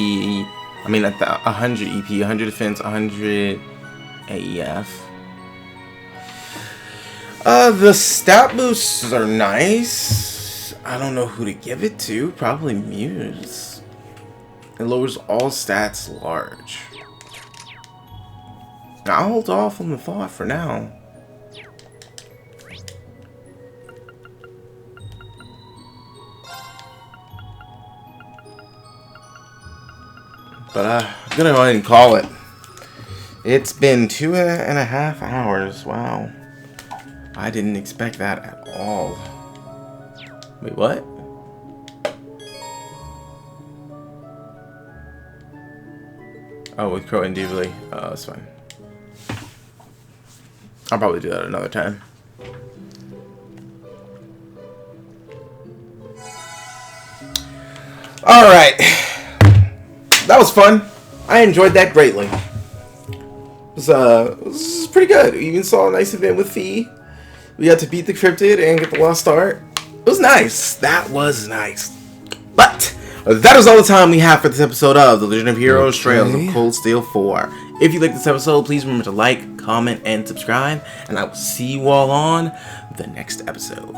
I mean, 100 EP, 100 defense, 100 AEF. The stat boosts are nice. I don't know who to give it to. Probably Muse. It lowers all stats large. I'll hold off on the thought for now. But I'm gonna go ahead and call it. It's been 2.5 hours. Wow. I didn't expect that at all. Wait, what? Oh, with Crow and Dively. Oh, that's fine. I'll probably do that another time. Alright. that was fun. I enjoyed that greatly. It was pretty good. We even saw a nice event with Fee. We got to beat the cryptid and get the lost art. It was nice. That was nice. But that is all the time we have for this episode of The Legend of Heroes Trails of Cold Steel 4. If you liked this episode, please remember to like, comment, and subscribe. And I will see you all on the next episode.